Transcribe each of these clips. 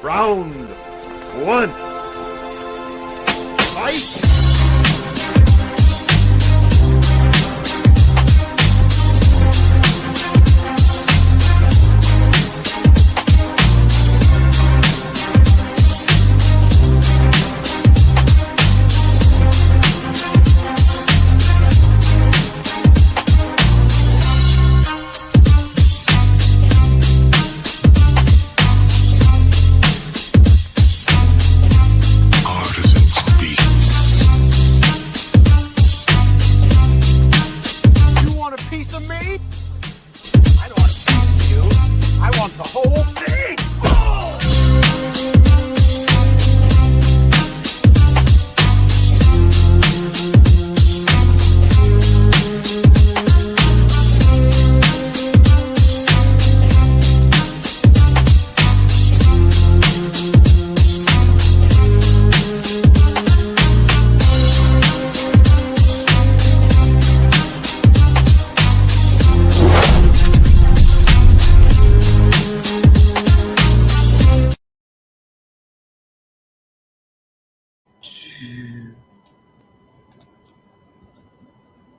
Round one. Fight!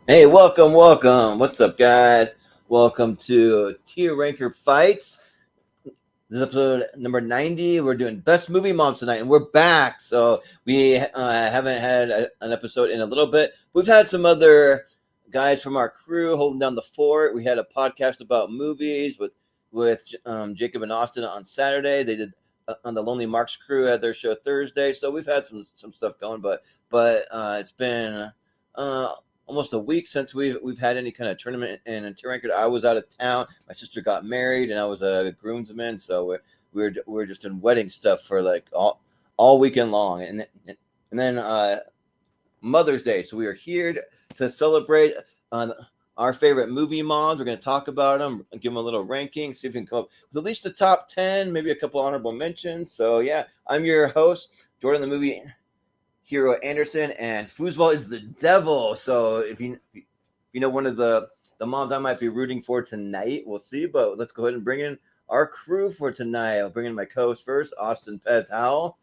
Hey, welcome. What's up, guys? Welcome to Tier Ranker Fights. This is episode number 90. We're doing Best Movie Moms tonight, and we're back. So we haven't had an episode in a little bit. We've had some other guys from our crew holding down the fort. We had a podcast about movies with Jacob and Austin on Saturday. They did on the Lonely Marks crew had their show Thursday. So we've had some stuff going, but it's been almost a week since we've had any kind of tournament in Tier Ranker. I was out of town. My sister got married, and I was a groomsman, so we're just doing wedding stuff for like all weekend long, and then Mother's Day. So we are here to celebrate our favorite movie moms. We're going to talk about them, give them a little ranking, see if we can come up with at least the top 10, maybe a couple honorable mentions. So yeah, I'm your host, Jordan, the movie hero Anderson, and foosball is the devil. So if you know one of the moms I might be rooting for tonight, we'll see. But let's go ahead and bring in our crew for tonight. I'll bring in my co-host first, Austin Pez Howell.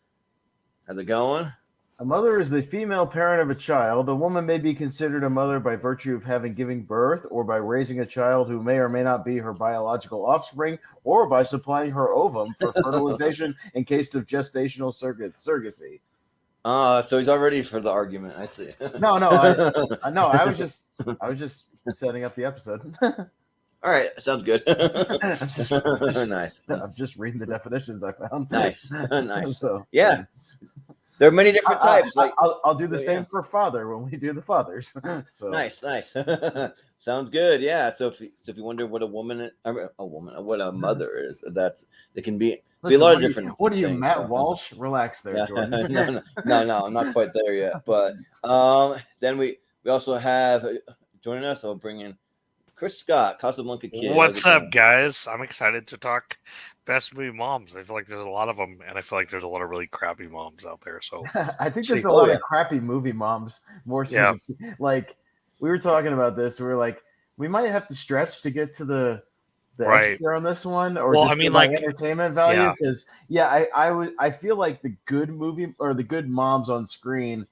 How's it going? A mother is the female parent of a child. A woman may be considered a mother by virtue of having given birth, or by raising a child who may or may not be her biological offspring, or by supplying her ovum for fertilization in case of gestational surrogacy. So he's all ready for the argument. I see. No, I was just setting up the episode. All right, sounds good. Nice. I'm just reading the definitions I found. Nice. So yeah, there are many different types. I'll do the same for father when we do the fathers. So nice. Sounds good. Yeah. So if you wonder what what a mother is, it can be a lot of different. What are you, things, Matt Walsh? Relax there, Jordan. No, I'm not quite there yet. But then we also have joining us. I'll bring in Chris Scott, Casablanca kid. What's up, guys? I'm excited to talk best movie moms. I feel like there's a lot of them, and I feel like there's a lot of really crappy moms out there. So I think there's a lot of crappy movie moms. More so, like we were talking about this. We were like, we might have to stretch to get to the extra on this one, or like entertainment value. Because I feel like the good movie or the good moms on screen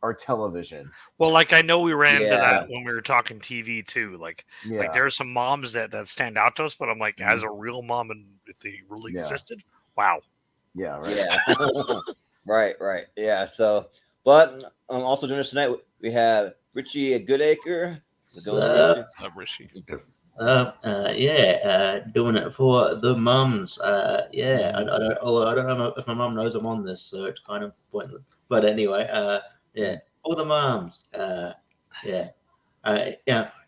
are television. Well, like I know we ran into that when we were talking TV too. Like there are some moms that stand out to us, but I'm like, as a real mom, and if they really existed, wow. Yeah. Right. Yeah. right. Yeah. So, but also joining us tonight, we have Richie at Goodacre. What's up, Richie? Doing it for the mums. I don't know if my mum knows I'm on this, so it's kind of pointless. But anyway, for the mums.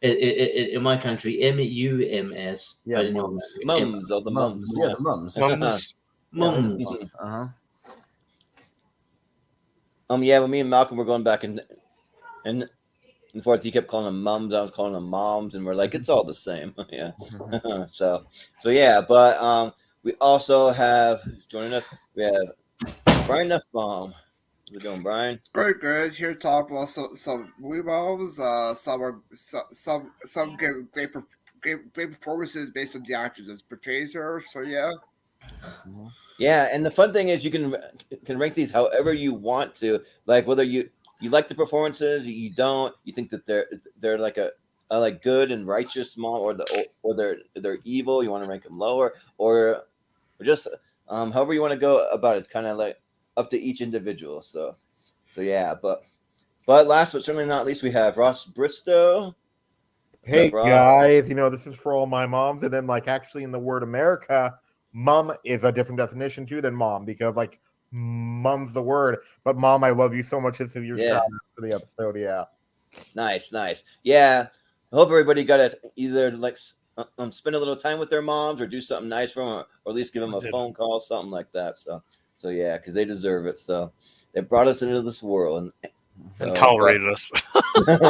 In my country, MUMS. Yeah, mums. Mums. Oh, the mums. Yeah, the mums. Mums. When me and Malcolm were going back and forth, he kept calling them mums. I was calling them moms, and we're like, it's all the same. Yeah. So yeah. But we also have joining us. We have Brian Nussbaum. How's it going, Brian? Great, guys. Here to talk about some movie models. Some give great performances based on the actors that portrays her. So yeah. Yeah, and the fun thing is you can rank these however you want to, like whether you like the performances, you don't, you think that they're like a like good and righteous mom, or they're evil, you want to rank them lower, or just however you want to go about it. It's kind of like up to each individual. So yeah, but last but certainly not least, we have Ross Bristow. Hey guys, this is for all my moms, and then like actually in the word America, mom is a different definition too than mom, because like mom's the word, but mom, I love you so much. This is your shout out for the episode. Yeah, nice. Yeah, I hope everybody got to either like spend a little time with their moms, or do something nice for them, or at least give them a phone call, something like that. So yeah, because they deserve it. So they brought us into this world and tolerated us.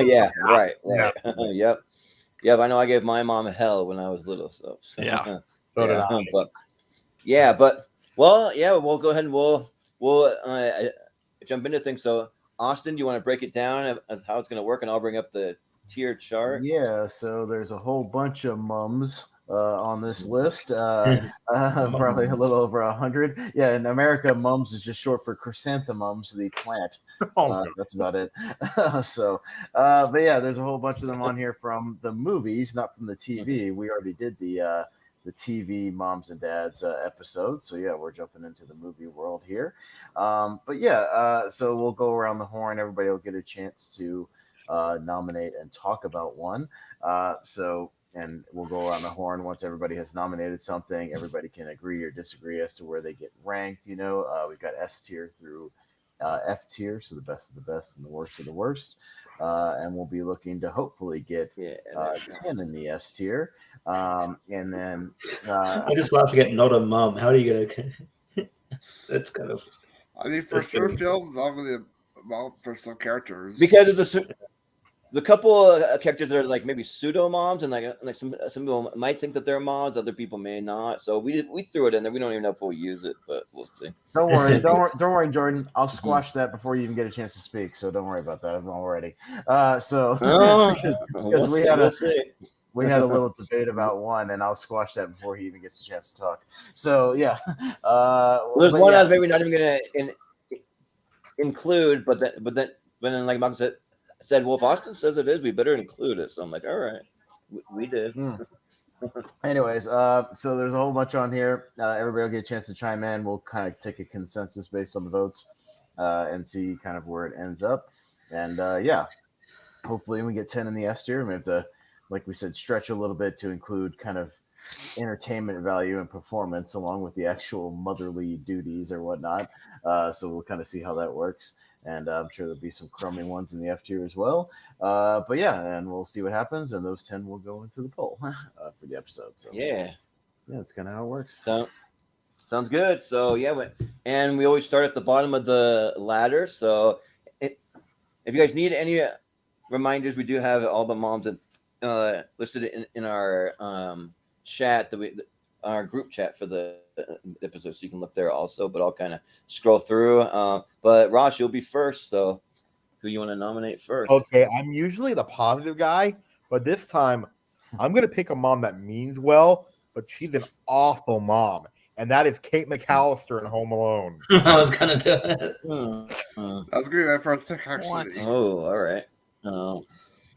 Yeah, right. Yeah. Yep, I know I gave my mom hell when I was little, so yeah. But we'll go ahead and we'll jump into things. So Austin, do you want to break it down as how it's going to work, and I'll bring up the tier chart? Yeah, so there's a whole bunch of mums on this list, probably a little over 100. Yeah, in America, mums is just short for chrysanthemums, the plant. That's about it. But yeah, there's a whole bunch of them on here from the movies, not from the TV. We already did the TV moms and dads episode. So yeah, we're jumping into the movie world here. But yeah, so we'll go around the horn. Everybody will get a chance to nominate and talk about one. And we'll go around the horn once everybody has nominated something. Everybody can agree or disagree as to where they get ranked. We've got S tier through F tier, so the best of the best and the worst of the worst. And we'll be looking to hopefully get 10 in the S tier. And then I just love to get not a mum. How do you get a? That's kind of. I mean, for sure, films, I'm going to for some characters, because of the couple of characters that are like maybe pseudo moms, and like some people might think that they're moms, other people may not. So we threw it in there. We don't even know if we'll use it, but we'll see. Don't worry, Jordan. I'll squash that before you even get a chance to speak. So don't worry about that. I'm already. Because we had a little debate about one, and I'll squash that before he even gets a chance to talk. So yeah, there's one I was maybe not even gonna include, but then like Malcolm said, well, if Austin says it is, we better include it. So I'm like, all right, we did. Anyways, so there's a whole bunch on here. Everybody will get a chance to chime in. We'll kind of take a consensus based on the votes and see kind of where it ends up. And hopefully we get 10 in the S tier. We have to, like we said, stretch a little bit to include kind of entertainment value and performance along with the actual motherly duties or whatnot. So we'll kind of see how that works. And I'm sure there'll be some crummy ones in the F tier as well. But yeah, and we'll see what happens. And those 10 will go into the poll for the episode. So yeah, that's kind of how it works. So sounds good. So yeah, and we always start at the bottom of the ladder. So if you guys need any reminders, we do have all the moms listed in our chat our group chat for the episode, so you can look there also, but I'll kind of scroll through. But Ross, you'll be first, so who you want to nominate first? Okay, I'm usually the positive guy, but this time I'm going to pick a mom that means well, but she's an awful mom, and that is Kate McAllister in Home Alone. I was going to do it. That was great. My first pick, actually. What? Oh, all right.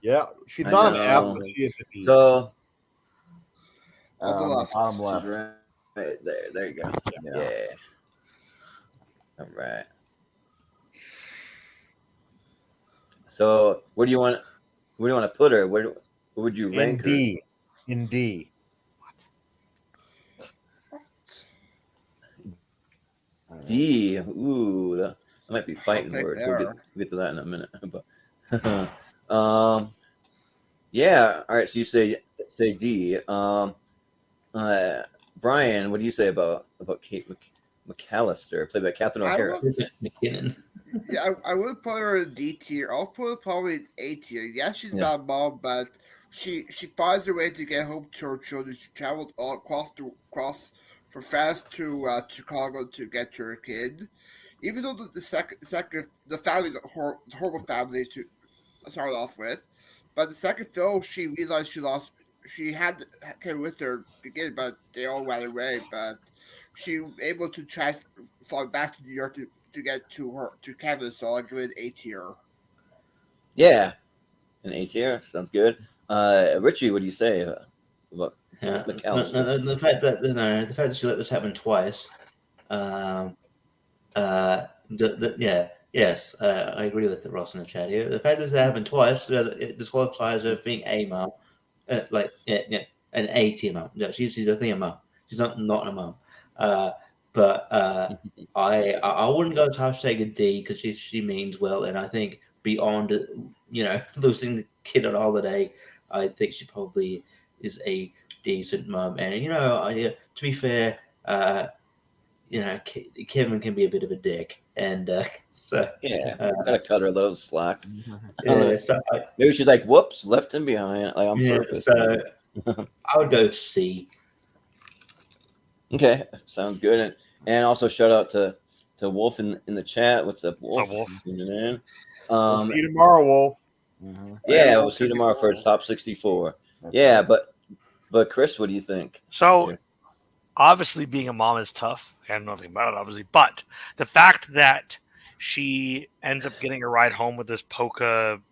Yeah, she's not an F, but she is a B. So bottom left. Right there. There you go. Yeah. All right. So where do you want to put her? Where would you rank her? In D. D. Ooh, that might be fighting words. We'll get to that in a minute. But yeah. All right. So you say D. Brian, what do you say about Kate McAllister, played by Catherine O'Hara? McKinnon. Yeah, I would put her in D tier. I'll put her probably in A tier. Yeah, she's not a mom, but she finds her way to get home to her children. She traveled all across from France to Chicago to get to her kid. Even though the family, the horrible family to start off with, but the second film she realized she had came with her beginning, but they all ran away. But she was able to fly back to New York to get to Kevin, so I'll give it an A tier. Yeah, an A tier sounds good. Richie, what do you say about McAllister? The fact that she let this happen twice. Yes, I agree with Ross in the chat here. The fact that it happened twice, it disqualifies her being a mom, an A tier mom. No, she's definitely a mom. She's not a mom. But I wouldn't go as high as saying a D because she means well, and I think beyond losing the kid on holiday, I think she probably is a decent mom. And to be fair, Kevin can be a bit of a dick, and so gotta cut her a little slack. So maybe she's like, "Whoops, left him behind." Like on purpose. So I would go C. Okay, sounds good, and also shout out to Wolf in the chat. What's up, Wolf? What's up, Wolf? Tuning in. We'll see you tomorrow, Wolf. Yeah, we'll see you tomorrow for top 64. Yeah, but Chris, what do you think? So, obviously, being a mom is tough. I have nothing about it, obviously. But the fact that she ends up getting a ride home with this polka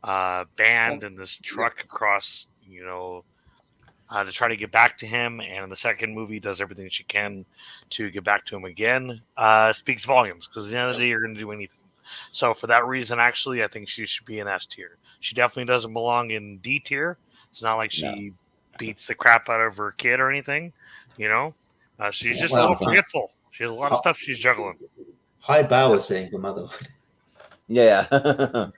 band and this truck across, to try to get back to him, and in the second movie does everything she can to get back to him again, speaks volumes, because at the end of the day, you're going to do anything. So for that reason, actually, I think she should be an S tier. She definitely doesn't belong in D tier. It's not like she beats the crap out of her kid or anything, she's just a little forgetful. She has a lot of stuff she's juggling. High Bow is saying for motherhood. Yeah.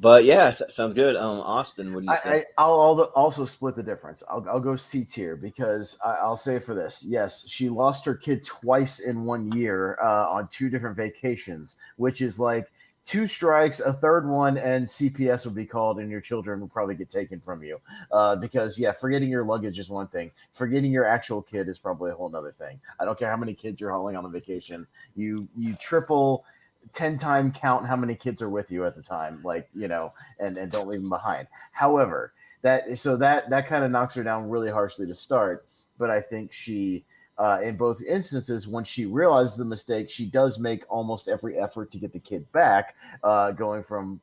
But yeah, sounds good. Austin, what do you say? I'll also split the difference. I'll go C tier because I'll say for this. Yes, she lost her kid twice in 1 year on 2 different vacations, which is like 2 strikes, a third one, and CPS would be called, and your children would probably get taken from you. Because forgetting your luggage is one thing. Forgetting your actual kid is probably a whole other thing. I don't care how many kids you're hauling on a vacation. You triple 10-time count how many kids are with you at the time, and don't leave them behind. However, that kind of knocks her down really harshly to start. But I think she, in both instances, when she realizes the mistake, she does make almost every effort to get the kid back, going from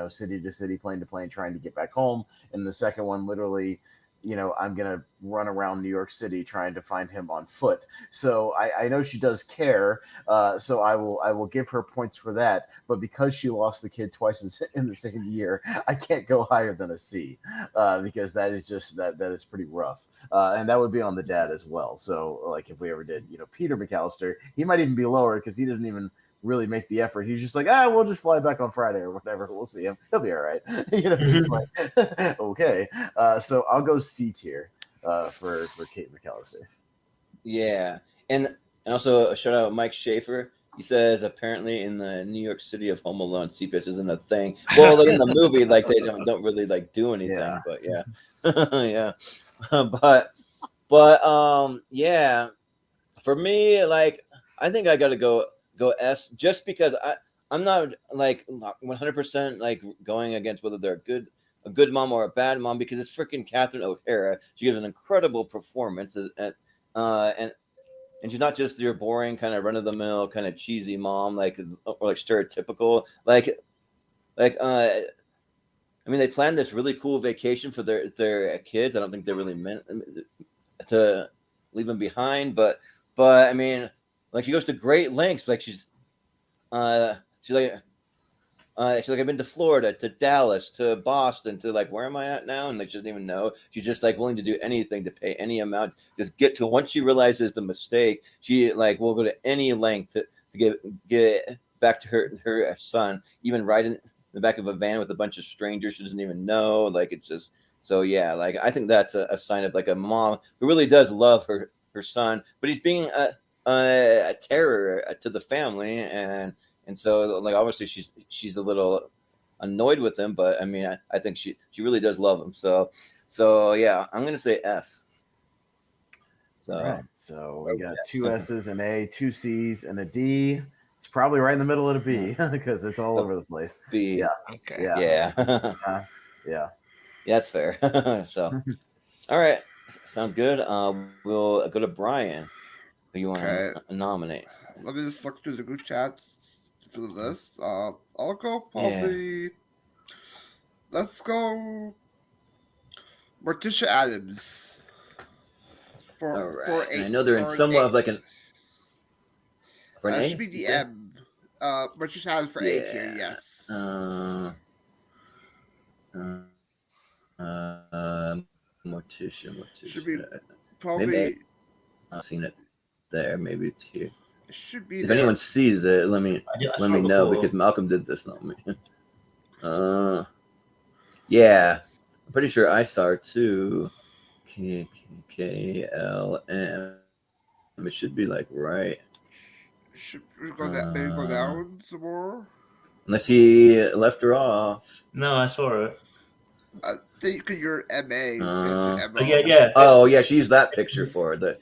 city to city, plane to plane, trying to get back home. And the second one, literally, I'm going to run around New York City trying to find him on foot. So I know she does care. So I will give her points for that. But because she lost the kid twice in the same year, I can't go higher than a C, because that is just that is pretty rough. And that would be on the dad as well. So like if we ever did, Peter McAllister, he might even be lower because he didn't even really make the effort. He's just like, we'll just fly back on Friday or whatever. We'll see him. He'll be all right. Just like, okay. So I'll go C tier for Kate McAllister. Yeah. And also a shout out Mike Schaefer. He says apparently in the New York City of Home Alone, CPS isn't a thing. Well, like in the movie, like they don't really like do anything. Yeah. But yeah. Yeah. But yeah. For me, like I think I gotta go S just because I'm not like 100% like going against whether they're a good mom or a bad mom, because it's freaking Catherine O'Hara. She gives an incredible performance, and she's not just your boring kind of run of the mill kind of cheesy mom or like stereotypical like I mean, they planned this really cool vacation for their kids. I don't think they really meant to leave them behind, but I mean, like she goes to great lengths. Like she's like I've been to Florida, to Dallas, to Boston, to like where am I at now? And like she doesn't even know. She's just like willing to do anything to pay any amount. Just get to once she realizes the mistake, she like will go to any length to get back to her son, even ride in the back of a van with a bunch of strangers she doesn't even know. Like it's just so yeah. Like I think that's a sign of like a mom who really does love her son, but he's being a terror to the family, and so like obviously she's a little annoyed with him, but I mean I think she really does love him. So yeah, I'm gonna say S. So all right, so we got 2 S's, an A, 2 C's, and a D. It's probably right in the middle of a B because it's all over the place. B. Yeah. Okay. Yeah. Yeah. That's fair. So all right, sounds good. We'll go to Brian. who you want to nominate. Let me just look through the group chat for the list. I'll go probably. Yeah. Let's go Morticia Addams. For I know they're in somewhat of like an. For an A? Should be the M. Morticia Addams for A tier, yes. Morticia. Should be probably. Maybe I've seen it there. Maybe it's here. It should be if there. anyone sees it, let me know because Malcolm did this, not me. Yeah, I'm pretty sure I saw it too. KLM. It should be like right. Should we go maybe go down some more? Unless he left her off. No, I saw it. I think you're MA. Yeah. Oh, yeah, she used that picture for it. The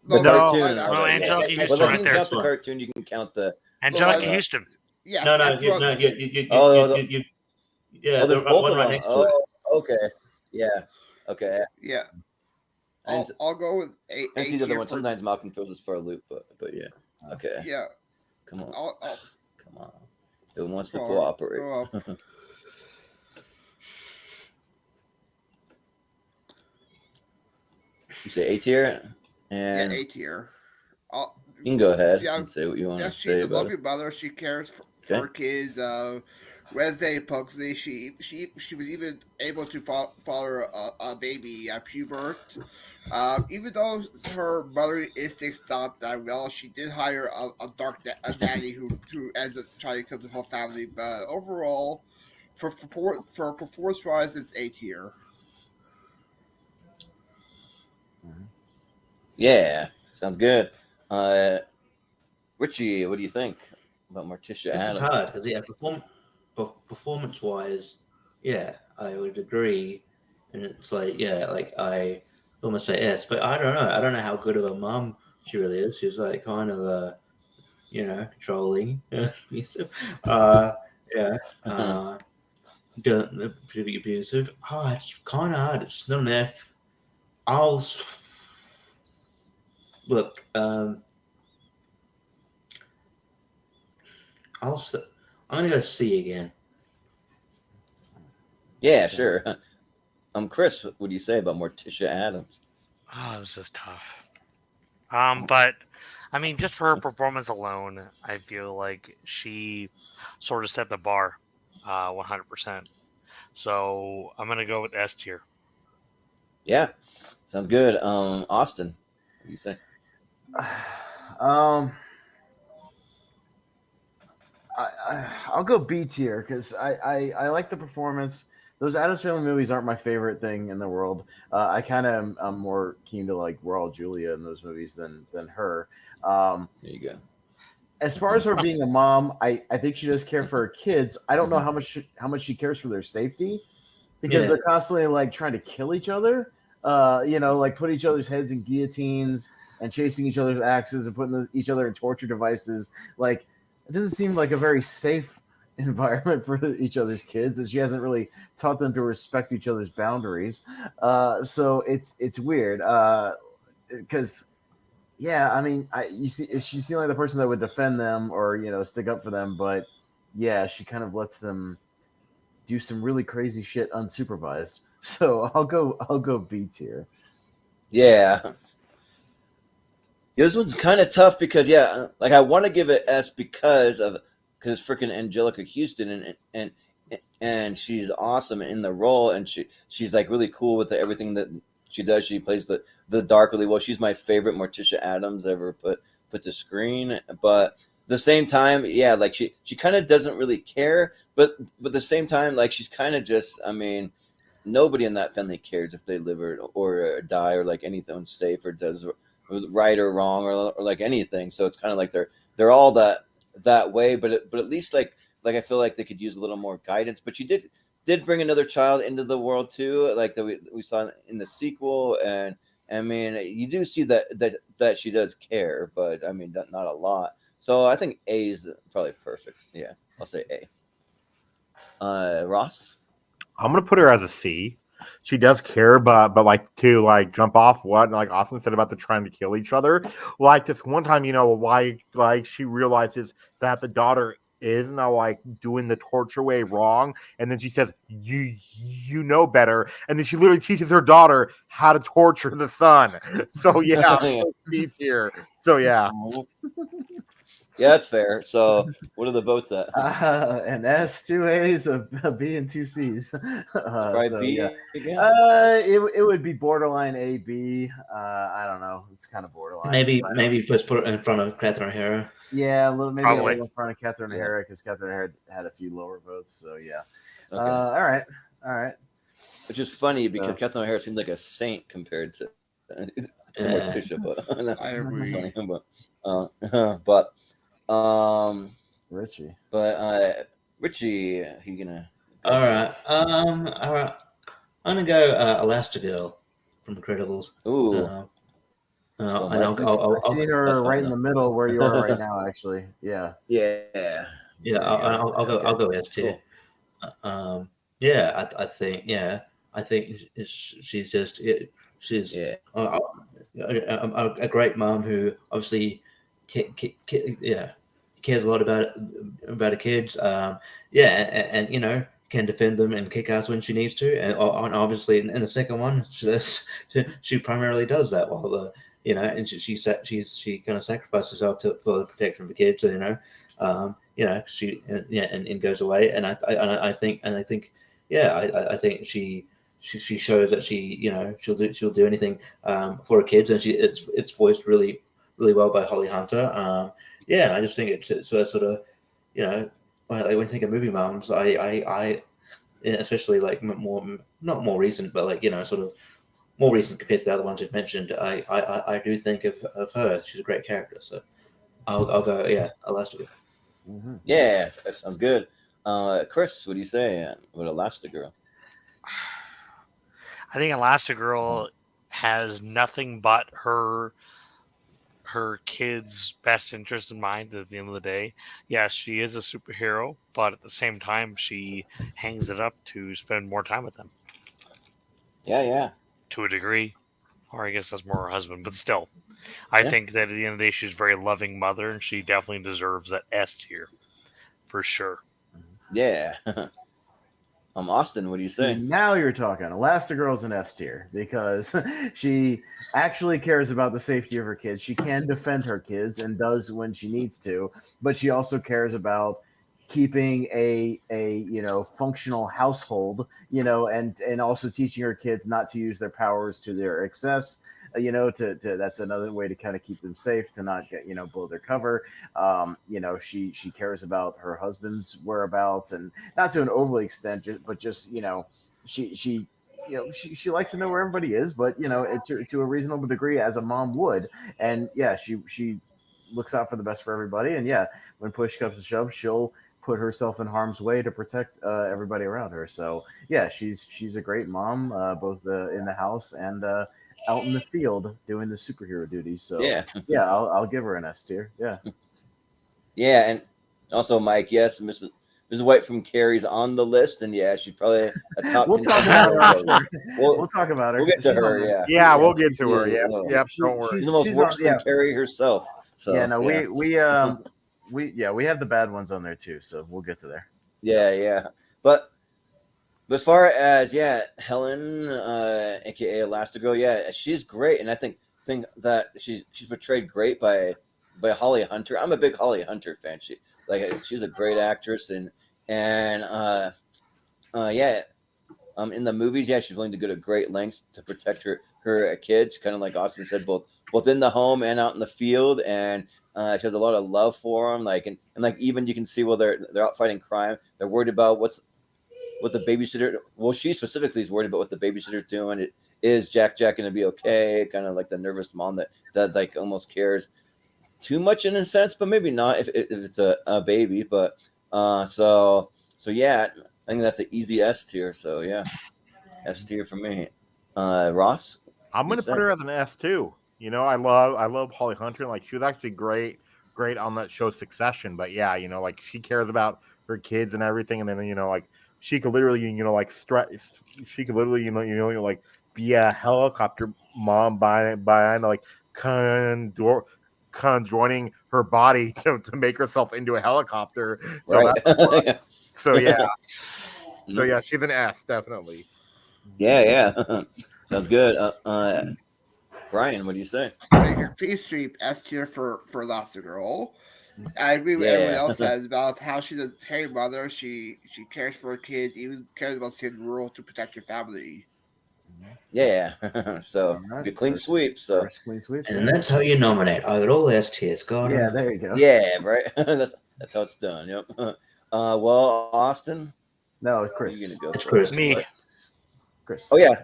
cartoon. No, Angelica Houston well, right you can there. count the cartoon. You can count the Angelica Houston. Yeah. No. Yeah, there's both one of right them. next to it. Okay. Yeah. Okay. Yeah. I'll go with A. I see the other one. Sometimes Malcolm throws us for a loop, but yeah. Okay. Yeah. Come on. Come on. Who wants to cooperate? You say A tier? Yeah, A tier. You can go ahead and say what you want to say. She's a loving mother. She cares for her kids. Wednesday Pugsley. She was even able to father a baby at Pubert. Even though her mother instincts stopped that well, she did hire a nanny who ends up trying to kill the whole family. But overall, for performance wise, it's A tier. Yeah, sounds good. Richie, what do you think about Morticia Addams? This is hard because performance wise, yeah, I would agree, and it's like I almost say S, but I don't know. I don't know how good of a mom she really is. She's like kind of controlling, pretty abusive. Oh, it's kind of hard. It's not an F. Look, I'm gonna go C again. Yeah, sure. Chris, what do you say about Morticia Addams? Oh, this is tough. But I mean, just for her performance alone, I feel like she sort of set the bar, 100%. So I'm gonna go with S tier. Yeah, sounds good. Austin, what do you say? I'll go B tier because I like the performance. Those Addams Family movies aren't my favorite thing in the world. I kind of am more keen to like Raul Julia in those movies than her. There you go. As far as her being a mom, I think she does care for her kids. I don't know how much she cares for their safety because they're constantly like trying to kill each other. Like put each other's heads in guillotines and chasing each other with axes and putting each other in torture devices. Like it doesn't seem like a very safe environment for each other's kids, and she hasn't really taught them to respect each other's boundaries. So it's weird because I mean, she seemed like the person that would defend them or stick up for them, but yeah, she kind of lets them do some really crazy shit unsupervised. So I'll go B tier. Yeah. This one's kind of tough because I want to give it S because freaking Angelica Houston and she's awesome in the role, and she's like really cool with everything that she does. She plays the dark really well. She's my favorite Morticia Addams ever put to screen. But at the same time, like she kind of doesn't really care. But at the same time, like she's kind of just, I mean, nobody in that family cares if they live or die or like anything unsafe or does right or wrong or like anything. So it's kind of like they're all that way. But at least like I feel like they could use a little more guidance. But she did bring another child into the world too, like that we saw in the sequel. And I mean, you do see that she does care, but I mean, not a lot. So I think A is probably perfect. Yeah, I'll say A. Ross? I'm going to put her as a C. she does care, but like to like jump off what like Austin said about the trying to kill each other. Like this one time, like she realizes that the daughter is now like doing the torture way wrong, and then she says, "You know better," and then she literally teaches her daughter how to torture the son. So yeah, he's here. So yeah. Yeah, that's fair. So, what are the votes at? An S, 2 A's, a B, and 2 C's. Probably B yeah. again? It would be borderline A, B. I don't know. It's kind of borderline. Maybe just put it in front of Catherine O'Hara. Yeah, a little in front of Catherine Yeah. O'Hara because Catherine O'Hara had a few lower votes. So yeah. Okay. All right. Which is funny because Catherine O'Hara seems like a saint compared to Morticia, but I agree. But Richie. But Richie, he gonna All right. I'm gonna go Elastigirl from Incredibles. Ooh. I see her right in the middle where you are right now. Actually, yeah. Yeah. I'll go S too. Cool. I think she's just a great mom who obviously cares a lot about her kids. And can defend them and kick ass when she needs to. And obviously in the second one, she primarily does that while and she kind of sacrifices herself for the protection of the kids. And goes away. And I think she shows that she'll do anything for her kids, and it's voiced really really well by Holly Hunter. And I just think it's sort of when you think of movie moms, I especially like not more recent, but like sort of more recent compared to the other ones you've mentioned. I do think of her. She's a great character, so I'll go Elastigirl. Mm-hmm. Yeah, that sounds good. Chris, what do you say with Elastigirl? I think Elastigirl has nothing but her kids' best interest in mind at the end of the day. Yes, she is a superhero, but at the same time, she hangs it up to spend more time with them. Yeah. To a degree. Or I guess that's more her husband, but still. I think that at the end of the day, she's a very loving mother, and she definitely deserves that S tier. For sure. Yeah. Austin, what do you say? Now you're talking. Elastigirl's an S tier because she actually cares about the safety of her kids. She can defend her kids and does when she needs to, but she also cares about keeping a functional household, and also teaching her kids not to use their powers to their excess. To that's another way to kind of keep them safe, to not get blow their cover. She cares about her husband's whereabouts, and not to an overly extent, but just she likes to know where everybody is, but to a reasonable degree, as a mom would. And she looks out for the best for everybody. And when push comes to shove, she'll put herself in harm's way to protect everybody around her. So she's a great mom, both in the house and out in the field doing the superhero duties. So I'll give her an S tier. Yeah, and also Mike, yes, Mrs. White from Carrie's on the list, and she's probably a top. We'll talk about her after. We'll talk about her. We'll get to her. Yeah, we'll get to her. Yeah, don't worry. She's the most worse than Carrie herself. So, we have the bad ones on there too, so we'll get to there. Yeah. But as far as Helen, aka Elastigirl, she's great, and I think that she's portrayed great by Holly Hunter. I'm a big Holly Hunter fan. She's a great actress, and in the movies, she's willing to go to great lengths to protect her kids, kind of like Austin said, both in the home and out in the field, and she has a lot of love for them. And even you can see while they're out fighting crime, they're worried about what the babysitter. Well, she specifically is worried about what the babysitter's doing. Is Jack going to be okay? Kind of like the nervous mom that like almost cares too much in a sense, but maybe not if it's a baby. But so I think that's an easy S tier. So S tier for me. Ross, I'm gonna put her as an S too. I love Holly Hunter. Like, she was actually great on that show Succession. But she cares about her kids and everything. And then she could literally, like she could literally, like be a helicopter mom by like conjoining her body to make herself into a helicopter. So right. so yeah, she's an S definitely. Yeah. Sounds good. Brian, what do you say? Your face sweep S tier for Elastigirl. I agree with everyone else says about how she's a caring mother. She cares for her kids, even cares about saving the world to protect her family. Yeah. So Right. be a clean sweep. So clean sweep. And that's how you nominate. I got all S tiers. God. Yeah, there you go. yeah, right. That's how it's done. Yep. Well, Austin. No, Chris. You're gonna go. It's Chris. Me. Chris. Oh yeah.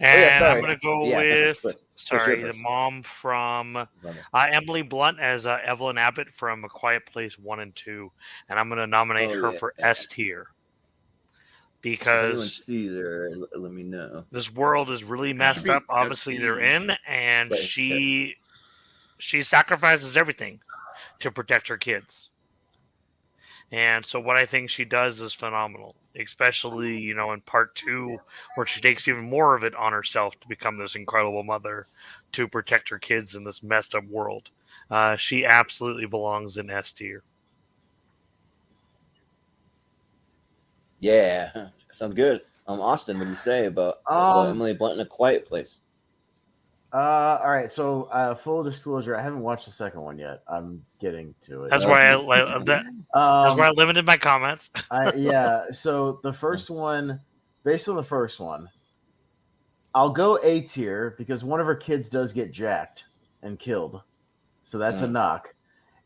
And sorry. I'm gonna go with Chris, the mom from Emily Blunt as Evelyn Abbott from A Quiet Place 1 and 2, and I'm gonna nominate her for S tier because let me know. This world is really messed up. Obviously, they're in, and she sacrifices everything to protect her kids. And so what I think she does is phenomenal, especially, in part 2, where she takes even more of it on herself to become this incredible mother to protect her kids in this messed up world. She absolutely belongs in S tier. Yeah, sounds good. Austin, what do you say about Emily Blunt in A Quiet Place? All right. So, full disclosure, I haven't watched the second one yet. I'm getting to it. That's why I limited my comments. So the first one, based on the first one, I'll go A tier because one of her kids does get jacked and killed, so that's a knock.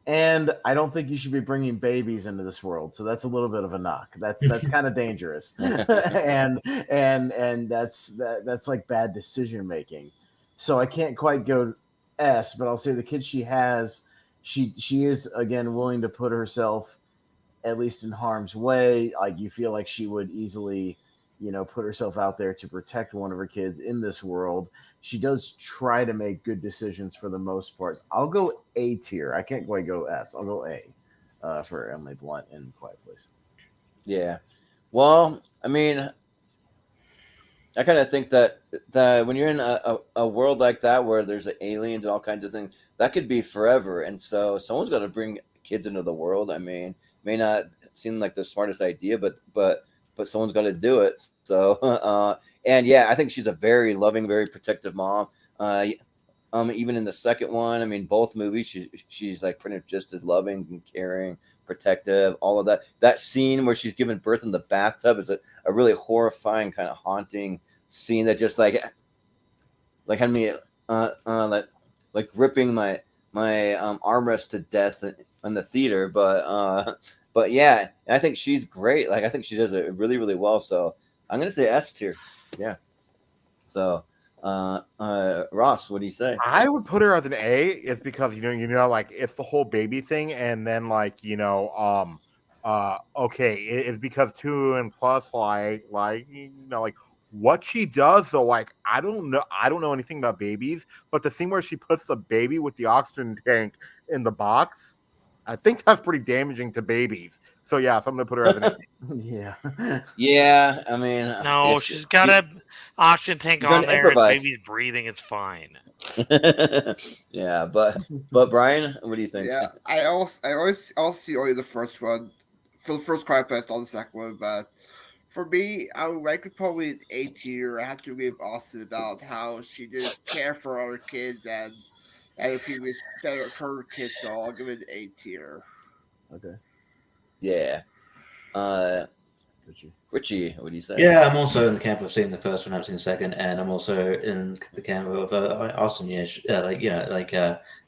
And I don't think you should be bringing babies into this world, so that's a little bit of a knock. That's kind of dangerous, and that's like bad decision making. So I can't quite go S, but I'll say the kid she has, she is again willing to put herself at least in harm's way. Like you feel like she would easily, put herself out there to protect one of her kids in this world. She does try to make good decisions for the most part. I'll go A tier. I can't quite go S. I'll go A for Emily Blunt in Quiet Place. Yeah. Well, I mean, I kind of think that when you're in a world like that where there's aliens and all kinds of things, that could be forever. And so someone's got to bring kids into the world. I mean, may not seem like the smartest idea, but someone's got to do it. So, and yeah, I think she's a very loving, very protective mom. Even in the second one, I mean, both movies, she's like pretty much just as loving and caring, protective, all of that. That scene where she's giving birth in the bathtub is a really horrifying, kind of haunting scene that just like had me like ripping my armrest to death in the theater. But yeah, I think she's great. Like I think she does it really, really well. So I'm gonna say S tier. Yeah. So. Ross, what do you say? I would put her as an A. Is because like it's the whole baby thing, and then like okay, it's because 2 and plus like what she does though. Like I don't know anything about babies, but the scene where she puts the baby with the oxygen tank in the box, I think that's pretty damaging to babies. So yeah, so I'm gonna put her as an A. Yeah. I mean, no, she's got a oxygen tank on there. And baby's breathing. It's fine. Yeah, but Brian, what do you think? Yeah, I always see only the first one. For the first Quiet Place, not the second one. But for me, I would rank it probably an A tier. I have to agree with Austin about how she did care for our kids and the previous her kids. So I'll give it an A tier. Okay. Yeah. Richie, what do you say? Yeah, I'm also in the camp of seeing the first one, I've seen the second, and I'm also in the camp of Austin. Yeah,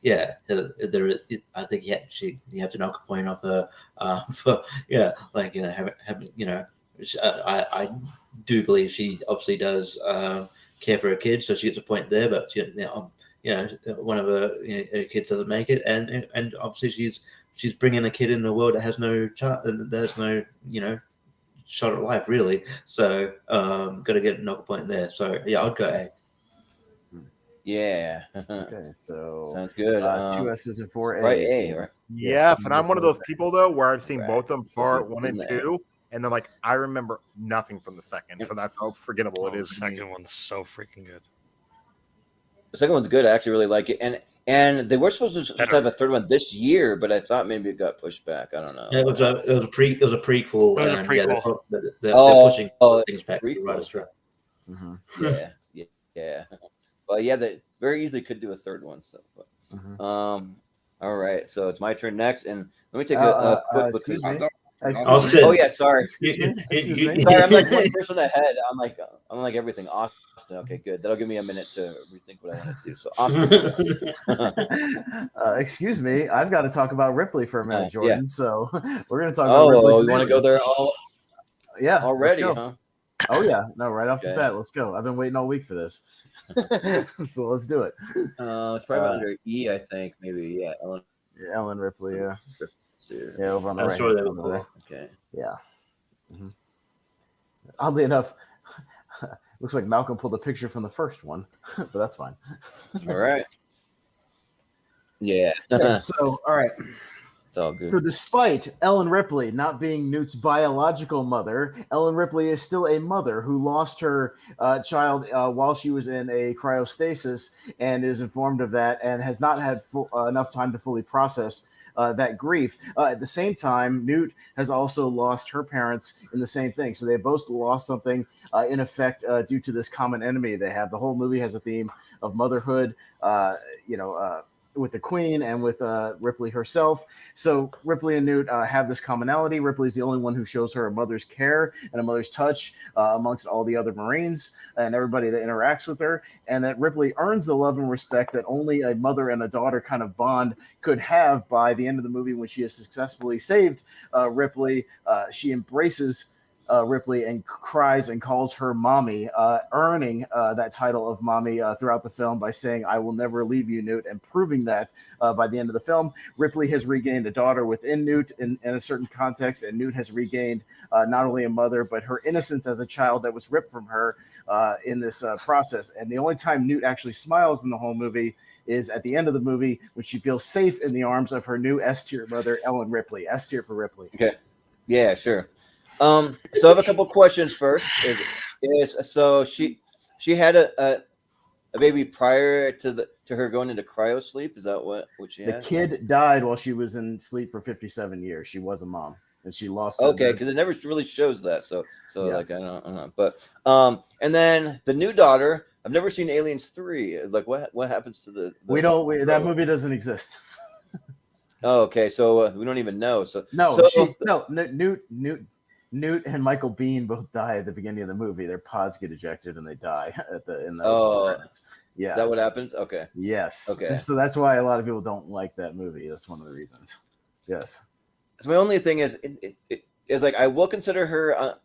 there. I think you have to knock a point off the for I do believe she obviously does care for her kids, so she gets a point there. But one of her kids doesn't make it, and obviously she's bringing a kid in the world that has no there's no shot at life really. So got to get knock a point there. So yeah, I'd go A. Yeah. Okay, so sounds good. 2 S's and 4 A's. Right, A, right? Yes, and I'm one of those people though where I've seen both of them part 1 and 2, And then like I remember nothing from the second, so that's how forgettable it is. The second one's so freaking good. The second one's good. I actually really like it, and they were supposed to have a third one this year, but I thought maybe it got pushed back. I don't know. Yeah, it was a prequel. It was a prequel. Yeah, they're pushing things back. Mm-hmm. Yeah. Well, yeah, they very easily could do a third one. So, but, all right. So it's my turn next, and let me take a quick look. Excuse me. Oh yeah, sorry. Excuse me. Sorry, I'm like one person ahead. I'm like everything. Austin. Okay, good. That'll give me a minute to rethink what I want to do. So Austin. Excuse me. I've got to talk about Ripley for a minute, Jordan. Yeah. So we're going to talk about Ripley. Oh, you want to go there? Yeah. Already, huh? Oh yeah. No, right off the bat. Let's go. I've been waiting all week for this. So let's do it. It's probably under E, I think. Maybe. Yeah. Ellen Ripley. Yeah. Yeah, over on the right. Sure okay. Yeah. Mm-hmm. Oddly enough, looks like Malcolm pulled a picture from the first one, but that's fine. All right. Yeah. So, all right. It's all good. So despite Ellen Ripley not being Newt's biological mother, Ellen Ripley is still a mother who lost her child while she was in a cryostasis and is informed of that and has not had enough time to fully process that grief. At the same time, Newt has also lost her parents in the same thing. So they both lost something in effect due to this common enemy they have. The whole movie has a theme of motherhood, with the Queen and with Ripley herself. So Ripley and Newt have this commonality. Ripley's the only one who shows her a mother's care and a mother's touch amongst all the other Marines and everybody that interacts with her. And that Ripley earns the love and respect that only a mother and a daughter kind of bond could have by the end of the movie when she has successfully saved Ripley. She embraces Ripley and cries and calls her mommy, earning that title of mommy throughout the film by saying, "I will never leave you, Newt," and proving that by the end of the film. Ripley has regained a daughter within Newt in a certain context, and Newt has regained not only a mother, but her innocence as a child that was ripped from her in this process. And the only time Newt actually smiles in the whole movie is at the end of the movie when she feels safe in the arms of her new S-tier mother, Ellen Ripley. S-tier for Ripley. Okay. Yeah, sure. So I have a couple questions first. So she had a baby prior to her going into cryo sleep? Is that what she had? The kid died while she was in sleep for 57 years. She was a mom, and she lost. Okay, because it never really shows that. So yeah. Like I don't know, but and then the new daughter. I've never seen Aliens 3. Like what happens to the that movie doesn't exist. Oh, okay, so we don't even know. Newt and Michael Biehn both die at the beginning of the movie. Their pods get ejected and they die in the credits. Yeah. Is that what happens? Okay. Yes. Okay. So that's why a lot of people don't like that movie. That's one of the reasons. Yes. So my only thing is it is like I will consider her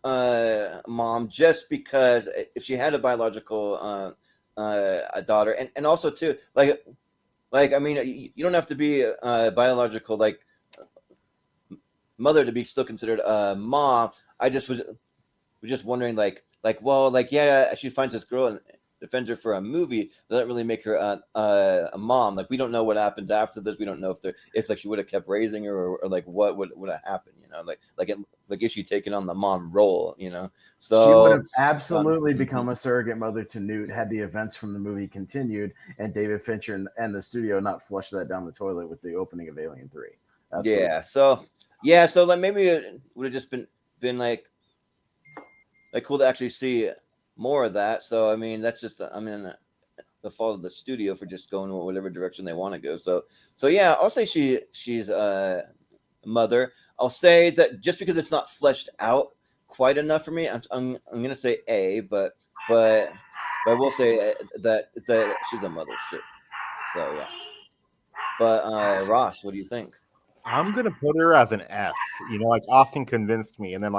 mom just because if she had a biological a daughter and also too like I mean you don't have to be a biological like mother to be still considered a mom. I just was just wondering yeah, she finds this girl and defends her for a movie. Does that really make her a mom? Like we don't know what happens after this. We don't know if she would have kept raising her or like what would have happened. You know, like is she taking on the mom role? You know, so she would have absolutely become a surrogate mother to Newt had the events from the movie continued and David Fincher and the studio not flushed that down the toilet with the opening of Alien 3. Absolutely. Yeah, so like maybe it would have just been like cool to actually see more of that. So I mean, that's just the fault of the studio for just going whatever direction they want to go. So yeah, I'll say she's a mother. I'll say that just because it's not fleshed out quite enough for me, I'm gonna say A, but I will say that she's a mother. Shit. So yeah. But Ross, what do you think? I'm gonna put her as an S. You know, like Austin convinced me, and then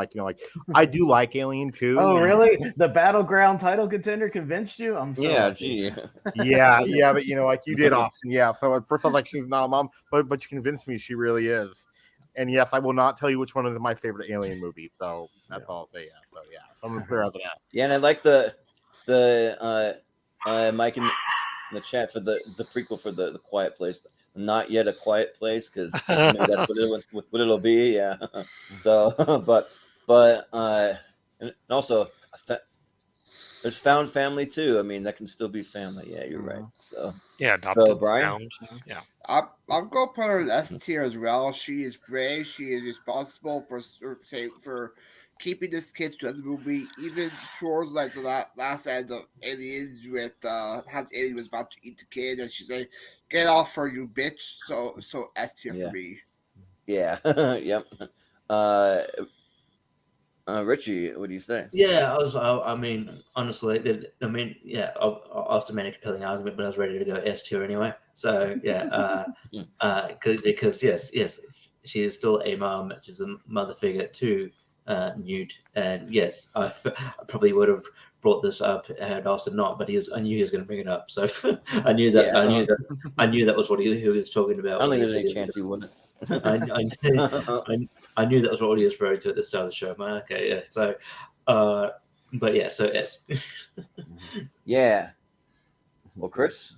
I do like Alien 2. Oh, really? The battleground title contender convinced you? I'm so gee. Yeah, but you did, Austin. Yeah. So at first I was like, she's not a mom, but you convinced me she really is. And yes, I will not tell you which one is my favorite Alien movie. So that's all I'll say. Yeah. So yeah, so I'm gonna put her as an S. Yeah, and I like the Mike in the chat for the prequel for the Quiet Place. Not yet a quiet place because that's what it'll be. Yeah. So, but but and also there's found family too. I mean, that can still be family. Yeah, you're right. So yeah, adopted, so Brian, found, yeah. I'm going to put her in S tier as well. She is brave. She is responsible for keeping this kid to the movie, even towards like the last end of Aliens with how the alien was about to eat the kid, and she's like, "Get off her, you bitch!" So S tier for me. Yeah. Yep. Richie, what do you say? Yeah, I mean, honestly, yeah, I was to make a compelling argument, but I was ready to go S tier anyway. So yeah, because yes, she is still a mom. She's a mother figure to Newt, and yes, I probably would have brought this up had Austin not, but I knew he was going to bring it up, so I knew that. Yeah. I knew that was what he was talking about. I don't think there's any chance he wouldn't. I knew that was what he was referring to at the start of the show. I'm like, okay, yeah. So, but yeah, so S. Yeah. Well, Chris.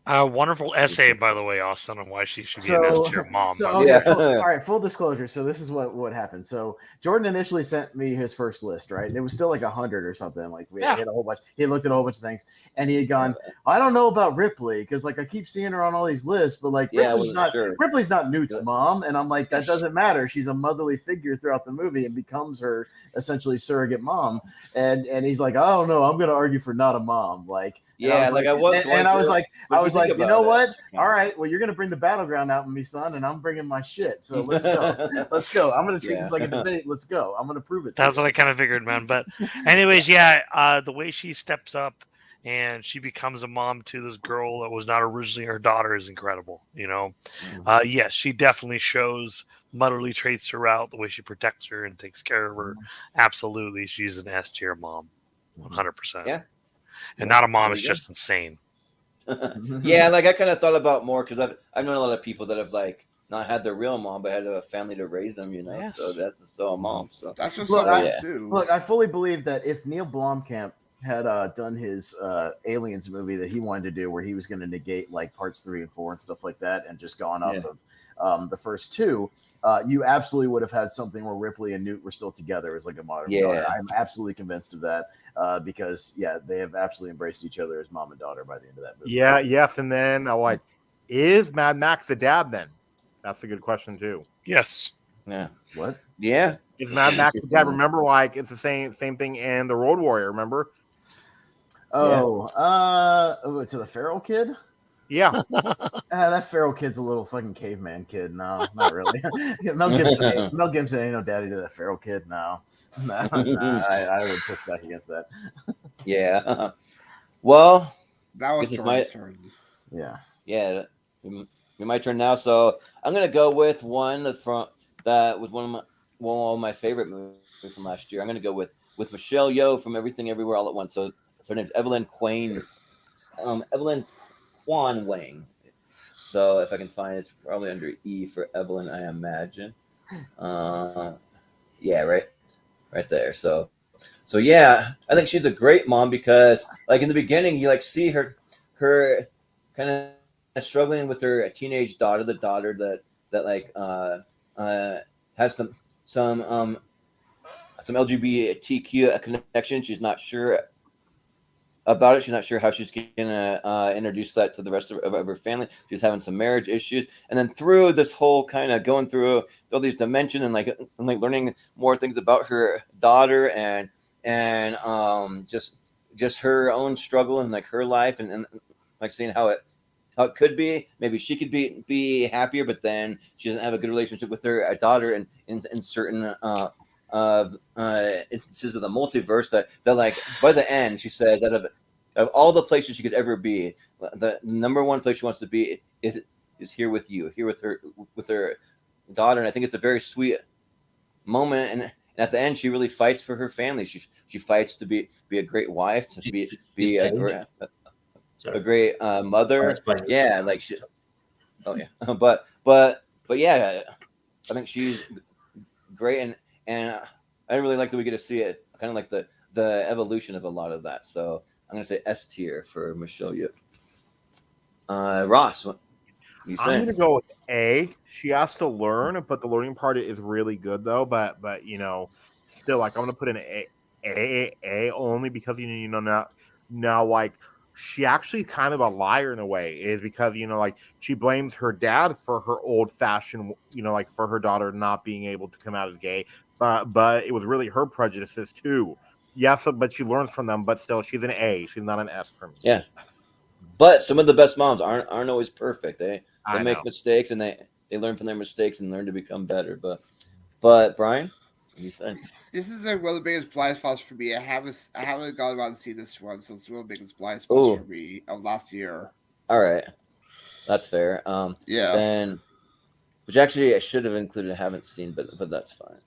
Wonderful essay, by the way, Austin, on why she should be an S tier mom. So okay, all right, full disclosure. So this is what happened. So Jordan initially sent me his first list, right? And it was still like 100 or something. Like we had a whole bunch. He had looked at a whole bunch of things, and he had gone, I don't know about Ripley because like I keep seeing her on all these lists, but like Ripley's not Newt's mom, and I'm like that doesn't matter. She's a motherly figure throughout the movie and becomes her essentially surrogate mom. And he's like, I don't know, I'm gonna argue for not a mom, like. Yeah, I was like, you know what? All right, well, you're gonna bring the battleground out with me, son, and I'm bringing my shit. So let's go. Let's go. I'm gonna treat this like a debate. Let's go. I'm gonna prove it. That's what I kind of figured, man. But anyways, yeah, the way she steps up and she becomes a mom to this girl that was not originally her daughter is incredible. You know, yes, she definitely shows motherly traits throughout. The way she protects her and takes care of her, absolutely, she's an S tier mom, 100%. Yeah. And not a mom is just insane. Yeah, like I kind of thought about more because I've known a lot of people that have like not had their real mom, but had a family to raise them. You know, Yes. So that's still a mom. So That's just look, I fully believe that if Neil Blomkamp had done his Aliens movie that he wanted to do, where he was going to negate like parts 3 and 4 and stuff like that, and just gone off of the first two. You absolutely would have had something where Ripley and Newt were still together as like a modern daughter. I'm absolutely convinced of that because they have absolutely embraced each other as mom and daughter by the end of that movie. Yeah, yes, and then like, is Mad Max the dad then? That's a good question too. Yes. Yeah. What? Yeah. Is Mad Max the dad? Remember, like it's the same thing in the Road Warrior. Remember? To the feral kid. Yeah. That feral kid's a little fucking caveman kid. No, not really. Mel Gibson ain't no daddy to that feral kid. No. I would push back against that. Yeah. Well, that was my turn. Yeah. Yeah. My turn now. So I'm gonna go with one that was one of my favorite movies from last year. I'm gonna go with Michelle Yeoh from Everything Everywhere All at Once. So her name's Evelyn Quane. Evelyn Quan Wang. So if I can find it's probably under E for Evelyn, I imagine. Yeah, right there. So yeah, I think she's a great mom because like in the beginning you like see her kind of struggling with her teenage daughter, the daughter that like has some LGBTQ connection. She's not sure about it. She's not sure how she's gonna introduce that to the rest of her family. She's having some marriage issues, and then through this whole kind of going through all these dimensions and like learning more things about her daughter and just her own struggle and like her life and like seeing how it could be. Maybe she could be happier, but then she doesn't have a good relationship with her daughter and in certain instances of the multiverse that like by the end she said that of all the places she could ever be, the number one place she wants to be is here with you, here with her daughter. And I think it's a very sweet moment, and at the end she really fights for her family. She fights to be a great wife, to be a great mother. Yeah, like she. Oh yeah, but yeah, I think she's great, and I really like that we get to see it, kind of like the evolution of a lot of that. So I'm gonna say S tier for Michelle Yeoh. Ross, what you saying? I'm gonna go with A. She has to learn, but the learning part is really good though. But still, like, I'm gonna put an A only because now like she actually kind of a liar in a way, is because like she blames her dad for her old fashioned, like for her daughter not being able to come out as gay, but it was really her prejudices too. Yes, but she learns from them, but still she's an A. She's not an S for me. Yeah. But some of the best moms aren't always perfect. They make mistakes and they learn from their mistakes and learn to become better. But Brian, what do you say? This is like one of the biggest blind spots for me. I haven't gone around and seen this one, so it's one of the biggest blind spots for me of last year. All right, that's fair. Yeah. Then, which actually I should have included. Haven't seen, but that's fine.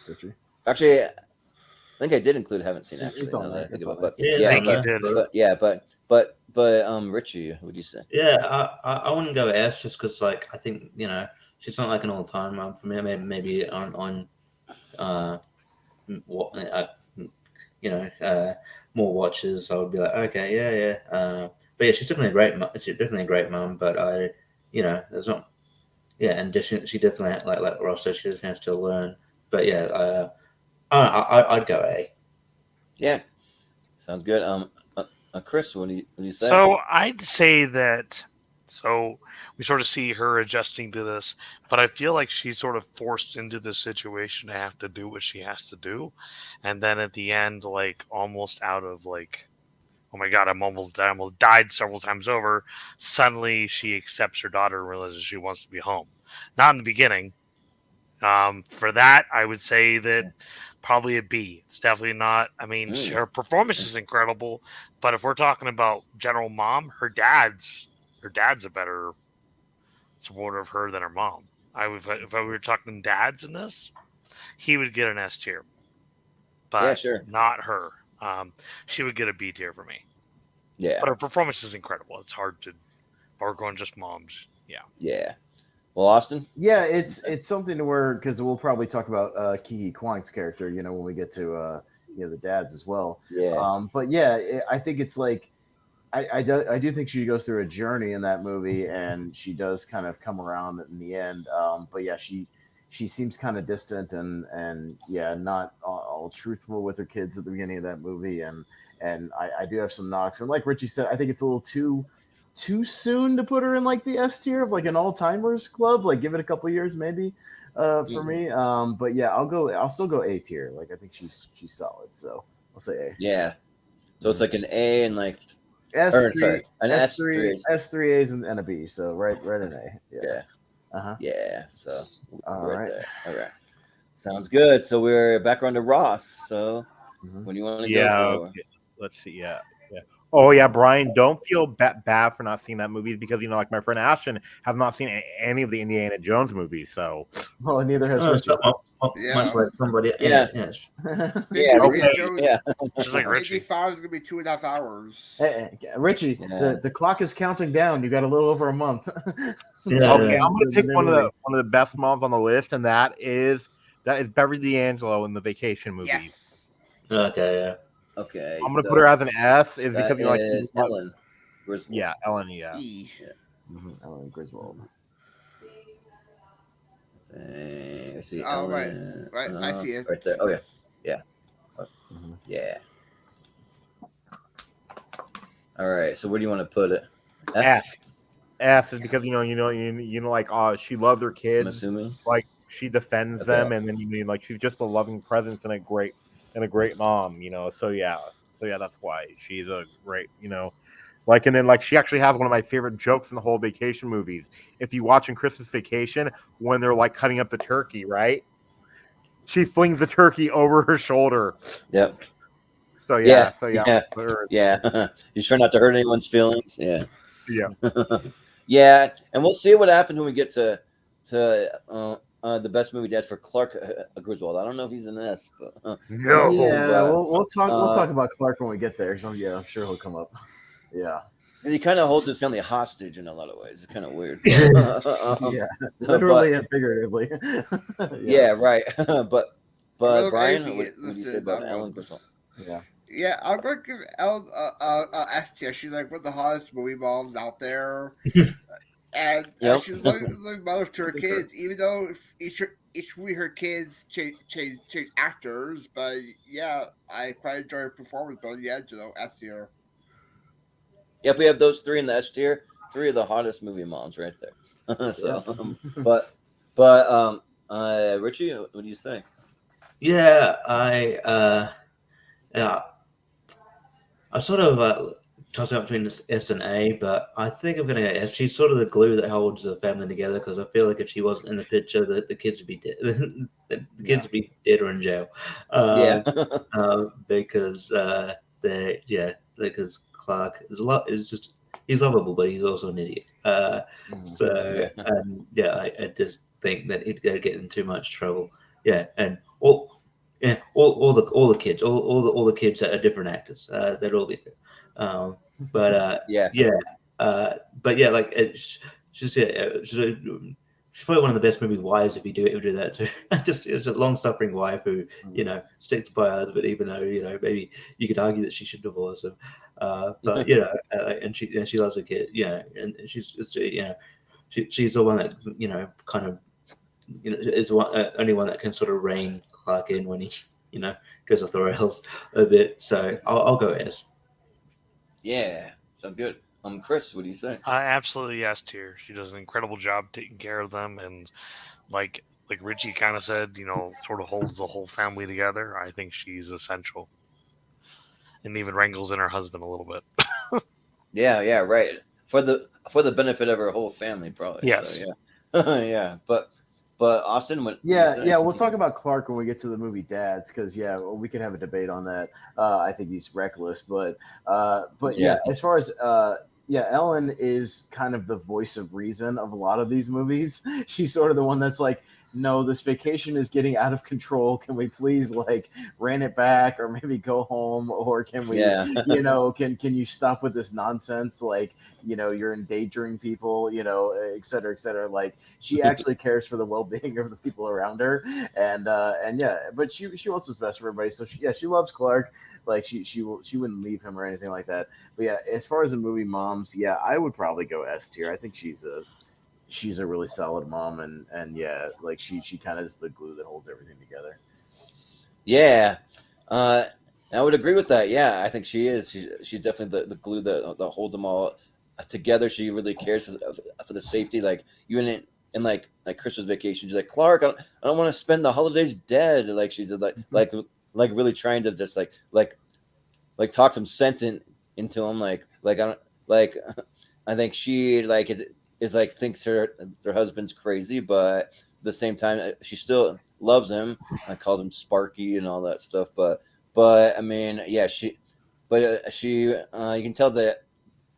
Richie. Actually, I think I did include. Haven't seen actually. It's on there. But Richie, what do you say? Yeah, I wouldn't go S just because like I think she's not like an all time mom for me. Maybe on more watches I would be like okay but yeah, she's definitely a great mom. But there's not and she definitely like Ross said, she doesn't have to learn. But yeah, I'd go A. Yeah, sounds good. Chris, what do you say? So I'd say that. So we sort of see her adjusting to this, but I feel like she's sort of forced into this situation to have to do what she has to do, and then at the end, like almost out of like, oh my god, I almost died several times over. Suddenly, she accepts her daughter and realizes she wants to be home. Not in the beginning. For that, I would say that probably a B. It's definitely not. I mean, her performance is incredible, but if we're talking about general mom, her dad's a better supporter of her than her mom. If I were talking dads in this, he would get an S tier, but not her. She would get a B tier for me. Yeah, but her performance is incredible. It's hard to, or going just moms. Yeah. Yeah. Well, Austin? Yeah, it's something to where, because we'll probably talk about Kiki Kwang's character, when we get to the dads as well. Yeah. But yeah, I think it's like I do think she goes through a journey in that movie, and she does kind of come around in the end. But yeah, she seems kind of distant and not all truthful with her kids at the beginning of that movie, and I do have some knocks. And like Richie said, I think it's a little too soon to put her in like the S tier of like an all-timers club. Like give it a couple of years maybe for me. But yeah, I'll still go A tier. Like I think she's solid, so I'll say A. Yeah. So it's like an A and like S3, an S3 S3 A's and a B. So right in A. Yeah. Uh-huh. Yeah. So right there. All right. Sounds good. So we're back around to Ross. So what do you want to go for? Okay. Let's see. Yeah. Oh yeah, Brian, don't feel bad for not seeing that movie because like my friend Ashton has not seen any of the Indiana Jones movies. So well, neither has Richie. Much like somebody. Yeah. Yes. Yeah. Just like Richie. 85 is gonna be 2.5 hours. Hey, Richie, the clock is counting down. You got a little over a month. Okay, I'm gonna pick one of the best moms on the list, and that is Beverly D'Angelo in the Vacation movie. Yes. Okay. Yeah. Okay. I'm gonna put her as an S, is because like Ellen. Yeah, Ellen. Yeah. Ellen Griswold. I see. Oh, Ellen. right. I see it. Right there. Okay. Yeah. Yeah. All right. So where do you want to put it? S is because like she loves her kids. I'm assuming. Like she defends them, and then like she's just a loving presence and a great mom. So yeah, that's why she's a great like, and then like she actually has one of my favorite jokes in the whole Vacation movies. If you watch in Christmas Vacation when they're like cutting up the turkey, right? She flings the turkey over her shoulder. Yep. So yeah. You try not to hurt anyone's feelings. Yeah. Yeah, and we'll see what happens when we get to the best movie dad for Clark Griswold. I don't know if he's in this, but no. Yeah, we'll talk about Clark when we get there. So yeah, I'm sure he'll come up. Yeah. And he kind of holds his family hostage in a lot of ways. It's kind of weird. Yeah, literally and figuratively. Yeah, right. But Brian, what do you say about Ellen Griswold? Yeah, I'm going to give Ellen S tier. She's like one of the hottest movie moms out there. And she's loving mother to her kids, even though each week her kids change actors. But yeah, I quite enjoy her performance. But yeah, S tier. Yeah, if we have those three in the S tier, three of the hottest movie moms right there. So, Richie, what do you think? Yeah, I sort of toss up between S and A, but I think I'm going to go S. She's sort of the glue that holds the family together, because I feel like if she wasn't in the picture, the kids would be dead. The kids would be dead or in jail. Because because Clark is he's lovable, but he's also an idiot. I just think that he'd get in too much trouble. Yeah, and all the kids, all the kids that are different actors, they'd all be there. She's probably one of the best movie wives if you do that too. Just a long-suffering wife who sticks by her husband, even though maybe you could argue that she should divorce him. And she loves her kid, and she's just she's the one that kind of is the only one that can sort of rein Clark in when he goes off the rails a bit. So I'll go S. Yeah, sounds good. Chris, what do you think? Absolutely S tier. She does an incredible job taking care of them, and like Richie kind of said, sort of holds the whole family together. I think she's essential, and even wrangles in her husband a little bit. Yeah, right. For the benefit of her whole family, probably. Yes. So, yeah. Yeah, but Austin, what? We'll talk about Clark when we get to the movie Dads, because we can have a debate on that. I think he's reckless, but as far as Ellen is kind of the voice of reason of a lot of these movies. She's sort of the one that's like, no, this vacation is getting out of control. Can we please rein it back, or maybe go home, or can we, can you stop with this nonsense? You're endangering people, et cetera, et cetera. She actually cares for the well-being of the people around her. But she wants what's best for everybody. So she loves Clark. She wouldn't leave him or anything like that. But yeah, as far as the movie moms, I would probably go S tier. I think she's a really solid mom, and she kind of is the glue that holds everything together. Yeah, I would agree with that. Yeah, I think she is. She's definitely the glue that holds them all together. She really cares for the safety. Even in Christmas vacation, she's like, Clark, I don't want to spend the holidays dead. She's really trying to just talk some sense into him. I think she is thinks her husband's crazy, but at the same time she still loves him and calls him Sparky and all that stuff. But I mean, yeah, she you can tell that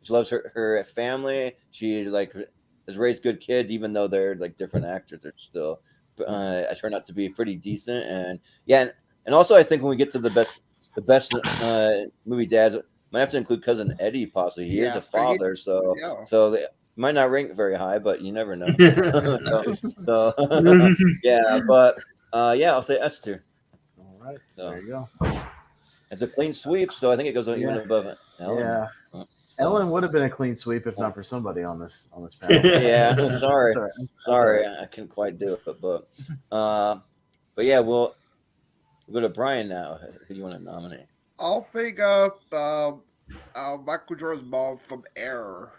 she loves her family. She has raised good kids, even though they're different actors. They're still turn out to be pretty decent. And also I think when we get to the best movie dads, might have to include cousin Eddie possibly. He is a father, so they might not rank very high, but you never know. I'll say S tier. All right, so there you go. It's a clean sweep, so I think it goes even above Ellen. Yeah. Ellen would have been a clean sweep if not for somebody on this panel. Yeah, sorry. Sorry, I couldn't quite do it, but yeah, we'll go to Brian now. Who do you want to nominate? I'll pick up Michael Jordan's mom from Error.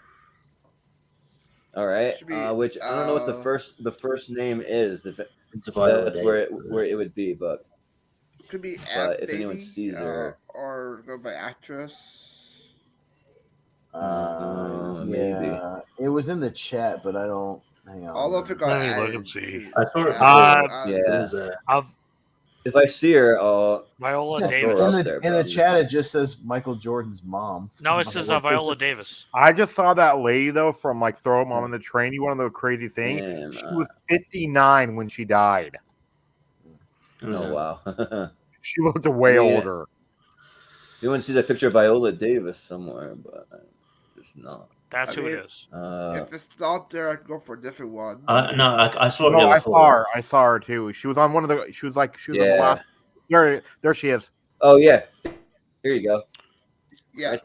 All right, which I don't know what the first name is. If that's where it would be, but could be if anyone sees her or go by actress. Maybe it was in the chat, but I don't. Hang on. I'll look and see. I thought if I see her, Viola Davis. In the chat, it just says Michael Jordan's mom. No, it says Viola Davis. I just saw that lady though from Throw Mom on the Train. You want to know the crazy thing? She was 59 when she died. Oh wow. She looked way older. You want to see that picture of Viola Davis somewhere, but it's not. That's who it is. If it's not there, I'd go for a different one. No, I saw her. No, I saw her. I saw her too. She was on one of the. She was on the last. There she is. Oh yeah, here you go. Yeah.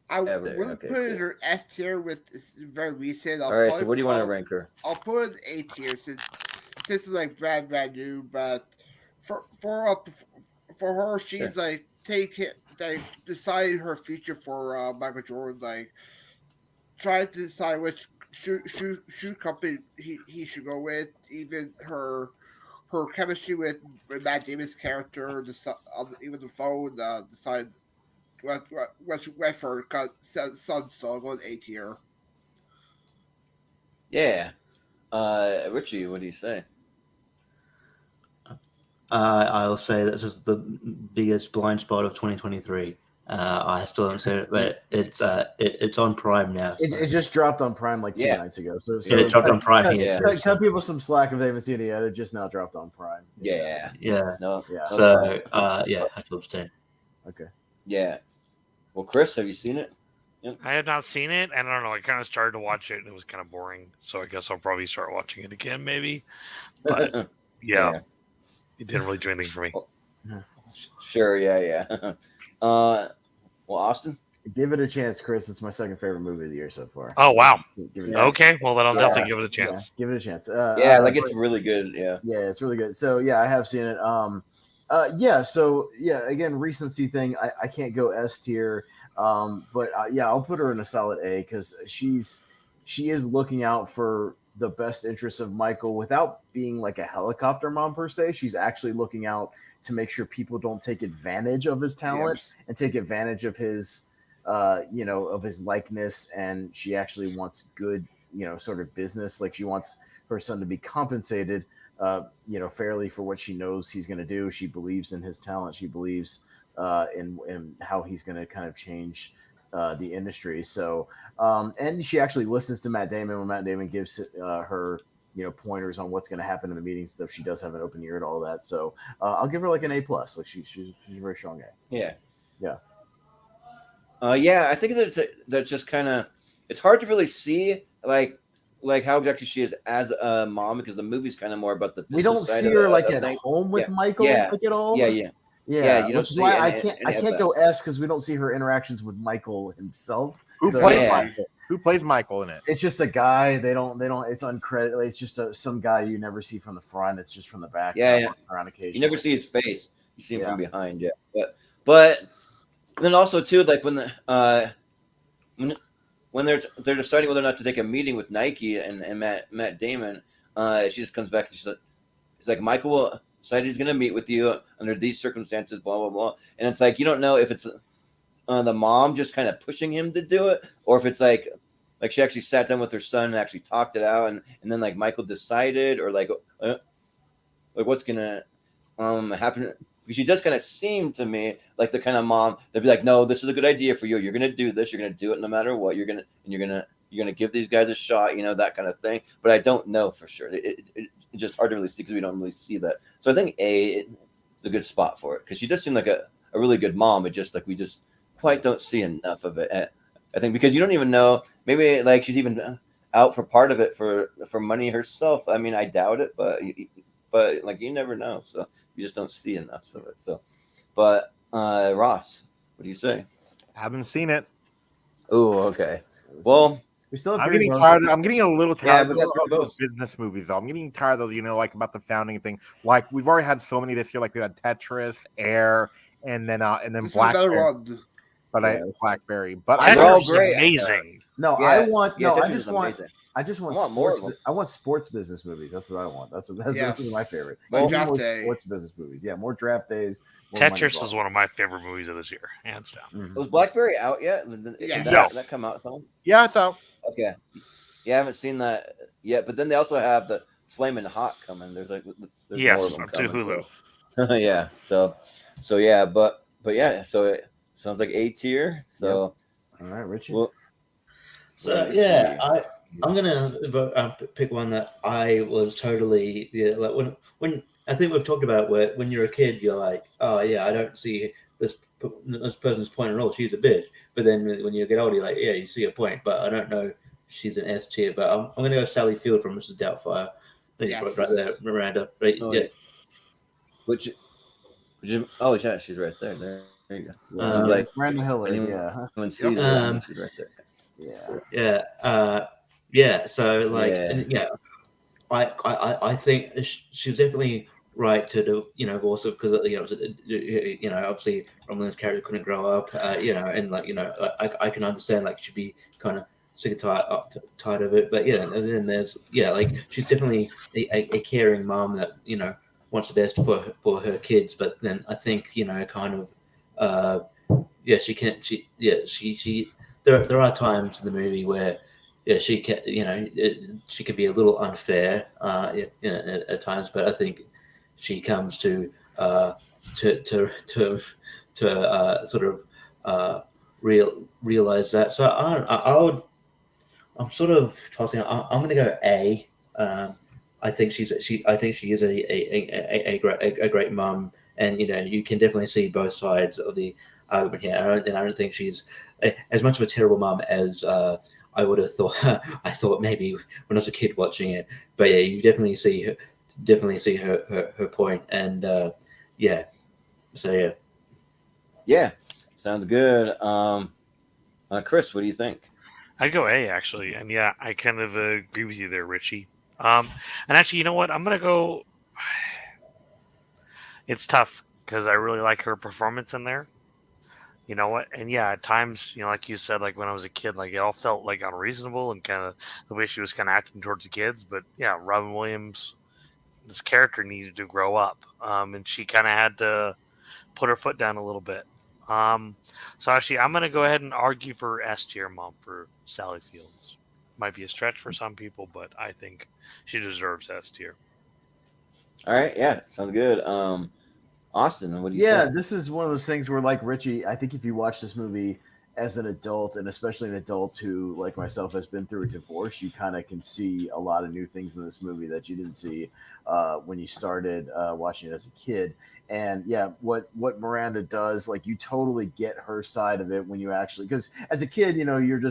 I wouldn't put her S tier with very recent. All right, so what do you want to rank her? I'll put it A tier since this is like brand new. But for her, she's like deciding her future for Michael Jordan, like trying to decide which shoe company he should go with. Even her chemistry with Matt Damon's character, even the phone, decided went for Sun Song on A tier. Yeah. Richie, what do you say? I'll say that's just the biggest blind spot of 2023. I still haven't seen it, but it's on Prime now. So. It just dropped on Prime like 2 nights ago. So it dropped on Prime. Cut people some slack if they haven't seen it yet. It just now dropped on Prime. Yeah. No. Yeah. So I have to abstain. Okay. Yeah. Well, Chris, have you seen it? Yep. I had not seen it, and I don't know. I kind of started to watch it, and it was kind of boring. So I guess I'll probably start watching it again, maybe. But yeah, it didn't really do anything for me. Sure. Yeah. Well, Austin, give it a chance, Chris. It's my second favorite movie of the year so far. Oh wow. Okay. Well, then I'll definitely give it a chance. Yeah, give it a chance. It's really good. Yeah. Yeah, it's really good. So I have seen it. Again, recency thing. I can't go S tier. But I'll put her in a solid A because she is looking out for the best interests of Michael without being like a helicopter mom per se. She's actually looking out to make sure people don't take advantage of his talent and take advantage of his, of his likeness. And she actually wants good, sort of business. Like she wants her son to be compensated, fairly for what she knows he's going to do. She believes in his talent. She believes in how he's going to kind of change the industry. So, and she actually listens to Matt Damon when Matt Damon gives her, pointers on what's going to happen in the meetings. So she does have an open ear to all that. So I'll give her like an A+. Like she's a very strong A. Yeah. Yeah. I think that's just kind of, it's hard to really see like how exactly she is as a mom because the movie's kind of more about the. We don't see her like at home with Michael like at all. Yeah, which is why I can't go S because we don't see her interactions with Michael himself. Who plays Michael? Who plays Michael in it? It's just a guy. They don't. It's uncredited. It's just some guy you never see from the front. It's just from the back. Around occasion. You never see his face. You see him from behind. Yeah, but then also too, like when they're deciding whether or not to take a meeting with Nike and Matt Damon, she just comes back and she's like Michael will decide he's going to meet with you under these circumstances, blah blah blah, and it's like you don't know if it's the mom just kind of pushing him to do it, or if it's like she actually sat down with her son and actually talked it out, and then like Michael decided, or like what's gonna happen. Because she does kind of seem to me like the kind of mom that'd be like, no, this is a good idea for you. You're gonna do this. You're gonna do it no matter what. You're gonna give these guys a shot. That kind of thing. But I don't know for sure. It's just hard to really see because we don't really see that. So I think A is a good spot for it because she does seem like a really good mom. But just like we just quite don't see enough of it. I think because you don't even know. Maybe like she's even out for part of it for money herself. I mean, I doubt it, but like you never know. So you just don't see enough of it. So, but Ross, what do you say? Haven't seen it. Oh, okay. Well, we still have I'm getting tired. I'm getting a little tired of those business movies. Though I'm getting tired of like about the founding thing. Like we've already had so many this year. Like we had Tetris, Air, and then Blackberry. Blackberry. But Tetris is amazing. I just want sports. I want sports business movies. That's what I want. That's my favorite. More sports business movies. Yeah, more draft days. Tetris is one of my favorite movies of this year, hands down. Mm-hmm. Was Blackberry out yet? Did that come out soon? Yeah, it's out. Okay. Yeah, I haven't seen that yet. But then they also have the Flamin' Hot coming. There's more of them coming. To Hulu. Yeah. So yeah, but yeah. So it sounds like A tier. So all right, Richie. I'm gonna pick one that I was totally like when I think we've talked about where when you're a kid you're like, oh yeah, I don't see this person's point at all. She's a bitch. But then when you get older, you're like, yeah, you see a point. But I don't know. She's an S tier. But I'm gonna go Sally Field from Mrs. Doubtfire. Right there, Miranda. Right. Oh, yeah. Which? Oh yeah, she's right there. There you go. Like Brandon Hillard. Anyone see she's right there. Yeah. So I think she's definitely right to do, also because obviously Romulan's character couldn't grow up, and I can understand she'd be kind of sick and tired of it, but and then there's she's definitely a caring mom that wants the best for her kids, but then I think she there are times in the movie where she can she can be a little unfair at times, but I think she comes to sort of realize that. So I'm sort of tossing. I'm going to go A. I think she is a great mum, and you can definitely see both sides of the argument here. I don't think she's as much of a terrible mum as I would have thought. I thought maybe when I was a kid watching it, but yeah, you definitely see her point, and so yeah, sounds good. Chris, what do you think? I'd go A, actually, and yeah, I kind of agree with you there, Richie. And actually, you know what? I'm gonna go. It's tough because I really like her performance in there. You know what? And yeah, at times, like you said, like when I was a kid, like it all felt like unreasonable and kind of the way she was kind of acting towards the kids. But yeah, Robin Williams, this character needed to grow up, and she kind of had to put her foot down a little bit. So actually, I'm gonna go ahead and argue for S tier mom for Sally Fields. Might be a stretch for some people, but I think she deserves S tier. All right, yeah, sounds good. Austin, what do you say? Yeah, this is one of those things where, like Richie, I think if you watch this movie as an adult, and especially an adult who, like myself, has been through a divorce, you kind of can see a lot of new things in this movie that you didn't see when you started watching it as a kid. And yeah, what Miranda does, like you totally get her side of it when you actually, because as a kid, you're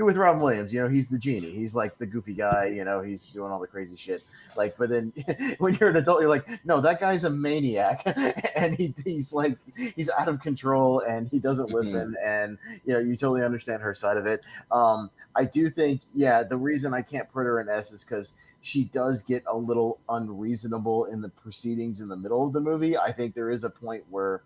with Robin Williams, he's the genie, he's like the goofy guy, he's doing all the crazy shit. Like, but then when you're an adult, you're like, no, that guy's a maniac, and he's out of control, and he doesn't listen, and you totally understand her side of it. I do think, the reason I can't put her in S is because she does get a little unreasonable in the proceedings in the middle of the movie. I think there is a point where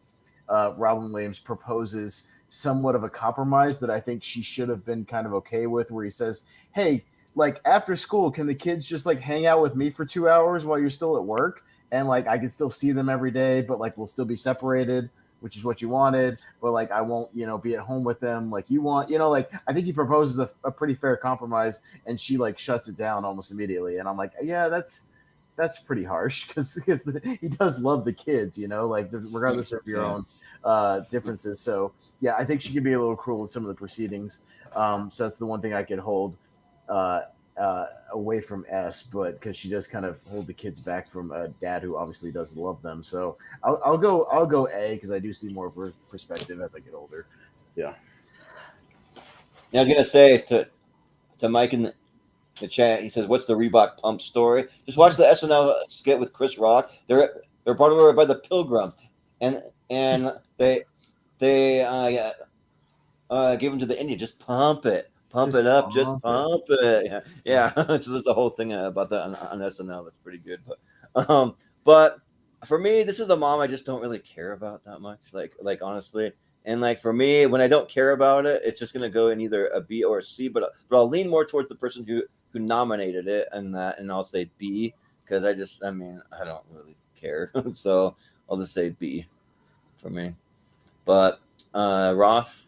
Robin Williams proposes somewhat of a compromise that I think she should have been kind of okay with, where he says, hey, like after school, can the kids just like hang out with me for 2 hours while you're still at work? And like, I can still see them every day, but like, we'll still be separated, which is what you wanted. But like, I won't, be at home with them like you want, like, I think he proposes a pretty fair compromise, and she like shuts it down almost immediately. And I'm like, yeah, that's pretty harsh because he does love the kids, like regardless of your own differences. So yeah, I think she could be a little cruel with some of the proceedings. So that's the one thing I could hold away from S, but because she does kind of hold the kids back from a dad who obviously does love them. So I'll go A because I do see more of her perspective as I get older. Yeah. I was gonna say to Mike in the chat, he says, "What's the Reebok pump story?" Just watch the SNL skit with Chris Rock. They're brought over by the Pilgrims, and they gave them to the Indian. Just pump it. Pump it up, just pump it. Yeah. So there's the whole thing about that on SNL. That's pretty good. But for me, this is the mom I just don't really care about that much. Like honestly, and like for me, when I don't care about it, it's just gonna go in either a B or a C. But I'll lean more towards the person who nominated it, and I'll say B because I don't really care. So I'll just say B for me. But Ross.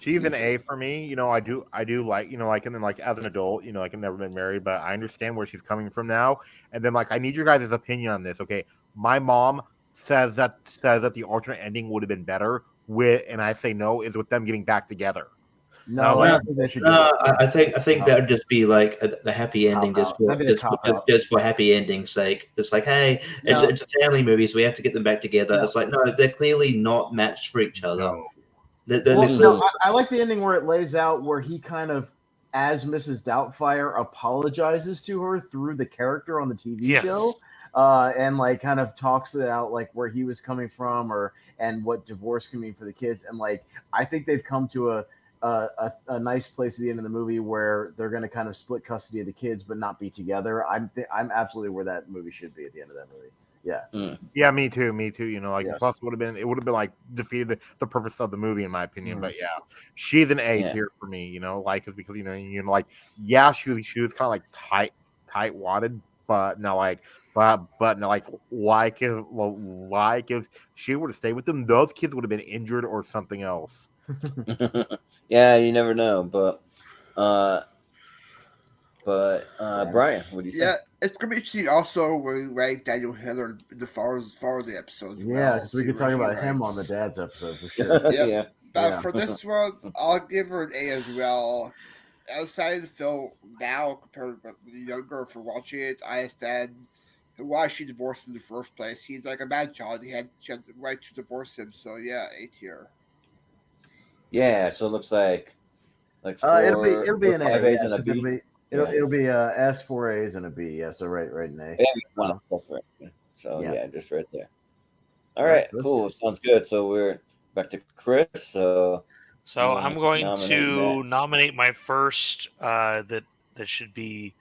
She's an A for me. I do like, like, and then like as an adult, like I've never been married, but I understand where she's coming from now. And then like, I need your guys' opinion on this. Okay. My mom says that the alternate ending would have been better and I say no, is with them getting back together. No, I don't think they should. I think that would just be like the happy ending, just for happy ending's sake. It's like, hey, it's a family movie, so we have to get them back together. No. It's like, no, they're clearly not matched for each other. No. I like the ending where it lays out where he kind of as Mrs. Doubtfire apologizes to her through the character on the TV show, and like kind of talks it out, like where he was coming from, and what divorce can mean for the kids, and like I think they've come to a nice place at the end of the movie where they're going to kind of split custody of the kids but not be together. I'm absolutely where that movie should be at the end of that movie. Yeah. Yeah, me too. You know, like plus it would have been like defeated the purpose of the movie in my opinion. But yeah, she's an A tier for me. You know, like because you know, like she was kind of like tight wadded, but no, like but no, like if she would have stayed with them, those kids would have been injured or something else. Yeah, you never know, but Brian, what do you say? Yeah, it's gonna be interesting also when we rank Daniel Hiller the far as the episodes. Yeah, because we could talk about him on the Dad's episode for sure. Yeah. But for this one, I'll give her an A as well. Outside of the film now compared to younger for watching it, I understand why she divorced in the first place. He's like a bad child. She had the right to divorce him. So yeah, A tier. Yeah, so it looks like it'll be an A. A's and a B. It'll be S, 4 A's and a B. Yeah, so right in A. So yeah, just right there. All right, cool. Sounds good. So we're back to Chris. So I'm going to nominate my first. That should be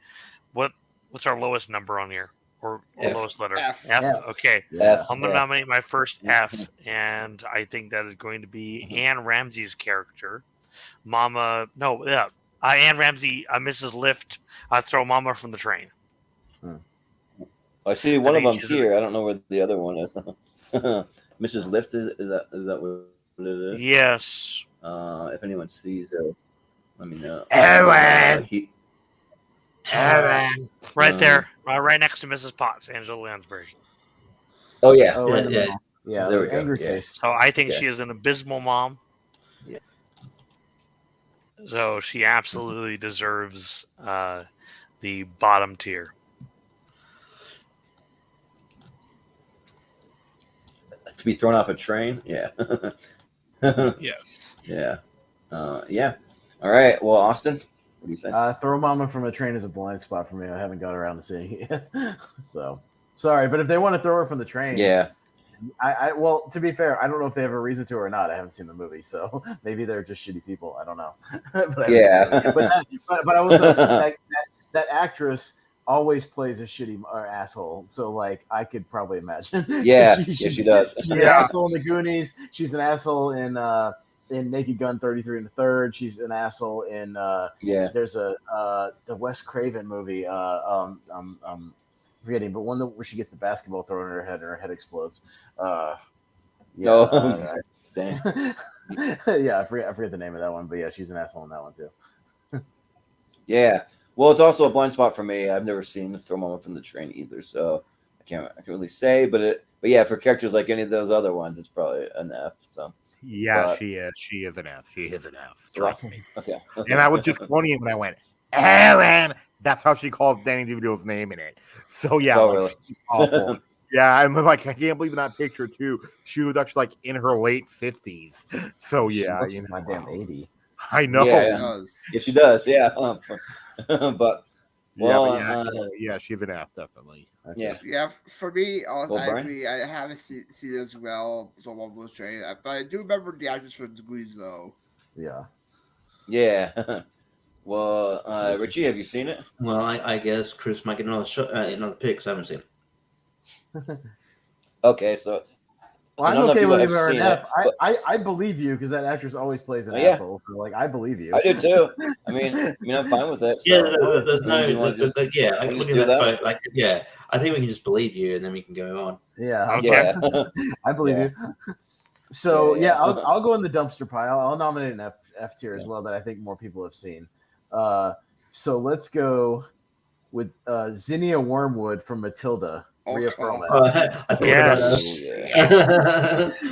what's our lowest number on here or lowest letter? F. Okay. F. I'm going to nominate my first F, and I think that is going to be Anne Ramsey's character, Mama. No, yeah. Anne Ramsey, Mrs. Lift, throw Mama from the train. I see one of them here. I don't know where the other one is. Mrs. Lift is that what it is? Yes. If anyone sees it, let me know. Aaron. Right there, right next to Mrs. Potts, Angela Lansbury. Oh yeah. Yeah. There we go. Angry face. So I think she is an abysmal mom. Yeah. So she absolutely deserves the bottom tier. To be thrown off a train? Yeah. Yes. Yeah. Yeah. All right. Well, Austin, what do you say? Throw Mama from a train is a blind spot for me. I haven't got around to seeing it yet. So sorry, but if they want to throw her from the train, yeah. Well, to be fair, I don't know if they have a reason to or not. I haven't seen the movie, so maybe they're just shitty people. I don't know. But I was that actress always plays a shitty asshole. So like I could probably imagine. Yeah, she does. She's an asshole in The Goonies. She's an asshole in Naked Gun 33 1/3. She's an asshole in There's the Wes Craven movie. Forgetting, but one where she gets the basketball thrown in her head and her head explodes. Dang. Yeah, I forget the name of that one, but yeah, she's an asshole in that one too. Yeah. Well, it's also a blind spot for me. I've never seen Throw Mama from the Train either, so I can't really say. But yeah, for characters like any of those other ones, it's probably an F. So yeah, she is. She is an F. She is an F. Trust me. Okay. And I was just quoting it when I went, Aaron. That's how she calls Danny DeVito's name in it. So yeah, really? Awful. Yeah, I'm like, I can't believe in that picture too. She was actually like in her late 50s. So yeah, she looks my damn 80. I know. Yeah, she does. Yeah, but yeah, she's an F definitely. Okay. Yeah. For me, I agree. I haven't seen it as well. So one was train, but I do remember the actress from The Goonies though. Yeah. Yeah. Well, Richie, have you seen it? Well, I guess Chris might get another pick because I haven't seen it. Okay, so I'm okay with her an F. I believe you because that actress always plays an asshole. So like, I believe you. I do too. I mean, I'm fine with it. So. Yeah, there's no, I think we can just believe you and then we can go on. Yeah, okay. I believe you. So I'll go in the dumpster pile. I'll nominate an F tier as well that I think more people have seen. So let's go with Zinnia Wormwood from Matilda. Rhea Perlman.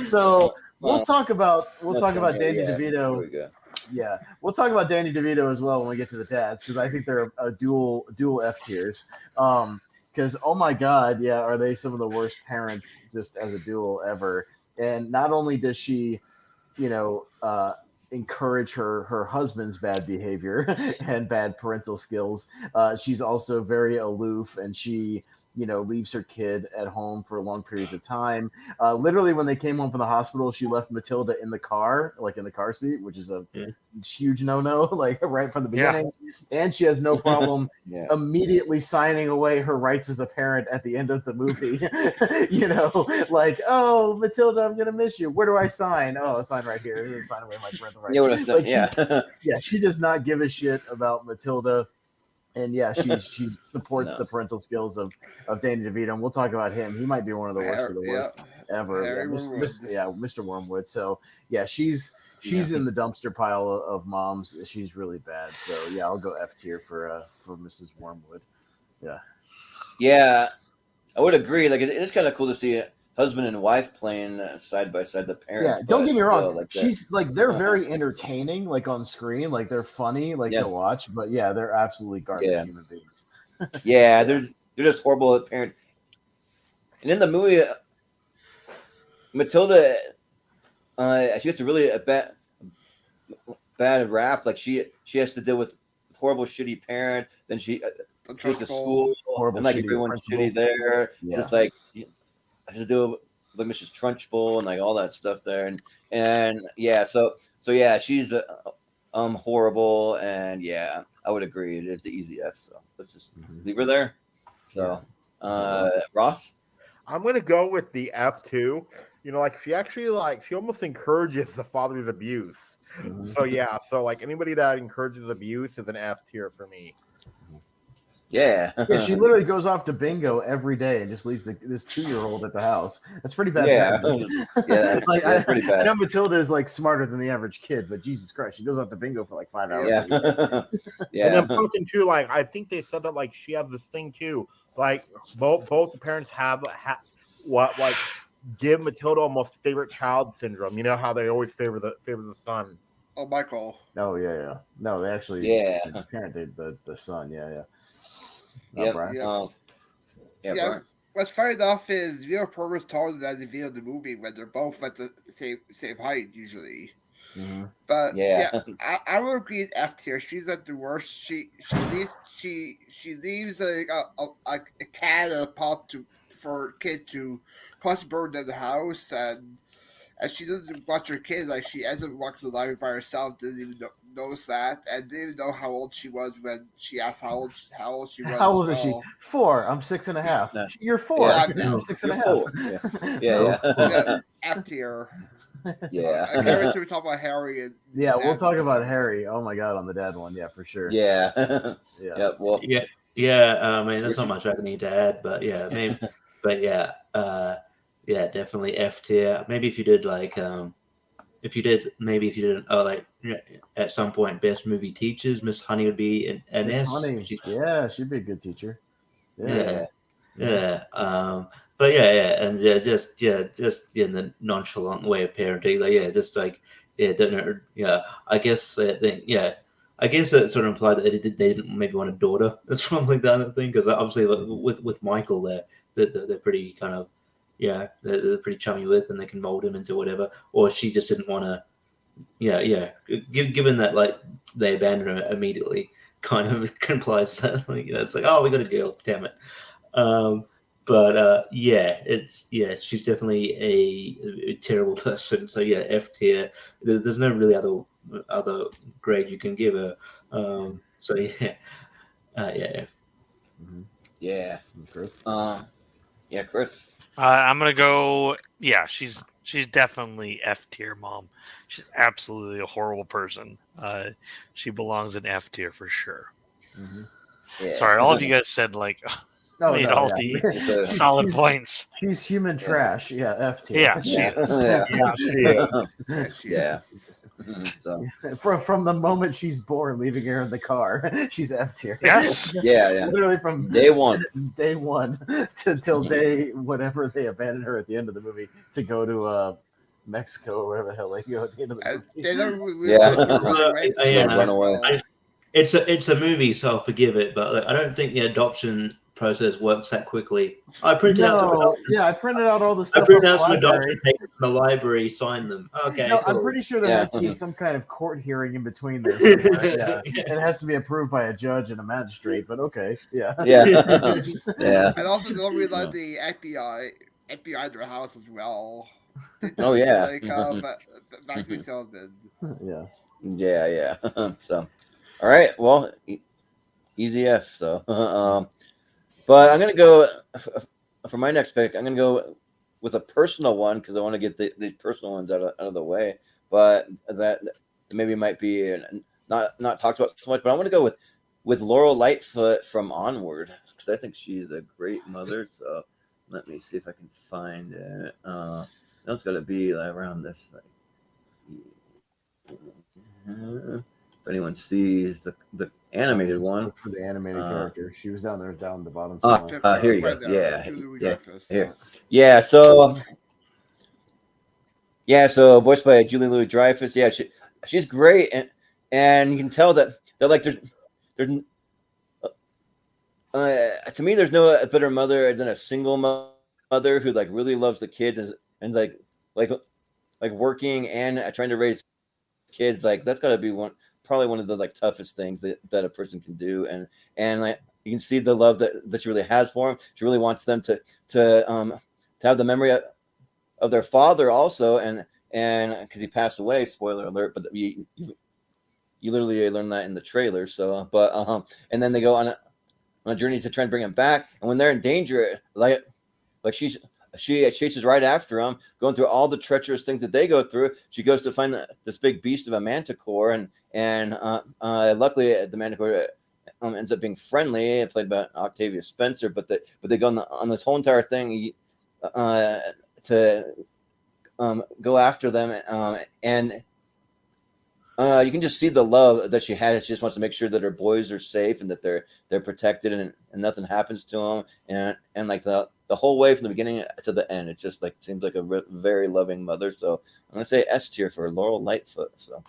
So we'll talk about Danny DeVito. Yeah, we'll talk about Danny DeVito as well when we get to the dads because I think they're a dual F tiers. Because oh my god, are they some of the worst parents just as a duo ever? And not only does she, encourage her husband's bad behavior and bad parental skills. She's also very aloof, and she leaves her kid at home for long periods of time. Literally, when they came home from the hospital, she left Matilda in the car, like in the car seat, which is a huge no-no, like right from the beginning. Yeah. And she has no problem immediately signing away her rights as a parent at the end of the movie. Like, oh, Matilda, I'm gonna miss you. Where do I sign? Oh, I'll sign right here. I'm gonna sign away my parental rights. She does not give a shit about Matilda. And she supports the parental skills of Danny DeVito, and we'll talk about him. He might be one of the worst of the worst ever. Mr. Wormwood. So she's in the dumpster pile of moms. She's really bad. So I'll go F tier for Mrs. Wormwood. Yeah, I would agree. Like it is kind of cool to see husband and wife playing side by side, the parents. Yeah, don't get me wrong. Like she's like they're very entertaining, like on screen, like they're funny, like to watch. But they're absolutely garbage human beings. They're just horrible at parents. And in the movie, Matilda, she gets a really bad rap. Like she has to deal with horrible, shitty parent. Then she goes to school, horrible, and like everyone's shitty there. Just like. I have to do with Mrs. Trunchbull and like all that stuff there, and she's horrible, and I would agree it's an easy F. So let's just leave her there. So, Ross, I'm gonna go with the F too. Like she actually she almost encourages the father's abuse. So like anybody that encourages abuse is an F tier for me. Yeah, she literally goes off to bingo every day and just leaves this 2-year-old at the house. That's pretty bad. That's pretty bad. I know Matilda is like smarter than the average kid, but Jesus Christ, she goes off to bingo for like 5 hours. And then person too, like I think they said that like she has this thing too, like both the parents have what like give Matilda almost favorite child syndrome. You know how they always favor the son. Oh, Michael. Oh yeah. No, they actually parent the son. What's funny enough is Vito Purvis taller than the Vito in the movie when they're both at the same height usually. But I would agree with F tier. She's at the worst. She leaves a cat and a pot for a kid to possibly burn down the house, and she doesn't watch her kid. Like she ends up walking to the library by herself. Doesn't even notice that, and didn't even know how old she was when she asked how old she was. How old is she? 4. I'm 6.5. No. You're 4. I'm 6.5. F tier. I can't wait to talk about Harry. And we'll talk about Harry. Oh my god, on the dad one, for sure. Well, I mean, there's not much I need to add, but definitely F tier. Maybe if you did at some point best movie teachers, Miss Honey would be an S. Honey. She'd be a good teacher. And just in the nonchalant way of parenting, I guess that sort of implied that they didn't maybe want a daughter. That's probably the other thing, because obviously with Michael they're pretty kind of they're pretty chummy with, and they can mold him into whatever. Or she just didn't want to. Given that like they abandoned her immediately, kind of implies that it's like, oh, we got a girl, damn it. She's definitely a terrible person. So F tier. There's no really other grade you can give her. F. Chris. Chris. I'm gonna go. She's definitely F tier mom. She's absolutely a horrible person. She belongs in F tier for sure. Sorry, all of you guys said like the solid points. She's human trash. F tier. She is. She is. So. From the moment she's born, leaving her in the car, she's F tier. Yes. Literally from day one till day whatever they abandoned her at the end of the movie to go to Mexico or wherever the hell they go at the end of the movie. Run away. It's a movie, so I'll forgive it. But I don't think the adoption process works that quickly. I printed out all the stuff. I printed out some adoption papers from the library, signed them. Okay, no, cool. I'm pretty sure there has to be some kind of court hearing in between this. Yeah, it has to be approved by a judge and a magistrate. But okay, yeah. And also, don't realize the FBI at their house as well. Oh yeah. Like back to Sullivan. Yeah. So, all right. Well, easy F. So, but I'm gonna go for my next pick. I'm gonna go with a personal one because I want to get these personal ones out of the way. But that maybe might be not talked about so much. But I want to go with Laurel Lightfoot from Onward because I think she's a great mother. So let me see if I can find it. That's got to be around this. If anyone sees the animated one for the animated character, she was down the bottom. Here you go. So voiced by Julie Louis-Dreyfus. Yeah, she's great, and you can tell that like there's to me there's no better mother than a single mother who like really loves the kids and like working and trying to raise kids. Like that's got to be probably one of the like toughest things that a person can do, and like you can see the love that she really has for them. She really wants them to have the memory of their father also, and because he passed away, spoiler alert, but you literally learn that in the trailer. So and then they go on a journey to try and bring him back, and when they're in danger, like she chases right after him, going through all the treacherous things that they go through. She goes to find this big beast of a manticore, and luckily the manticore ends up being friendly, played by Octavia Spencer. But they go on this whole entire thing to go after them, and you can just see the love that she has. She just wants to make sure that her boys are safe and that they're protected and nothing happens to them, and like the whole way from the beginning to the end, it just like seems like a very loving mother. So I'm gonna say S tier for Laurel Lightfoot. So,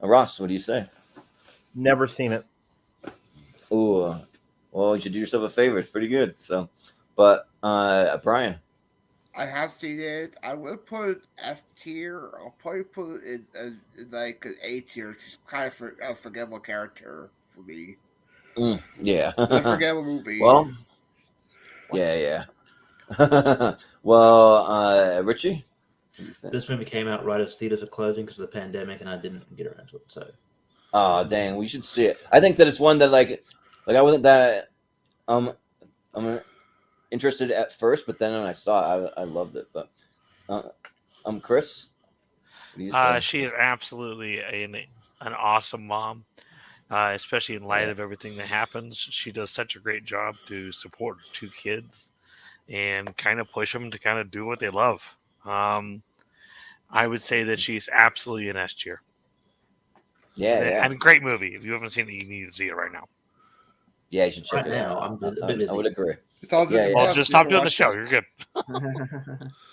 Ross, what do you say? Never seen it. Ooh, well, you should do yourself a favor. It's pretty good. So, but Brian. I have seen it. I would put it F tier. I'll probably put it in like an A tier. She's kind of a forgettable character for me. Yeah. A forgettable movie. Well, yeah. Well, Richie? This movie came out right as theaters are closing because of the pandemic, and I didn't get around to it. So, oh dang, we should see it. I think that it's one that like I wasn't that I'm interested at first, but then when I saw it, I loved it. But Chris, what do you say? She is absolutely an awesome mom, especially in light of everything that happens. She does such a great job to support her two kids and kind of push them to kind of do what they love. I would say that she's absolutely an S tier. And a great movie. If you haven't seen it, you need to see it right now. Yeah, you should check it out. I would agree. Well, just stop doing the show. You're good.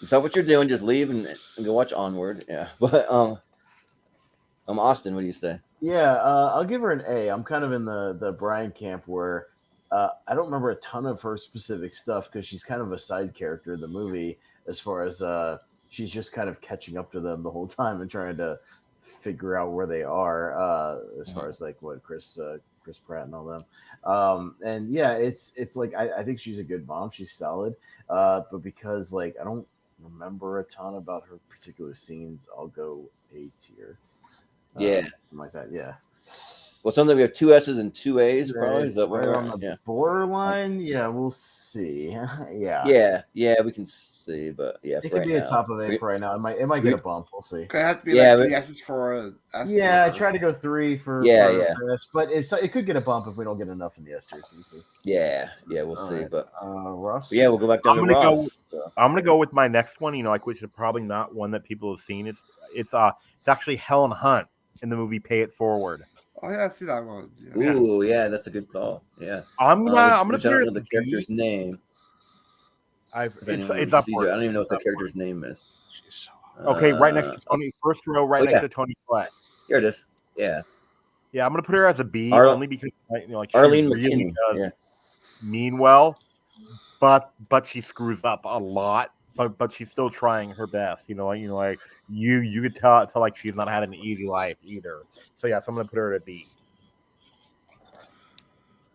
Stop what you're doing. Just leave and go watch Onward. Yeah, but Austin, what do you say? Yeah, I'll give her an A. I'm kind of in the Brian camp where I don't remember a ton of her specific stuff because she's kind of a side character in the movie as far as she's just kind of catching up to them the whole time and trying to figure out where they are as far as like what Chris Pratt and all them. And yeah, it's like I think she's a good mom. She's solid. But because like I don't remember a ton about her particular scenes, I'll go A tier. Yeah. Like that, yeah. Well, something we have 2 S's and 2 A's, probably. Is that right on the borderline? Yeah, we'll see. Yeah, we can see, but yeah, it could be a top of A for right now. It might get a bump. We'll see. It has to be like 3 S's for I try to go 3 for this, but it could get a bump if we don't get enough in the S tier. So we'll see. Yeah, we'll see. Right. But Ross, yeah, we'll go back down to Ross. I'm gonna go with my next one. Which is probably not one that people have seen. It's actually Helen Hunt in the movie Pay It Forward. Oh yeah, I see that one. Yeah. Ooh, yeah, that's a good call. Yeah, I'm gonna put her the character's name. It's up. I don't even know what the character's name is. Okay, right next to Tony. First row, right next to Tony Collette. Here it is. Yeah. Yeah, I'm gonna put her as a B only because she Arlene really McKinney does mean well, but she screws up a lot. But she's still trying her best. You could tell like she's not had an easy life either. So yeah, so I'm gonna put her at a B.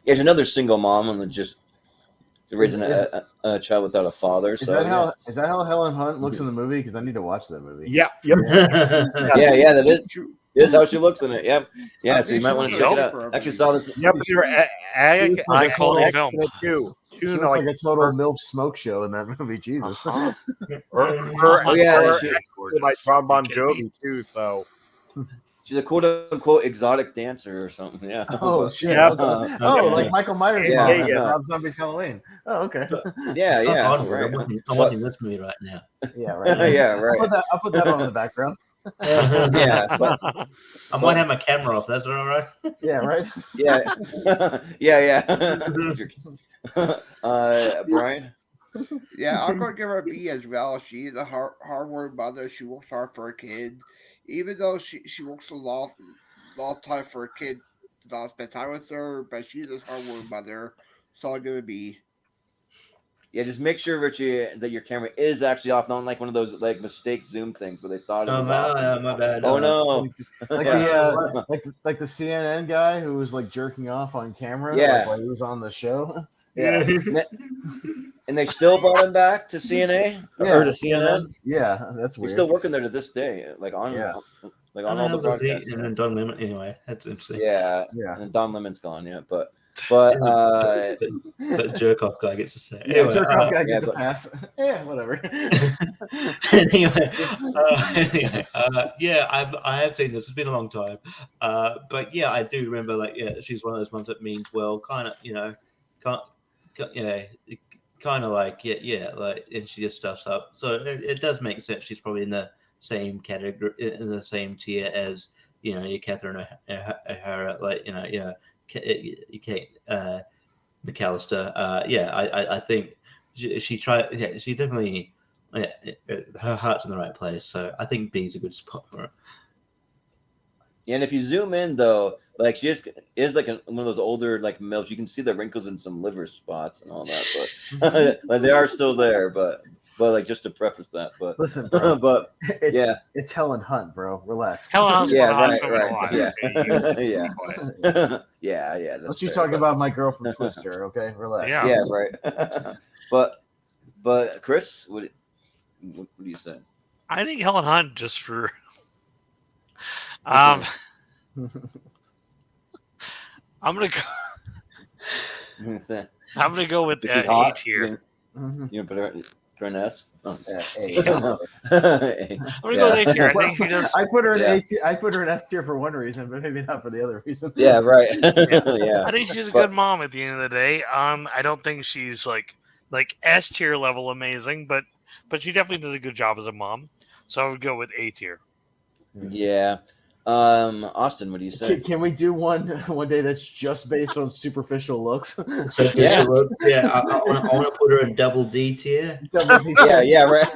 Yeah, she's another single mom and just raising a child without a father. Is that how Helen Hunt looks in the movie? Because I need to watch that movie. Yep. Yeah, that is true. This is how she looks in it. Yep. Yeah, so you might want to check it out. Actually, saw this. Yep. I quality film. She looks like a total MILF smoke show in that movie. Jesus. Her she, like John Bon Jovi too. So she's a quote unquote exotic dancer or something. Yeah. Oh shit. Yeah. Like Michael Myers' mom in Rob Zombie's Halloween. Oh, okay. Yeah. Right. I'm watching this movie right now. Yeah, right. Yeah, right. I'll put that on in the background. Yeah, but I might have my camera off. That's all right. Yeah, right. Yeah. Brian. Yeah, I'm gonna give her a B as well. She's a hard-working mother. She works hard for her kid, even though she works a lot of time for her kid to not spend time with her. But she's a hard-working mother, so I'll give it a B. Yeah, just make sure, Richie, that your camera is actually off, not like one of those like mistake zoom things where they thought it was off. My bad. Oh no! Like the CNN guy who was like jerking off on camera. Yeah, while he was on the show. Yeah, and they still brought him back to CNA or to CNN. Yeah, that's weird. He's still working there to this day, like on all the broadcasts. And then Don Lemon. Anyway, that's interesting. Yeah. And Don Lemon's gone. Yeah, but that jerk off guy gets to say. Yeah, anyway, jerk off guy gets a pass. Yeah, whatever. anyway, I have seen this. It's been a long time, but yeah, I do remember. Like, yeah, she's one of those moms that means well. Kind of, kind of like like, and she just stuffs up. So it does make sense. She's probably in the same category, in the same tier as your Catherine O'Hara, like Kate McAllister. I think she tried. Yeah, she definitely. Her heart's in the right place, so I think B's a good spot for her. Yeah, and if you zoom in though, like she is like one of those older like MILFs. You can see the wrinkles in some liver spots and all that, but like they are still there. But like just to preface that, but listen, bro, but it's Helen Hunt, bro. Relax. Helen Hunt's right. Yeah. Let's you talking about my girl from Twister, okay? Relax. Yeah, right. but Chris, what do you say? I think Helen Hunt just for I'm gonna go with A tier. You put her an S? Oh. I'm gonna go with A tier. I think she just. I put her in A tier. I put her in S tier for one reason, but maybe not for the other reason. Yeah, right. I think she's a good mom at the end of the day. I don't think she's like S tier level amazing, but she definitely does a good job as a mom. So I would go with A tier. Yeah. Austin, what do you say? Can we do one day that's just based on superficial looks? Yeah. I want to put her in double D tier. Yeah, right.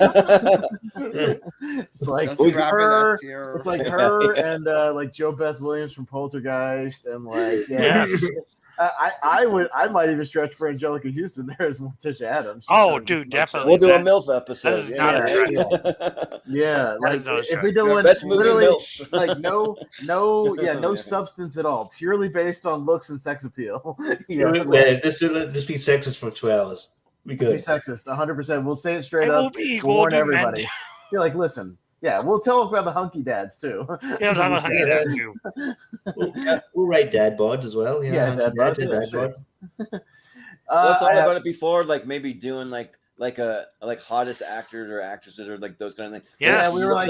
It's like her. It's like her and like Jo Beth Williams from Poltergeist, and like I might even stretch for Angelica Houston there as Morticia Adams. Dude, definitely. We'll do a MILF episode. Yeah, like if we do one literally like no substance at all, purely based on looks and sex appeal. Just be sexist for 2 hours. Be sexist, 100%. We'll say it straight up. We'll warn everybody. You're like, listen. Yeah, we'll tell about the hunky dads too. Yeah, I'm hunky dads too. We'll write dad bods as well. Dad bod. I've thought about it before, like maybe doing like hottest actors or actresses or like those kind of things. Yeah, we were like,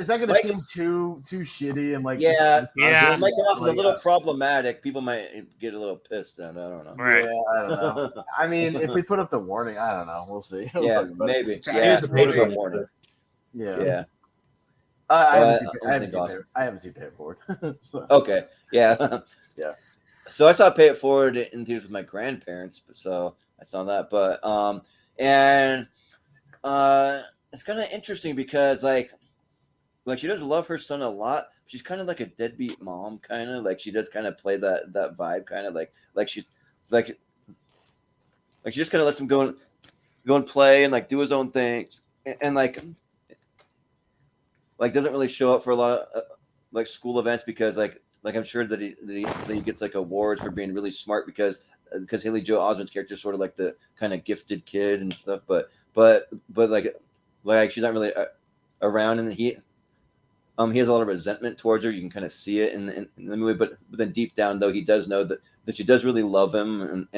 is that going to seem too shitty and like it might come off a little problematic. People might get a little pissed at. I don't know. Right. Yeah, I don't know. I mean, if we put up the warning, I don't know. We'll see. Maybe. Here's the Patreon warning. Yeah. I haven't seen Pay It Forward. So. Okay. Yeah. Yeah. So I saw Pay It Forward in theaters with my grandparents, so I saw that. But it's kind of interesting because like like she does love her son a lot. She's kind of like a deadbeat mom, kind of like she does kind of play that vibe, kind of like she's like she just kind of lets him go and play and like do his own things and like doesn't really show up for a lot of like school events because like I'm sure that he gets like awards for being really smart because Haley Joel Osment's character is sort of like the kind of gifted kid and stuff, but like she's not really around, and he has a lot of resentment towards her. You can kind of see it in the movie, but then deep down though he does know that she does really love him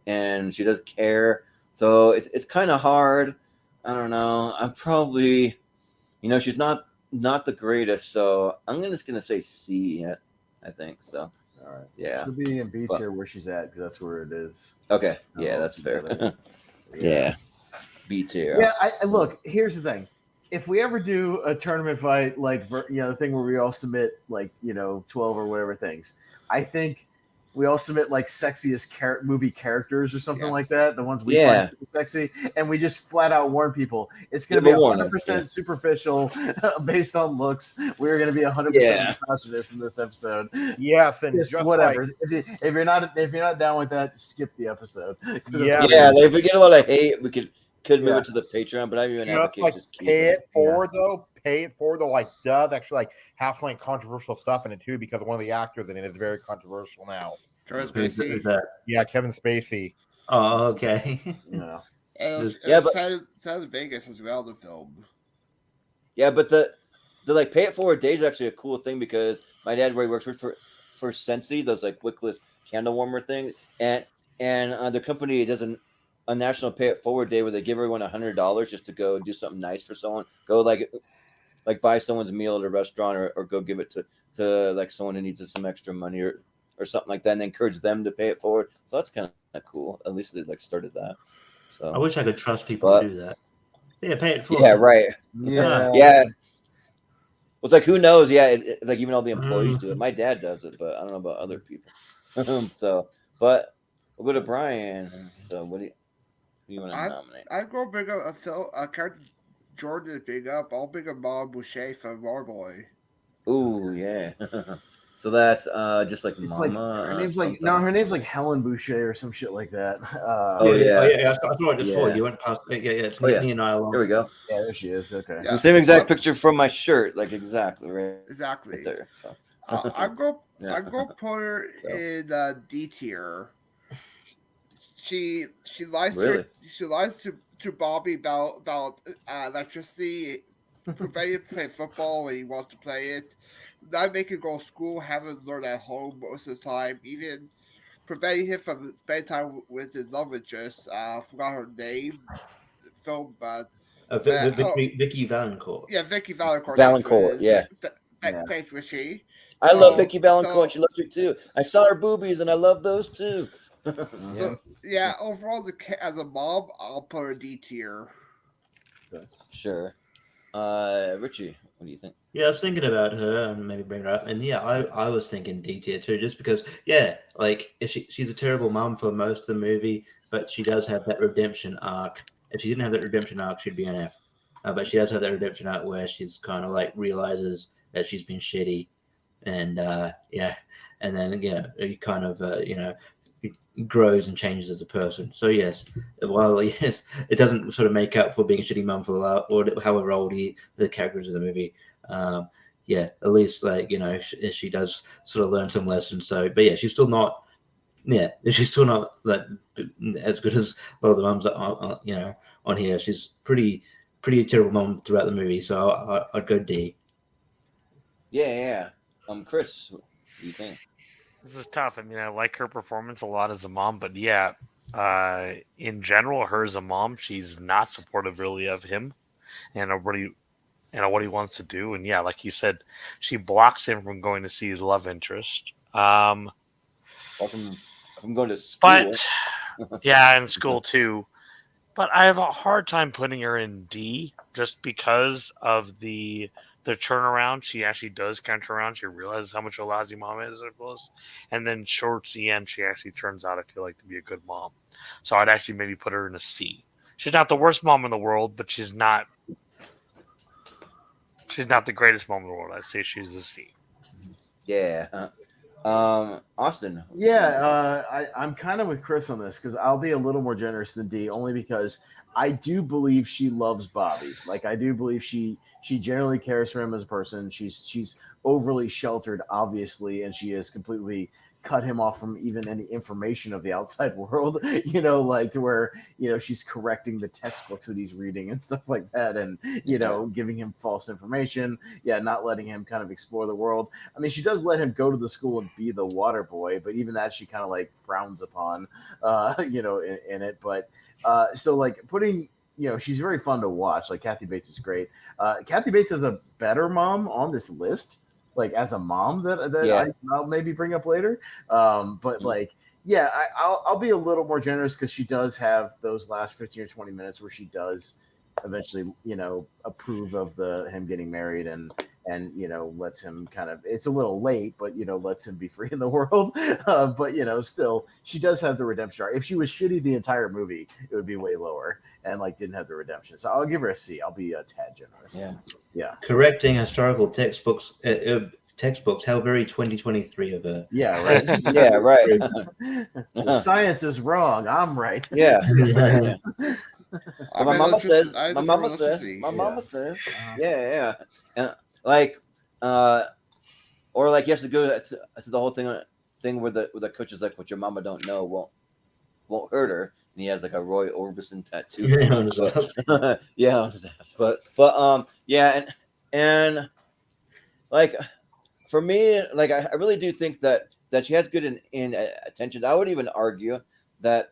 and she does care. So it's kind of hard. I don't know. I'm probably, she's not the greatest, so I'm just gonna say C. I think so. All right. Yeah. She'll be in B tier where she's at because that's where it is. Okay. Yeah, that's fair. Yeah. B tier. Yeah. I look. Here's the thing. If we ever do a tournament fight, like the thing where we all submit 12 or whatever things, I think we all submit like sexiest movie characters or something like that. The ones we find super sexy, and we just flat out warn people it's going to be 100% superficial based on looks. We're going to be 100% misogynist in this episode. Yes, and just whatever. If you're not down with that, skip the episode. If we get a lot of hate, we could move it to the Patreon, but I even advocate just keep pay it forward though. Like does actually like have some controversial stuff in it too because one of the actors in it is very controversial now. Kevin Spacey. Yeah, Kevin Spacey. Oh, okay. But South Vegas as well, the film. Yeah, but the like pay it forward days is actually a cool thing because my dad where he works for Scentsy, those like wickless candle warmer things, and the company does a national pay it forward day where they give everyone $100 just to go do something nice for someone. Go like buy someone's meal at a restaurant or go give it to like someone who needs some extra money or something like that, and encourage them to pay it forward. So that's kind of cool. At least they like started that. So I wish I could trust people to do that. Yeah, pay it forward. Yeah, right. Yeah. Well, it's like who knows? Yeah, it's like even all the employees do it. My dad does it, but I don't know about other people. But we'll go to Brian. So what do you want to nominate? I go big up a character Jordan is big up. I'll big up Mom Boucher from Warboy. Ooh, yeah. So that's just like it's Mama. Like, her name's like her name's like Helen Boucher or some shit like that. I thought I just thought you went past. It's me and I along. There we go. Yeah, there she is. Okay. The same exact picture from my shirt, like exactly right. Exactly. Right there. So I go put her in D tier. She lies to Bobby about electricity, preventing him to play football when he wants to play it, not making him go to school, having to learn at home most of the time, even preventing him from spending time with his love interest. Forgot her name. Film, but Vicky Valancourt. Yeah, Vicky Valancourt. Thanks, Richie. I love Vicky Valancourt. She loves me too. I saw her boobies, and I love those too. Overall, as a mom, I'll put her D tier. Sure. Richie, what do you think? Yeah, I was thinking about her and maybe bring her up, and I was thinking D tier too, just because like if she's a terrible mom for most of the movie, but she does have that redemption arc. If she didn't have that redemption arc, she'd be an F. But she does have that redemption arc where she's kind of like realizes that she's been shitty, and and then he kind of grows and changes as a person. So yes, while yes, it doesn't sort of make up for being a shitty mum or however old the character is in the movie. At least she does sort of learn some lessons. So, but yeah, she's still not. Yeah, she's still not like as good as a lot of the mums on here. She's pretty terrible mum throughout the movie. So I'd go D. Yeah. Chris, what do you think? This is tough. I mean, I like her performance a lot as a mom, but in general, her as a mom, she's not supportive really of him and what he wants to do. And like you said, she blocks him from going to see his love interest. I'm going to school. But in school too. But I have a hard time putting her in D just because of the turnaround. She actually does kind of turn around. She realizes how much a lousy mom is, I suppose. And then towards the end, she actually turns out, I feel like, to be a good mom. So I'd actually maybe put her in a C. She's not the worst mom in the world, but she's not She's not the greatest mom in the world. I'd say she's a C. Yeah. Austin. Yeah, I'm kind of with Chris on this because I'll be a little more generous than D, only because I do believe she loves Bobby. Like I do believe she generally cares for him as a person. She's overly sheltered, obviously, and she has completely cut him off from even any information of the outside world, like to where, she's correcting the textbooks that he's reading and stuff like that. And, giving him false information. Yeah. Not letting him kind of explore the world. I mean, she does let him go to the school and be the water boy, but even that she kind of like frowns upon, in it. But, so like putting, she's very fun to watch. Like Kathy Bates is great. Kathy Bates is a better mom on this list. Like as a mom that I'll maybe bring up later. But like, yeah, I'll be a little more generous because she does have those last 15 or 20 minutes where she does eventually, approve of him getting married and lets him kind of, it's a little late, but lets him be free in the world. But still she does have the redemption arc. If she was shitty the entire movie, it would be way lower and like didn't have the redemption. So I'll give her a C. I'll be a tad generous. Yeah. Correcting historical textbooks. Textbooks. How very 2023 of a. Yeah. Right. Yeah. Right. The science is wrong. I'm right. Yeah. I my mean, mama let's says. just- I My just mama want to says. see. My mama says. Uh-huh. Yeah. And like, or like you have to go to the whole thing where the coach is like, what your mama don't know won't hurt her. And he has like a Roy Orbison tattoo. Yeah, on his ass. Yeah, on his ass. But yeah, and like for me, like I really do think that she has good in attention. I would even argue that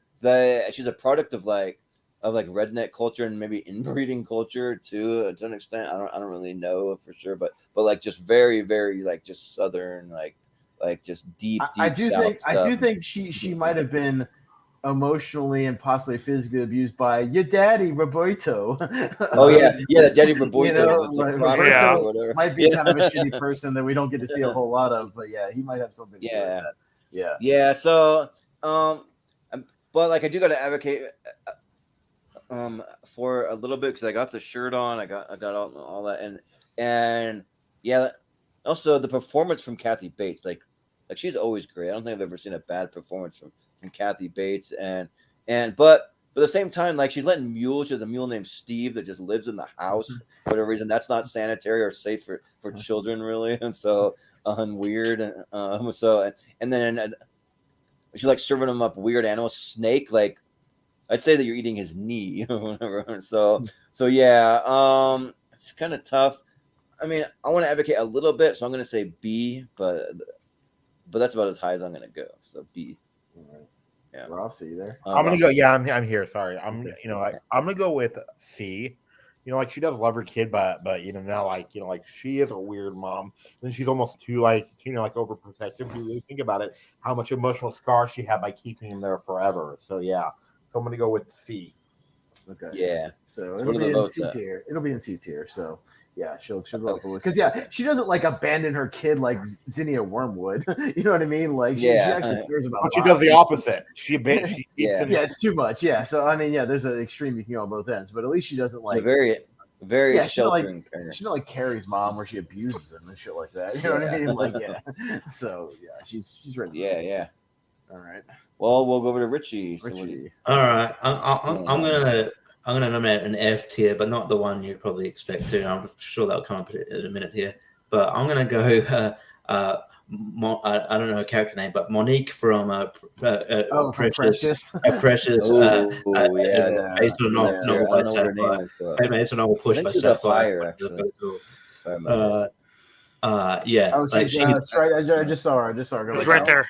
she's a product of like redneck culture and maybe inbreeding culture too, to an extent. I don't really know for sure, but like just very, very like just southern, like just deep. I do think she might have been emotionally and possibly physically abused by your daddy Roberto. Oh yeah, Daddy Roberto. Roberto or whatever. might be kind of a shitty person that we don't get to see a whole lot of, but yeah, he might have something to do with that. Yeah. So, but like I do got to advocate for a little bit because I got the shirt on, I got all that, and yeah. Also, the performance from Kathy Bates, like she's always great. I don't think I've ever seen a bad performance from Kathy Bates, but at the same time, like she's letting mules. She has a mule named Steve that just lives in the house for whatever reason. That's not sanitary or safe for children, really, and so weird. And then she's like serving him up weird animals, snake. Like I'd say that you're eating his knee or whatever. So yeah, it's kind of tough. I mean, I want to advocate a little bit, so I'm going to say B, but that's about as high as I'm going to go. So B. Yeah, Ross, are you there? I'm gonna go. Yeah, I'm here. Sorry, I'm gonna go with C. Like she does love her kid, but now like she is a weird mom, and she's almost too like overprotective. You really think about it, how much emotional scar she had by keeping him there forever. So yeah, so I'm gonna go with C. Okay. Yeah. So it'll be in C tier. It'll be in C tier. So. Yeah, she'll go up because she doesn't like abandon her kid like Zinnia Wormwood. You know what I mean? Like she actually cares about. But she does the opposite. It's too much. Yeah, so I mean, there's an extreme you can go on both ends, but at least she doesn't like very sheltering. She's not like Carrie's mom where she abuses him and shit like that. You know what I mean? Like So yeah, she's ready. Yeah. All right. Well, we'll go over to Richie. All right, I'm gonna nominate an F tier, but not the one you probably expect to. I'm sure that'll come up in a minute here. But I'm gonna go. I don't know a character name, but Monique from Precious. Precious. Based on a novel by Sapphire. Based on a novel pushed by Sapphire. Yeah. Oh, that's right. I just saw her. It's right there.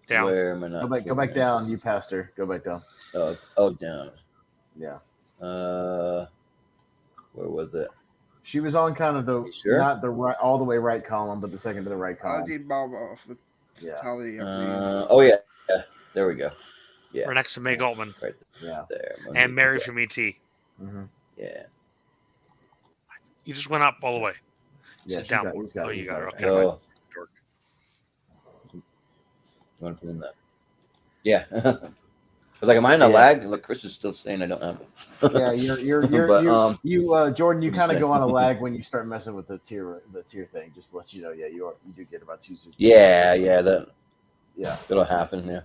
Down. Go back down. You passed her. Go back down. Down. Yeah. Where was it? She was on kind of not the right, all the way right column, but the second to the right column. Yeah. There we go. Yeah. We're next to May Goldman. Right there. And Mary from ET. Mm-hmm. Yeah. You just went up all the way. Yeah. Down. You got her. Okay. You want to put in that? Yeah. Was like, am I in a lag? Like Chris is still saying I don't have it. Yeah, you're Jordan. You kind of go on a lag when you start messing with the tier thing. Just to let you know, you do get about 2 seconds. Yeah, it'll happen. Yeah.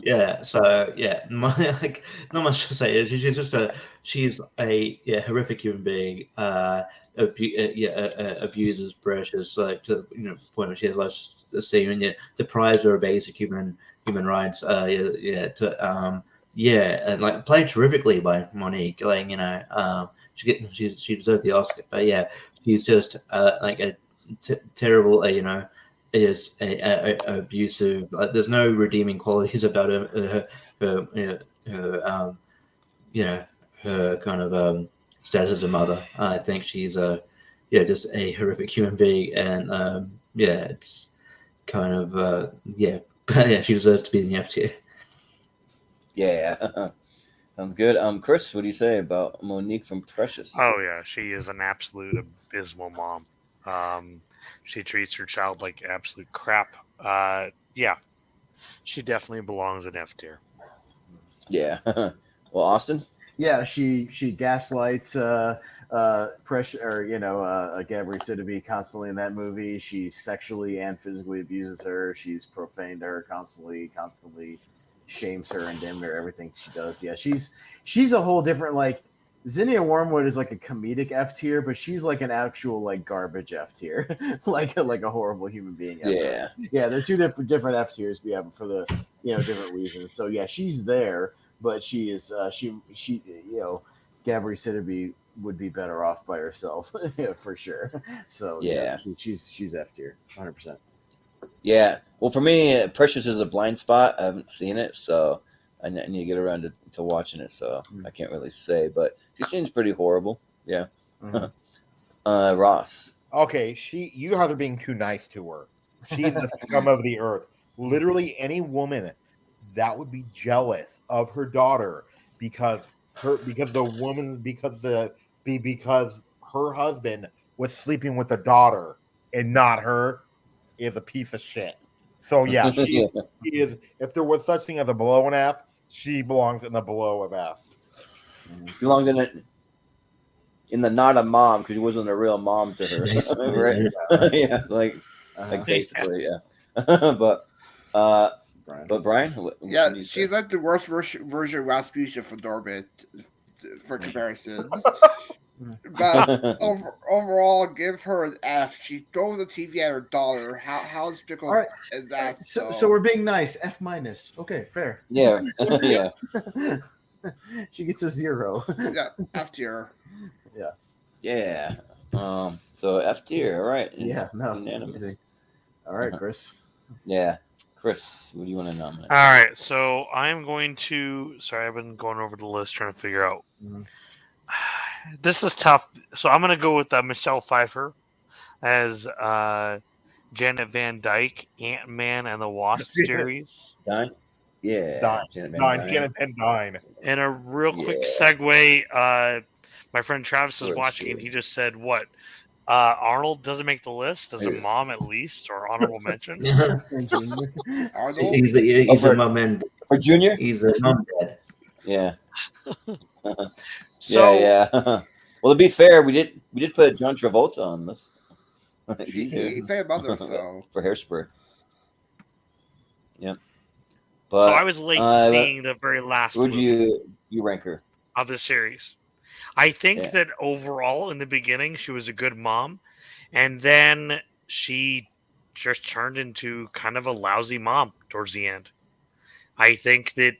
Yeah, so like not much to say. She's a horrific human being. Abuses Precious like to the point where she has less esteem and deprives her of basic human rights. And like played terrifically by Monique. Like she deserved the Oscar, but yeah, she's just like a terrible. Is abusive. There's no redeeming qualities about her kind of status as a mother. I think she's just a horrific human being, and it's kind of but yeah, she deserves to be in the F tier. Yeah. Sounds good. Chris, what do you say about Monique from Precious? Oh yeah, she is an absolute abysmal mom. She treats her child like absolute crap. She definitely belongs in F tier. Yeah. Well, Austin? Yeah, she gaslights Precious or Gabri Sidibe constantly in that movie. She sexually and physically abuses her. She's profaned her constantly shames her and damn near everything she does. Yeah, she's a whole different like Zinnia Wormwood is like a comedic F tier, but she's like an actual like garbage F tier, like a horrible human being. F tier. Yeah, they're two different F tiers, but yeah, for the different reasons. So yeah, she's there, but she is she Gabri Sidibe would be better off by herself, for sure. So yeah, she's F tier, 100%. Yeah. Well, for me, Precious is a blind spot. I haven't seen it, so I need to get around to watching it. So I can't really say, but she seems pretty horrible. Yeah. Mm-hmm. Ross. Okay, you guys are being too nice to her. She's the scum of the earth. Literally, any woman that would be jealous of her daughter because her husband was sleeping with the daughter and not her is a piece of shit. So yeah, she is. If there was such thing as a below an F, she belongs in the below of F. She belongs in the not a mom because she wasn't a real mom to her. Right? Yeah, like basically, yeah. But Brian, she's like the worst version of Rasputia for Norbit, for comparison. But overall, give her an F. She throws the TV at her daughter. How despicable is that? So we're being nice. F minus. Okay, fair. Yeah, yeah. She gets a 0. Yeah, F tier. Yeah. Yeah. So F tier. All right. Yeah. No. Unanimous. Easy. All right, Chris. Yeah. Chris, what do you want to nominate? All right. So I'm going to. Sorry, I've been going over the list trying to figure out. Mm-hmm. This is tough. So I'm going to go with Michelle Pfeiffer as Janet Van Dyke, Ant-Man and the Wasp series. Janet Van Dyne. And a real quick segue. My friend Travis is watching, and he just said, "What? Arnold doesn't make the list as a mom, at least, or honorable mention." Arnold, he's a mom and for Junior. He's a mom dad. Yeah. Yeah. Well, to be fair, we did put John Travolta on this. He played mother, so for Hairspray. Yeah. But so I was late seeing the very last. Would you rank her of the series? I think that overall, in the beginning, she was a good mom, and then she just turned into kind of a lousy mom towards the end. I think that,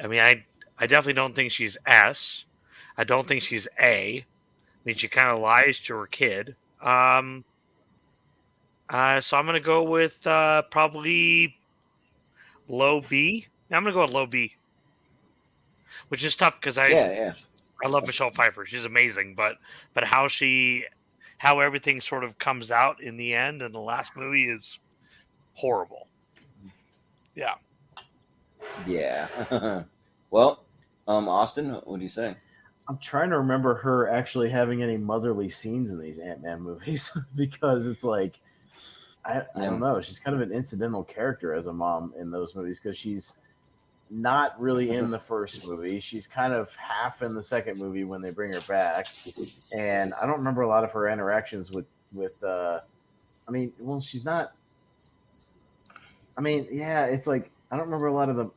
I definitely don't think she's S. I don't think she's A. I mean, she kind of lies to her kid. So I'm going to go with probably low B. I'm going to go with low B, which is tough because I love Michelle Pfeiffer. She's amazing, but how everything sort of comes out in the end in the last movie is horrible. Yeah. Yeah. Well, Austin, what do you say? I'm trying to remember her actually having any motherly scenes in these Ant-Man movies because it's like I don't know. She's kind of an incidental character as a mom in those movies because she's not really in the first movie. She's kind of half in the second movie when they bring her back, and I don't remember a lot of her interactions with. She's not. It's like I don't remember a lot of the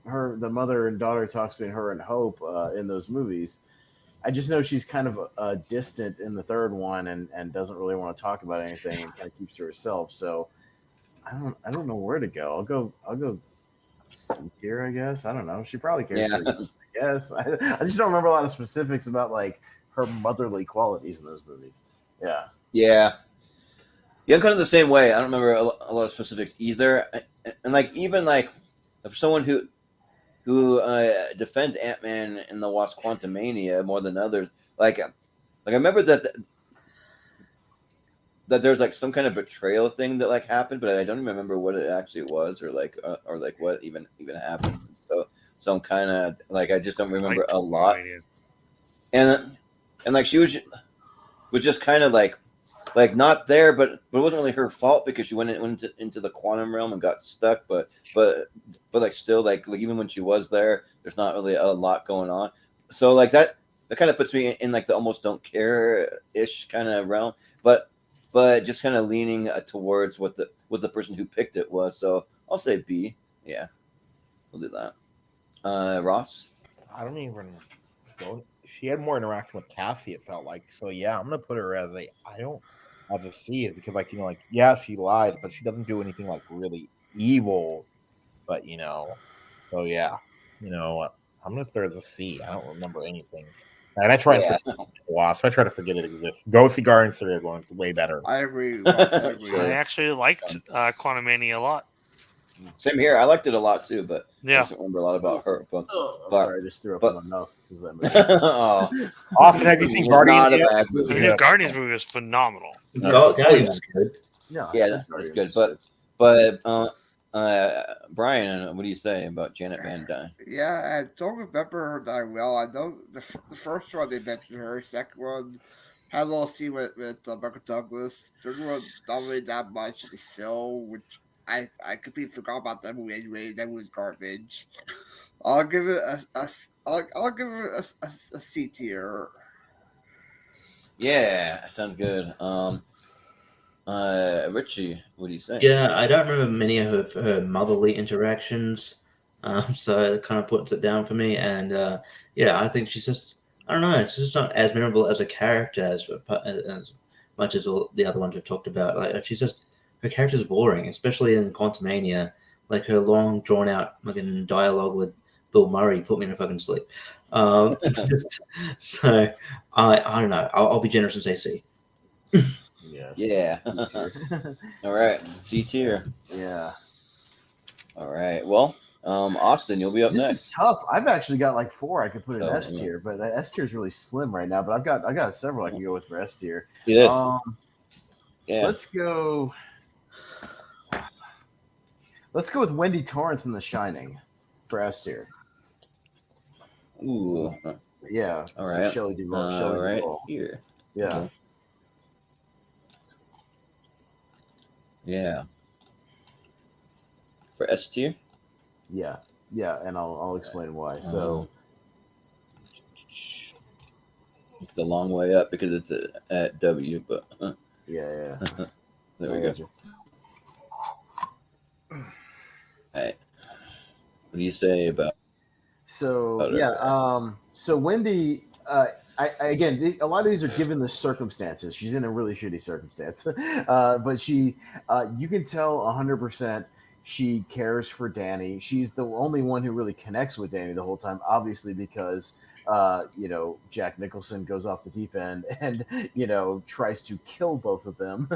mother and daughter talks between her and Hope in those movies. I just know she's kind of distant in the third one and doesn't really want to talk about anything and kind of keeps to herself. So I don't know where to go. I'll go C tier, I guess. I don't know. She probably cares for her, I guess. I just don't remember a lot of specifics about like her motherly qualities in those movies. Yeah. Yeah. Yeah, I'm kind of the same way. I don't remember a lot of specifics either. And like even like if someone who defends Ant-Man in the Wasp Quantumania more than others, like I remember that there's like some kind of betrayal thing that like happened, but I don't even remember what it actually was or what even happens. And so I'm kind of like I just don't remember a lot. And like she was just kind of like not there, but it wasn't really her fault because she went into the quantum realm and got stuck. But like still like even when she was there, there's not really a lot going on. So like that kind of puts me in like the almost don't care ish kind of realm. But just kind of leaning towards what the person who picked it was. So I'll say B. Yeah, we'll do that. Ross. I don't even know. She had more interaction with Cassie. It felt like so. Yeah, I'm gonna put her as a C because like yeah, she lied, but she doesn't do anything like really evil. But so yeah, I'm gonna put her as a C. I don't remember anything, and I try and forget Wasp. I try to forget it exists. Go see Guardians 3 everyone. It's way better. I agree. I actually liked Quantumania a lot. Same here. I liked it a lot too, but I don't remember a lot about her. But sorry, I just threw up in my mouth because that movie. Austin, have you seen Guardians? The Guardians movie was phenomenal. Guardians was good. Yeah, it's good. But Brian, what do you say about Janet Van Dyne? Yeah, I don't remember her that well. I know the first one they mentioned her. Second one had a little scene with Michael Douglas. Third one not really that much in the film, which I completely forgot about that movie anyway. That was garbage. I'll give it a C tier. Yeah, sounds good. Richie, what do you say? Yeah, I don't remember many of her motherly interactions, so it kind of puts it down for me. And I think she's just, I don't know, it's just not as memorable as a character as much as all the other ones we've talked about. Like her character's boring, especially in Quantumania. Like her long, drawn out fucking dialogue with Bill Murray put me in a fucking sleep. So I don't know. I'll be generous and say C. Yeah. All right. C tier. Yeah. All right. Well, Austin, you'll be up next. This is tough. I've actually got like 4 I could put in S tier, but S tier is really slim right now. But I got several I can go with for S tier. Yeah. Let's go with Wendy Torrance in The Shining for S tier. Ooh. Yeah. All right. Shelley Duvall. Right here. Yeah. Okay. Yeah. For S tier? Yeah, and I'll explain why. So it's the long way up because it's at W, but yeah. There we go. All right. What do you say about? So so Wendy, again, a lot of these are given the circumstances. She's in a really shitty circumstance, but she, you can tell 100% she cares for Danny. She's the only one who really connects with Danny the whole time, obviously because Jack Nicholson goes off the deep end and tries to kill both of them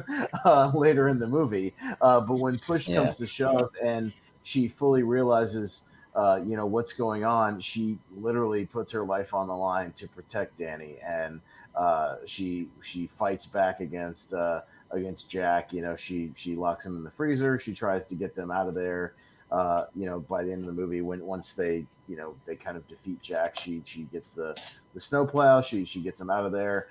later in the movie. But when push comes to shove and she fully realizes what's going on, she literally puts her life on the line to protect Danny, and she fights back against Jack. She locks him in the freezer. She tries to get them out of there. By the end of the movie, once they kind of defeat Jack, she gets the snowplow. She gets him out of there.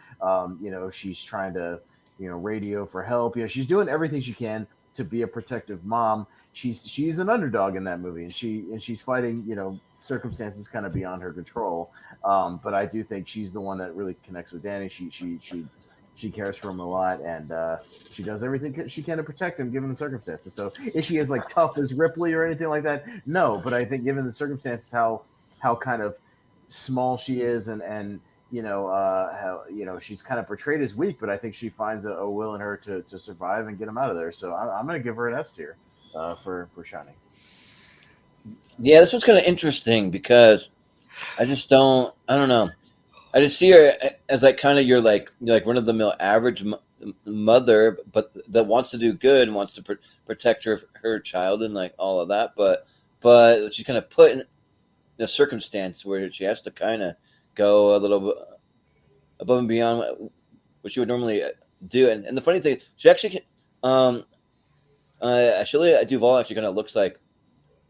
She's trying to radio for help. She's doing everything she can to be a protective mom. She's an underdog in that movie, and she's fighting, you know, circumstances kind of beyond her control. But I do think she's the one that really connects with Danny. She cares for him a lot, and she does everything she can to protect him, given the circumstances. So, is she as like tough as Ripley or anything like that? No, but I think given the circumstances, how kind of small she is, and you know, how, you know, she's kind of portrayed as weak, but I think she finds a will in her to survive and get him out of there. So I'm going to give her an S tier for Shining. Yeah, this one's kind of interesting because I don't know. I just see her as like kind of you're like run of the mill average mother, but that wants to do good and wants to protect her child and like all of that. But she's kind of put in a circumstance where she has to kind of go a little bit above and beyond what she would normally do. And the funny thing, she actually, Shelley Duvall actually kind of looks like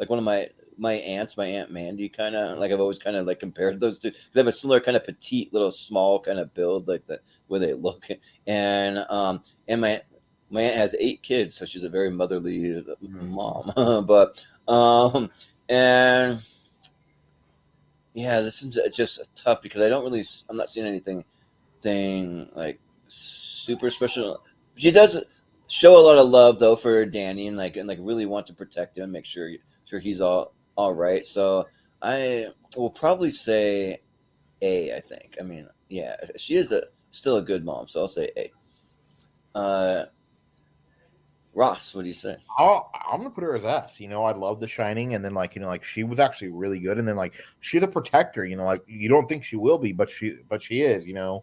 one of my aunts, my Aunt Mandy, kind of like I've always kind of like compared those two. They have a similar kind of petite, little, small kind of build, like that where they look. And my aunt has 8 kids, so she's a very motherly mom. But and yeah, this is just tough because I'm not seeing anything like super special. She does show a lot of love though for Danny and really want to protect him, make sure he's all right. So I will probably say A. I think. I mean, yeah, she is still a good mom, so I'll say A. Ross, what do you say? I'm gonna put her as F. You know, I love The Shining, and then she was actually really good, and then she's a protector. You know, like you don't think she will be, but she is. You know,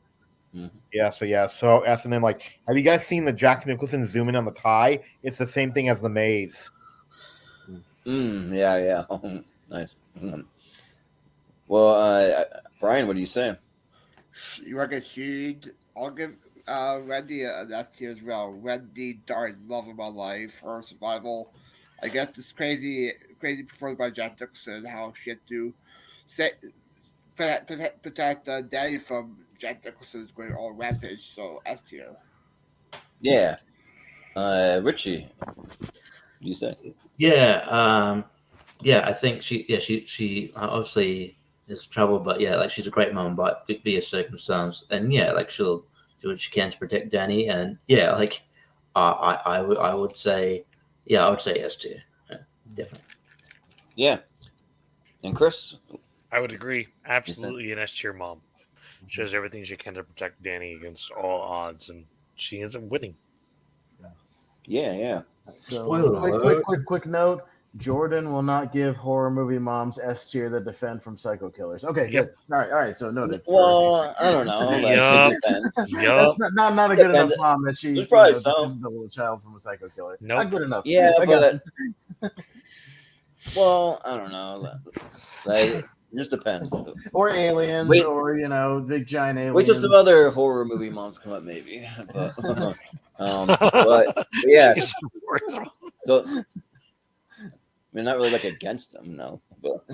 yeah. So F, and then have you guys seen the Jack Nicholson zoom in on the tie? It's the same thing as The Maze. Yeah. Nice. Well, Brian, what do you say? You reckon I'll give Wendy an S tier as well. Wendy Darn, love of my life, her survival. I guess this crazy performed by Jack Nicholson, how she had to protect Daddy from Jack Nicholson's going all rampage. So S tier. Yeah. Richie, what do you say? Yeah. I think she obviously is trouble, but yeah, she's a great mom, but via circumstance, and yeah, she'll do what she can to protect Danny, and yeah, I would say S tier, definitely. Yeah, and Chris, I would agree. Absolutely an S tier mom. She does everything she can to protect Danny against all odds, and she ends up winning. Yeah. So quick note. Jordan will not give horror movie moms S tier that defend from psycho killers. Okay, good. All right. So noted. Well, I don't know. That's not a good enough mom that she defends a little child from a psycho killer. Nope. Not good enough. Yeah, but well, I don't know. It just depends. Or aliens, or big giant aliens. Wait till some other horror movie moms come up, maybe. But yeah. So. I mean, not really against them, no. But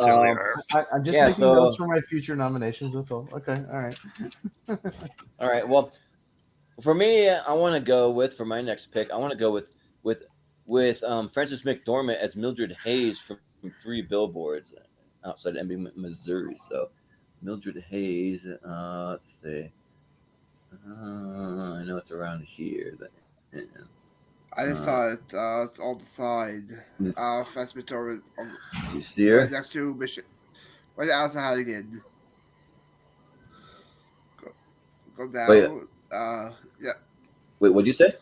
I'm just making notes for my future nominations. That's all. Okay, all right. All right. Well, for me, I want to go with for my next pick. I want to go with Frances McDormand as Mildred Hayes from 3 Billboards outside Emby, Missouri. So Mildred Hayes. Let's see. I know it's around here. I just saw it. It's on the side. Frances McDormand. You see her? Right next to Mission. Right outside again. Go down. Wait. Yeah. Wait, what'd you say?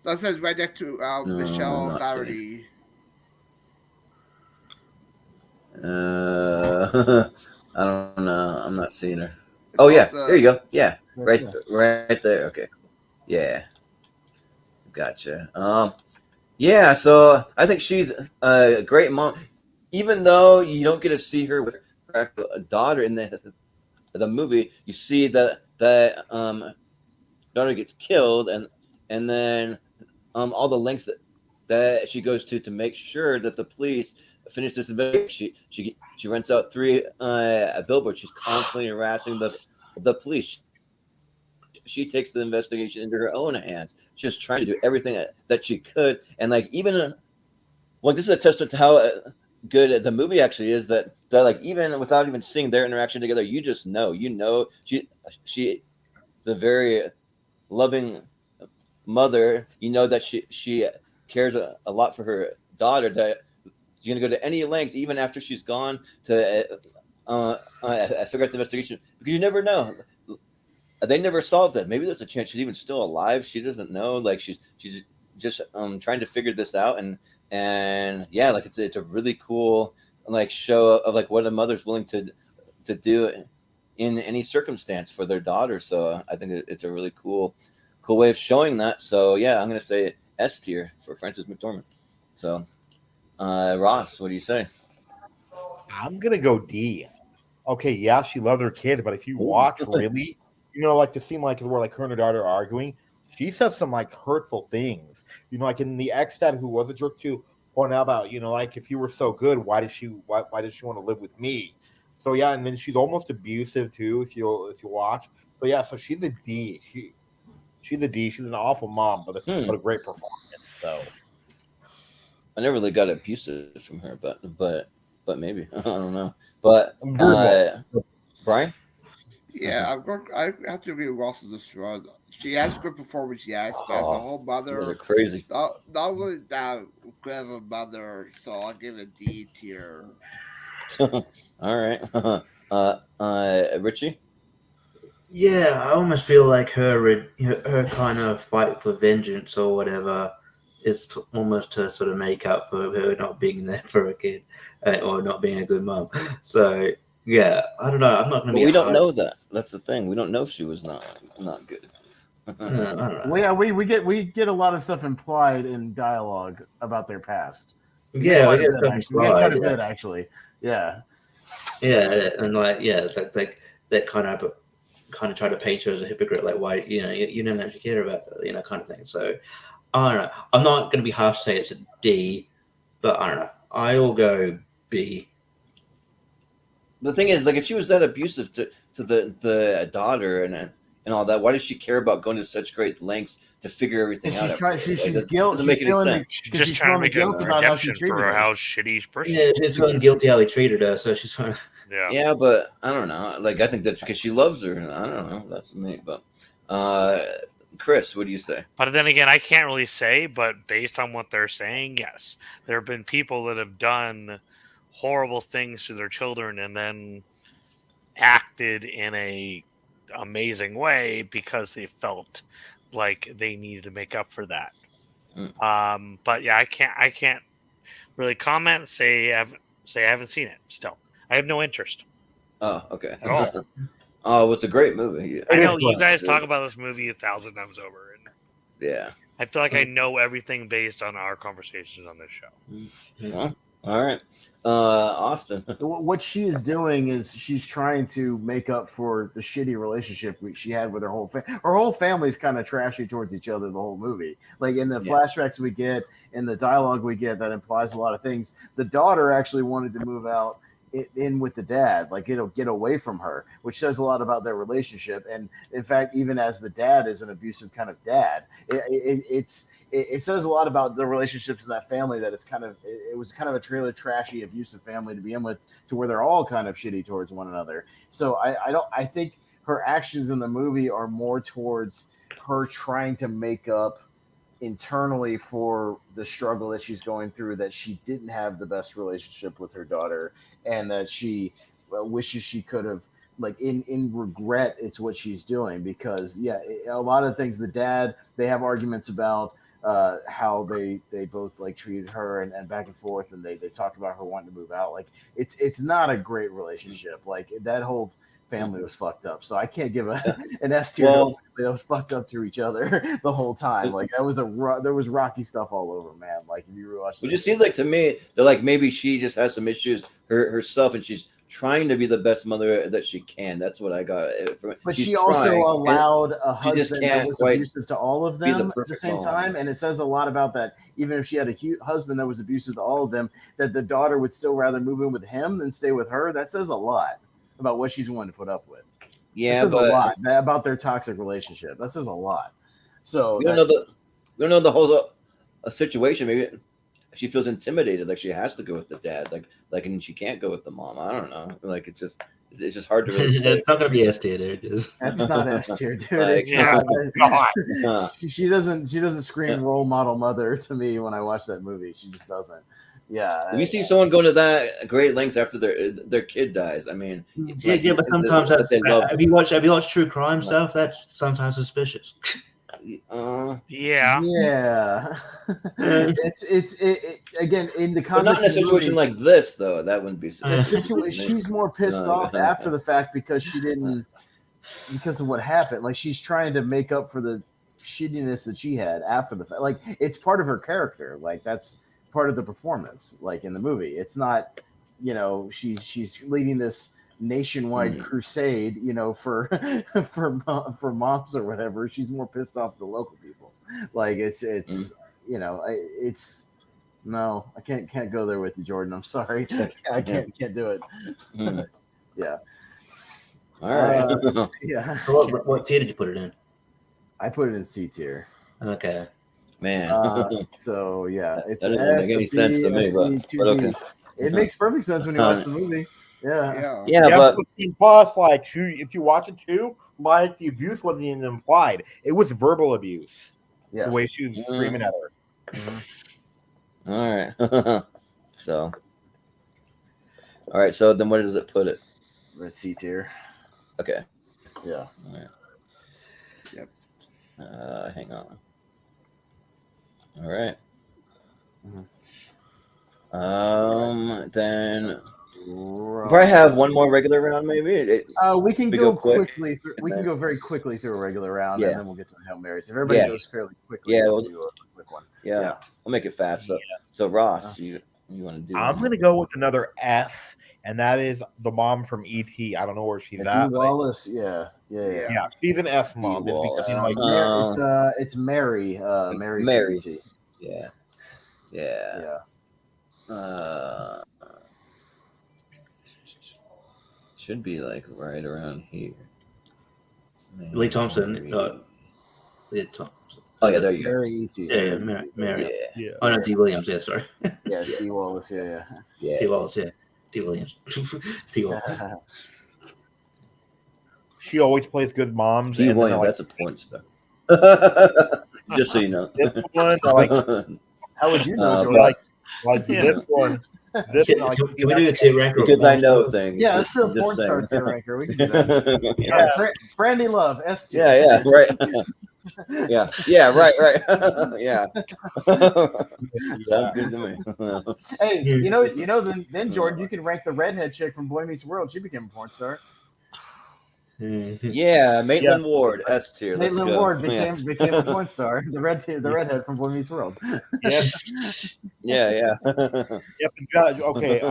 That says right next to Michelle Flaherty. I don't know. I'm not seeing her. There you go. Yeah, right there. Okay. Yeah. Gotcha. Yeah. So I think she's a great mom, even though you don't get to see her with her daughter in the movie. You see that daughter gets killed, and then all the lengths that she goes to make sure that the police finish this investigation. She rents out 3 billboards. She's constantly harassing the police. she takes the investigation into her own hands, just trying to do everything that she could, and like even well, this is a testament to how good the movie actually is. That like even without even seeing their interaction together, you just know, she the very loving mother. You know that she cares a lot for her daughter. That she's gonna go to any lengths, even after she's gone, to figure out the investigation, because you never know. They never solved it. Maybe there's a chance she's even still alive. She doesn't know. Like she's just trying to figure this out, and yeah, like it's a really cool like show of like what a mother's willing to do in any circumstance for their daughter. So I think it's a really cool way of showing that. So yeah, I'm gonna say S tier for Frances McDormand. So Ross, what do you say? I'm gonna go D. Okay, yeah, she loved her kid, but if you watch really, like the scene like where like her and her daughter are arguing, she says some like hurtful things. Like in the ex-dad who was a jerk to point out about, like if you were so good, why did she want to live with me? So yeah, and then she's almost abusive too if you watch. So yeah, so she's a D. She's a D. She's an awful mom, but a great performance. So I never really got abusive from her, but maybe I don't know. But Brian? Yeah, I have to agree with Ross on this one. She has a good performance, yes, but as a whole mother, they're crazy. Not really that good of a mother, so I'll give it a D tier. All right, Richie. Yeah, I almost feel like her kind of fight for vengeance or whatever is almost to sort of make up for her not being there for a kid or not being a good mom. So yeah, I don't know. I'm not going to be. We don't know that. That's the thing. We don't know if she was not good. I don't know. Well, yeah, we get a lot of stuff implied in dialogue about their past. We get quite a bit actually. Yeah. Yeah, and like that kind of try to paint her as a hypocrite, like why you don't actually care about kind of thing. So I don't know. I'm not going to be harsh to say it's a D, but I don't know. I'll go B. The thing is, like, if she was that abusive to the daughter and all that, why does she care about going to such great lengths to figure everything out? She's guilt. Doesn't make any sense. She's just trying to make guilt about how she treated her. How shitty person. Yeah, she's feeling guilty how he treated her, so she's trying to. Yeah, but I don't know. Like, I think that's because she loves her. I don't know. That's me. But Chris, what do you say? But then again, I can't really say. But based on what they're saying, yes, there have been people that have done horrible things to their children and then acted in a amazing way because they felt like they needed to make up for that. But yeah, I can't really comment. Say I haven't seen it. Still, I have no interest. Oh, okay. At all. Oh, it's a great movie. I know you guys talk about this movie 1,000 times over, and yeah, I feel like I know everything based on our conversations on this show. Well, all right. Austin. What she is doing is she's trying to make up for the shitty relationship she had with her whole family. Her whole family's kind of trashy towards each other the whole movie. Like in the flashbacks we get, in the dialogue we get, that implies a lot of things. The daughter actually wanted to move out in with the dad, like get away from her, which says a lot about their relationship. And in fact, even as the dad is an abusive kind of dad, it says a lot about the relationships in that family, that it was kind of a really trashy, abusive family to begin with, to where they're all kind of shitty towards one another. So I think her actions in the movie are more towards her trying to make up internally for the struggle that she's going through, that she didn't have the best relationship with her daughter, and that she wishes she could have, like in regret, it's what she's doing. Because a lot of things, the dad, they have arguments about how they both like treated her and back and forth, and they talk about her wanting to move out. Like it's not a great relationship. Like that whole family was fucked up, so I can't give an S tier. Well, they was fucked up to each other the whole time. Like that was there was rocky stuff all over, man. Like if you rewatch, it just seems like to me that like maybe she just has some issues herself, and she's trying to be the best mother that she can. That's what I got from it. But she also allowed a husband that was abusive to all of them at the same time. And it says a lot about that. Even if she had a husband that was abusive to all of them, that the daughter would still rather move in with him than stay with her. That says a lot about what she's willing to put up with. Yeah, this is but a lot about their toxic relationship. This is a lot. So we don't know the whole situation. Maybe she feels intimidated, like she has to go with the dad, like, and she can't go with the mom. I don't know. Like it's just hard to really say. It's not gonna be S tier, dude. That's not S tier, dude. Like, It's not. God. She doesn't scream role model mother to me when I watch that movie. She just doesn't. Yeah. If you see someone going to that great lengths after their kid dies, I mean, Yeah, but sometimes they love. have you watched true crime stuff? That's sometimes suspicious. Yeah. It's again in the But not context in a of the situation movie, like this, though. That wouldn't be. she's more pissed off after the fact because of what happened. Like she's trying to make up for the shittiness that she had after the fact. Like it's part of her character. Like that's part of the performance. Like in the movie, it's not. She's leading this nationwide crusade, for moms or whatever. She's more pissed off at the local people. Like it's no, I can't go there with you, Jordan. I'm sorry, I can't do it. Yeah. All right. Yeah. So what tier did you put it in? I put it in C tier. Okay. Man. So yeah, it's that doesn't make any sense to me, but okay. It makes perfect sense when you watch the movie. Yeah, but plus, like, if you watch it too, like the abuse wasn't even implied; it was verbal abuse. Yes. The way she was screaming at her. All right. All right. So then, where does it put it? We're at C tier. Okay. Yeah. All right. Yep. Hang on. All right. Then probably have one more regular round, maybe. We can go quick, quickly. We can go very quickly through a regular round, Yeah. and then we'll get to the Hail Marys. If everybody goes fairly quickly, we'll do a quick one. Yeah, we'll make it fast. So Ross, you want to do? I'm going to go with another S, and that is the mom from E.T. I don't know where she's at. Dee Wallace, yeah. She's an S mom. It's Mary. Mary. Yeah. Should be like right around here. Lee Thompson. Lee Thompson. Oh yeah, there you go. Mary E.T. Yeah, Mary. Yeah. Oh no, D. Williams. Yeah, sorry. Yeah, D. Wallace. Yeah. D. Wallace. Yeah. D. Williams. D. Wallace. She always plays good moms. D. Williams, that's a porn star. Just so you know. This one, how would you know, Jordan? This one. Can we do a tier ranker? Because I know things. Yeah, let's do a porn star tier ranker. We can do that. Brandy Love, S tier. Yeah, right. right. Yeah. Sounds good to me. Hey, then Jordan, you can rank the redhead chick from Boy Meets World. She became a porn star. Yeah, Maitland Ward, S tier. Maitland Ward became a porn star. The redhead from Boy Meets World. Yes. Yeah. Yep. Okay.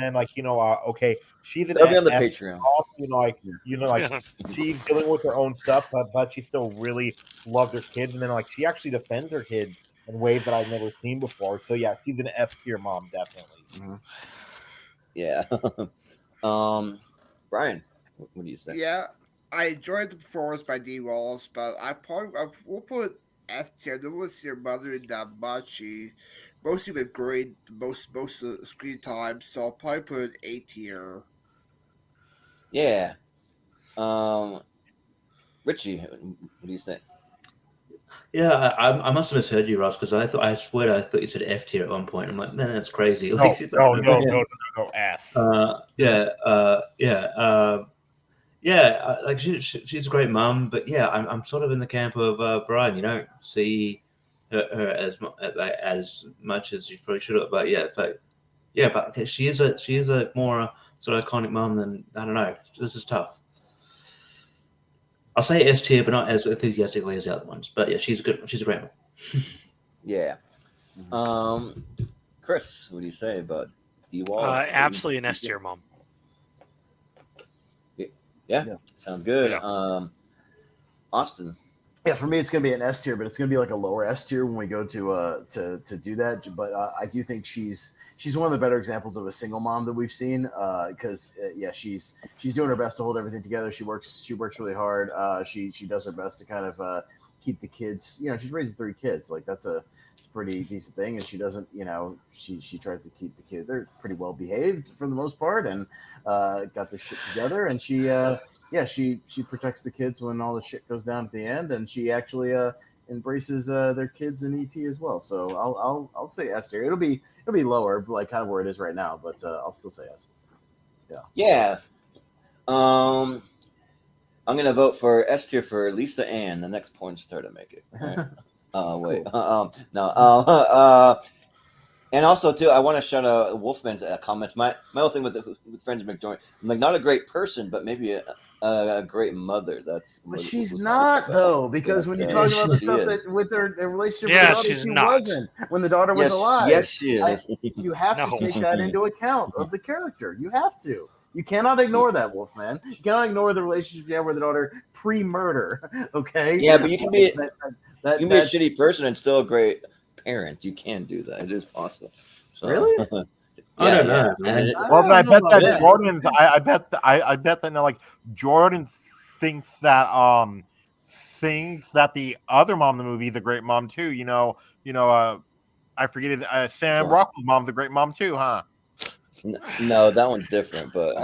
And okay, she's an That'll be on the Patreon. She's dealing with her own stuff, but she still really loves her kids, and then she actually defends her kids in ways that I've never seen before. So yeah, she's an S tier mom, definitely. Mm-hmm. Yeah. Brian, what do you say? Yeah, I enjoyed the performance by D. Wallace, but I will put S tier. There was your mother in that much. She mostly been great most of the screen time, so I'll probably put A tier. Yeah. Richie, what do you say? Yeah, I must have misheard you, Ross, because I swear you said F tier at one point. I'm like, man, that's crazy. No, F. She's a great mum, but yeah, I'm sort of in the camp of Brian. You don't see her as much as you probably should have, but but she is a more sort of iconic mum than, I don't know. This is tough. I'll say S tier, but not as enthusiastically as the other ones. But yeah, she's a great one. Yeah. Chris, what do you say about D. Wall? Absolutely an S tier mom. Yeah, sounds good. Yeah. Austin. Yeah, for me, it's going to be an S tier, but it's going to be like a lower S tier when we go to do that. But I do think she's one of the better examples of a single mom that we've seen. Because she's doing her best to hold everything together. She works really hard. She does her best to kind of keep the kids. She's raising 3 kids. Like that's a pretty decent thing, and she doesn't. She tries to keep the kids. They're pretty well behaved for the most part, and got their shit together. And she protects the kids when all the shit goes down at the end, and she actually embraces their kids in ET as well. So I'll say S tier. It'll be lower, like kind of where it is right now, but I'll still say S. Yeah. I'm gonna vote for S tier for Lisa Ann, the next porn star to make it. Right? Wait. Cool. No. And also too, I want to shout out Wolfman's comments. My whole thing with Friends McDormand, I'm like not a great person, but maybe a great mother. But she's not though, because when you talk about the stuff that with her relationship with the daughter, she wasn't when the daughter was alive. Yes, she is. You have to take that into account of the character. You have to. You cannot ignore that, Wolfman. You cannot ignore the relationship you have with the daughter pre-murder. Okay. Yeah, but you can be you can be a shitty person and still a great parent. You can do that. It is possible. So, really? I don't know, man. Well, I bet that Jordan's. I bet that like Jordan thinks that the other mom in the movie is a great mom too. I forget it. Sam Rockwell's mom's a great mom too, huh? No, that one's different. But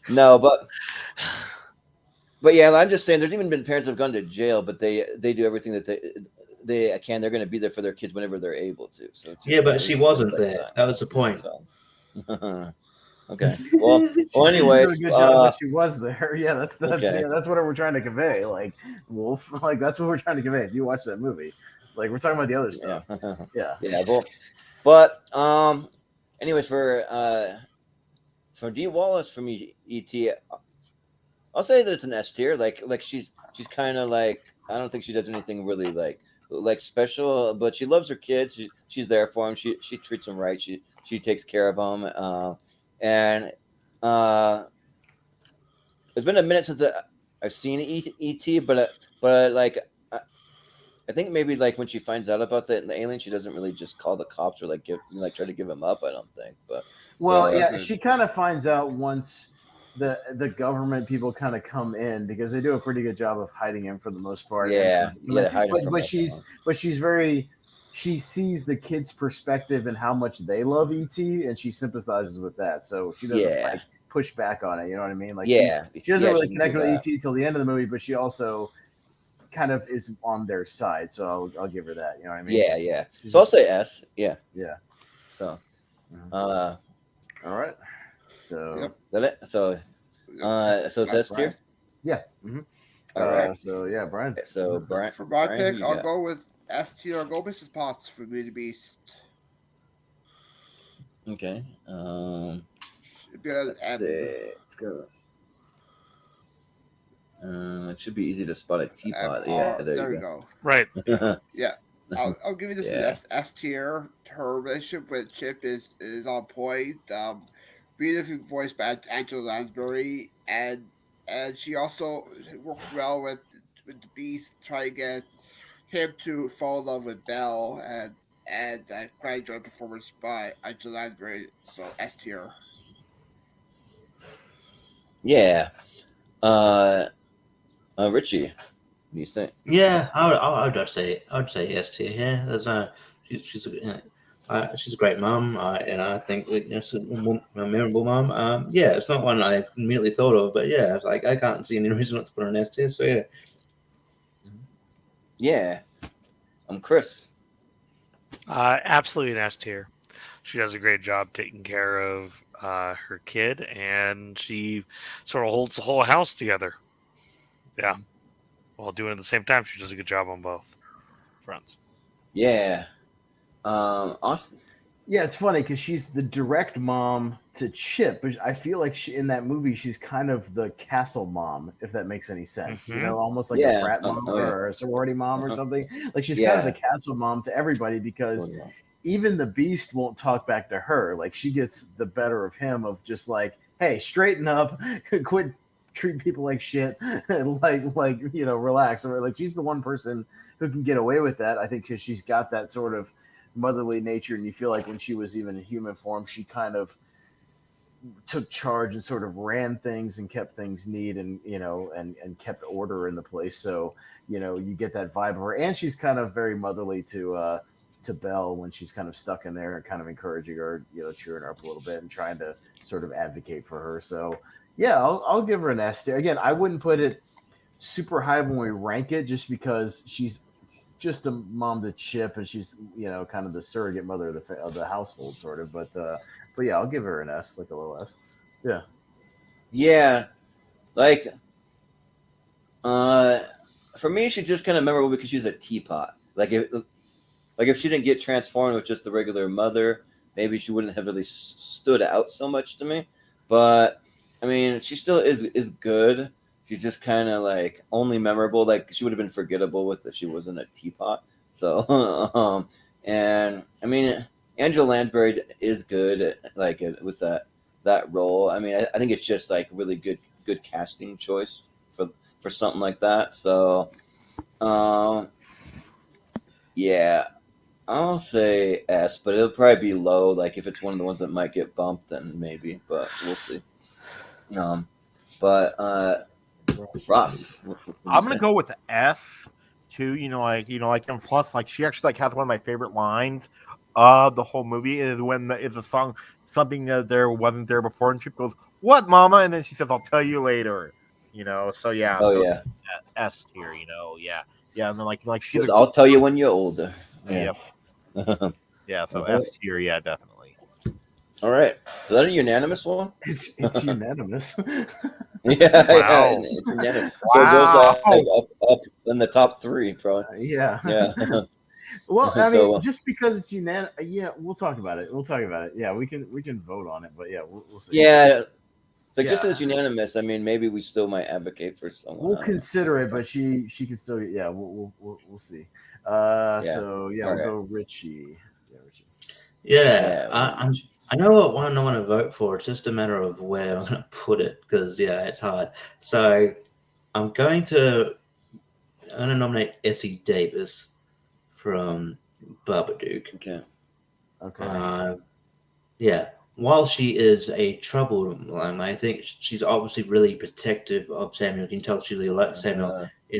no, but yeah, I'm just saying. There's even been parents that have gone to jail, but they do everything that they can. They're going to be there for their kids whenever they're able to. So but she wasn't there. That was the point. So. Okay. Well, anyways, she did a good job that she was there. Yeah, that's what we're trying to convey. Like Wolf, like that's what we're trying to convey. If you watch that movie, like we're talking about the other stuff. Yeah. But anyways, for Dee Wallace from E.T., I'll say that it's an S tier. Like she's kind of like, I don't think she does anything really like special, but she loves her kids. She's there for them. She treats them right. She takes care of them. And it's been a minute since I've seen E.T., but like I think maybe like when she finds out about the alien, she doesn't really just call the cops or try to give him up. I don't think. But she kind of finds out once the government people kind of come in, because they do a pretty good job of hiding him for the most part. She sees the kids' perspective and how much they love ET, and she sympathizes with that. So she doesn't push back on it. You know what I mean? Like she doesn't really connect with ET till the end of the movie, but she also kind of is on their side. So I'll give her that. You know what I mean? Yeah. So I'll say S. Yeah. So, all right. So so it's S tier. Yeah. Mm-hmm. All right. So yeah, Brian. So Brian, for my pick, I'll go with S tier. I'll go Mrs. Potts for Beauty Beast. Okay. Let's go. It should be easy to spot a teapot. There you go. Right. Yeah. I'll give you this S tier. Her relationship with Chip is on point. Beautifully voiced by Angela Lansbury, and she also works well with the Beast, trying to get him to fall in love with Belle, and quite enjoyed performance by Angela Lansbury. So S tier. Yeah. Richie, what do you think? Yeah, I would say S tier. Yeah, there's she's a great mom. I think it's a memorable mom. It's not one I immediately thought of, but yeah, it's like I can't see any reason not to put her on S tier. So yeah. I'm Chris. Absolutely an S tier. She does a great job taking care of her kid, and she sort of holds the whole house together. Yeah. While doing it at the same time, she does a good job on both fronts. Yeah. Austin. Yeah, it's funny because she's the direct mom to Chip, but I feel like in that movie she's kind of the castle mom, if that makes any sense. Mm-hmm. You know, almost like a frat mom or a sorority mom or something. Like she's kind of the castle mom to everybody, because even the Beast won't talk back to her. Like she gets the better of him, of just like, hey, straighten up, quit treat people like shit, and like relax. Or like she's the one person who can get away with that. I think because she's got that sort of motherly nature, and you feel like when she was even in human form, she kind of took charge and sort of ran things and kept things neat, and and kept order in the place. So you get that vibe of her, and she's kind of very motherly to Belle when she's kind of stuck in there and kind of encouraging her, cheering her up a little bit and trying to sort of advocate for her. So yeah, I'll give her an S tier. Again, I wouldn't put it super high when we rank it, just because she's just a mom to Chip, and she's kind of the surrogate mother of the household, sort of. But yeah, I'll give her an S, like a little S. Yeah, like for me, she's just kind of memorable because she's a teapot. Like if she didn't get transformed with just the regular mother, maybe she wouldn't have really stood out so much to me. But I mean, she still is good. She's just kind of like only memorable. Like she would have been forgettable if she wasn't a teapot. So, and I mean, Angela Lansbury is good, like with that role. I mean, I think it's just like really good casting choice for something like that. So, yeah, I'll say S, but it'll probably be low. Like if it's one of the ones that might get bumped, then maybe, but we'll see. But Ross, I'm gonna go with S too. And plus, like she actually has one of my favorite lines of the whole movie is when it's a song, something that there wasn't there before, and Chip goes, "What, Mama?" And then she says, "I'll tell you later." So yeah. Oh so yeah. S tier. Yeah, and then like she's. I'll tell you when you're older. Yeah. Yeah. So S tier. Yeah, definitely. All right. Is that a unanimous one? It's unanimous. Yeah, wow. It's unanimous. So it goes like up in the top 3, probably. Yeah. Well, I mean, just because it's unanimous, yeah, we'll talk about it. Yeah, we can vote on it, but yeah, we'll see. Yeah, just because it's unanimous, I mean, maybe we still might advocate for someone. We'll consider it, but she can still. Yeah, we'll see. So yeah, we'll go Richie. Yeah, Richie. Yeah, I know what one I want to vote for. It's just a matter of where I'm going to put it because it's hard. So I'm going to nominate Essie Davis from Babadook. Okay. Yeah. While she is a troubled one, I think she's obviously really protective of Samuel. You can tell she really likes Samuel she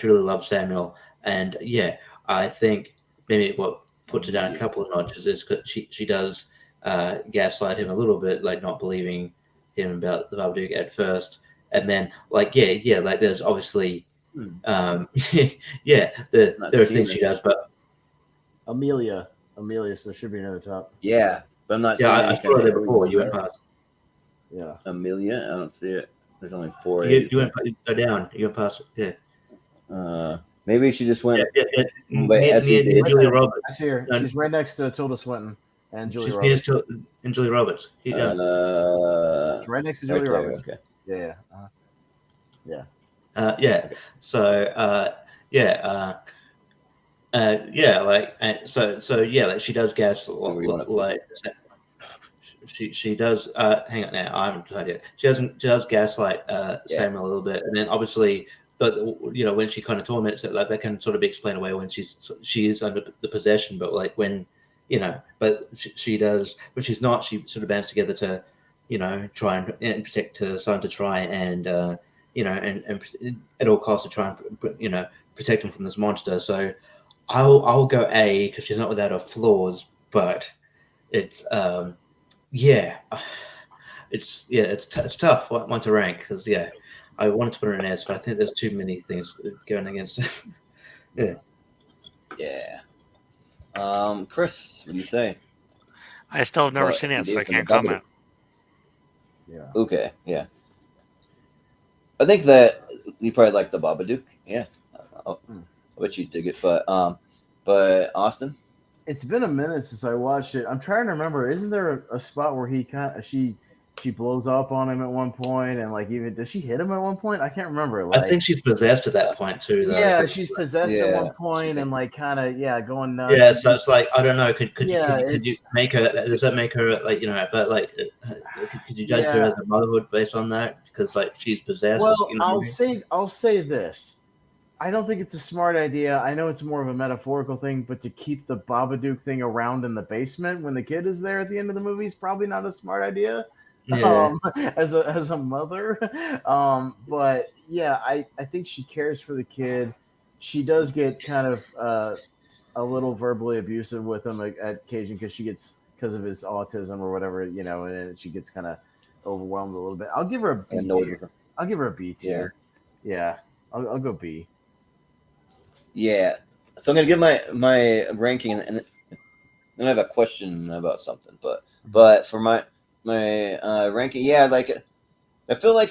really loves Samuel, and yeah, I think maybe what puts her down a couple of notches is because she does gaslight him a little bit, like not believing him about the Babadook at first, and then like like there's obviously there are things she does, but Amelia, so there should be another top. Yeah, but I'm not. Yeah, I saw it there before. You went past. Yeah, Amelia. I don't see it. There's only 4. You went go down. You went past. Yeah. Maybe she just went. Yeah. Near Julia Roberts. I see her. She's right next to Tilda Swinton and Julia Roberts. She's Julia Roberts. She's right next to Julia Roberts. Okay. Yeah. Yeah. So like she does gas like she does hang on now, I haven't decided yet. She does gaslight Samuel a little bit, and then obviously when she kind of torments it, like that can sort of be explained away when she is under the possession, but like when but she does when she's not, she sort of bands together to try and protect her son, to try and and at all costs to try and protect him from this monster. So I'll go A because she's not without her flaws, but it's it's tough one to rank because I wanted to put her in S, but I think there's too many things going against it. Yeah. Chris, what do you say? I still have never seen it, so I can't comment. Yeah. Okay. Yeah. I think that you probably like the Babadook. Yeah. I'll bet you dig it, but Austin. It's been a minute since I watched it. I'm trying to remember. Isn't there a spot where she blows up on him at one point, and like even does she hit him at one point? I can't remember. Like, I think she's possessed at that point too. Though. Yeah, she's possessed at one point, and like kind of going nuts. Yeah, so it's like I don't know. Could you make her? Does that make her like but like Could you judge her as a motherhood based on that? Because like she's possessed. Well, I'll say this. I don't think it's a smart idea. I know it's more of a metaphorical thing, but to keep the Babadook thing around in the basement when the kid is there at the end of the movie is probably not a smart idea. Yeah. As a mother. But yeah, I think she cares for the kid. She does get kind of a little verbally abusive with him at occasion because of his autism or whatever, and she gets kind of overwhelmed a little bit. I'll give her a B tier. I'll give her a B tier. Yeah. I'll go B. Yeah. So I'm gonna give my ranking, and then I have a question about something. But for my ranking, yeah, like I feel like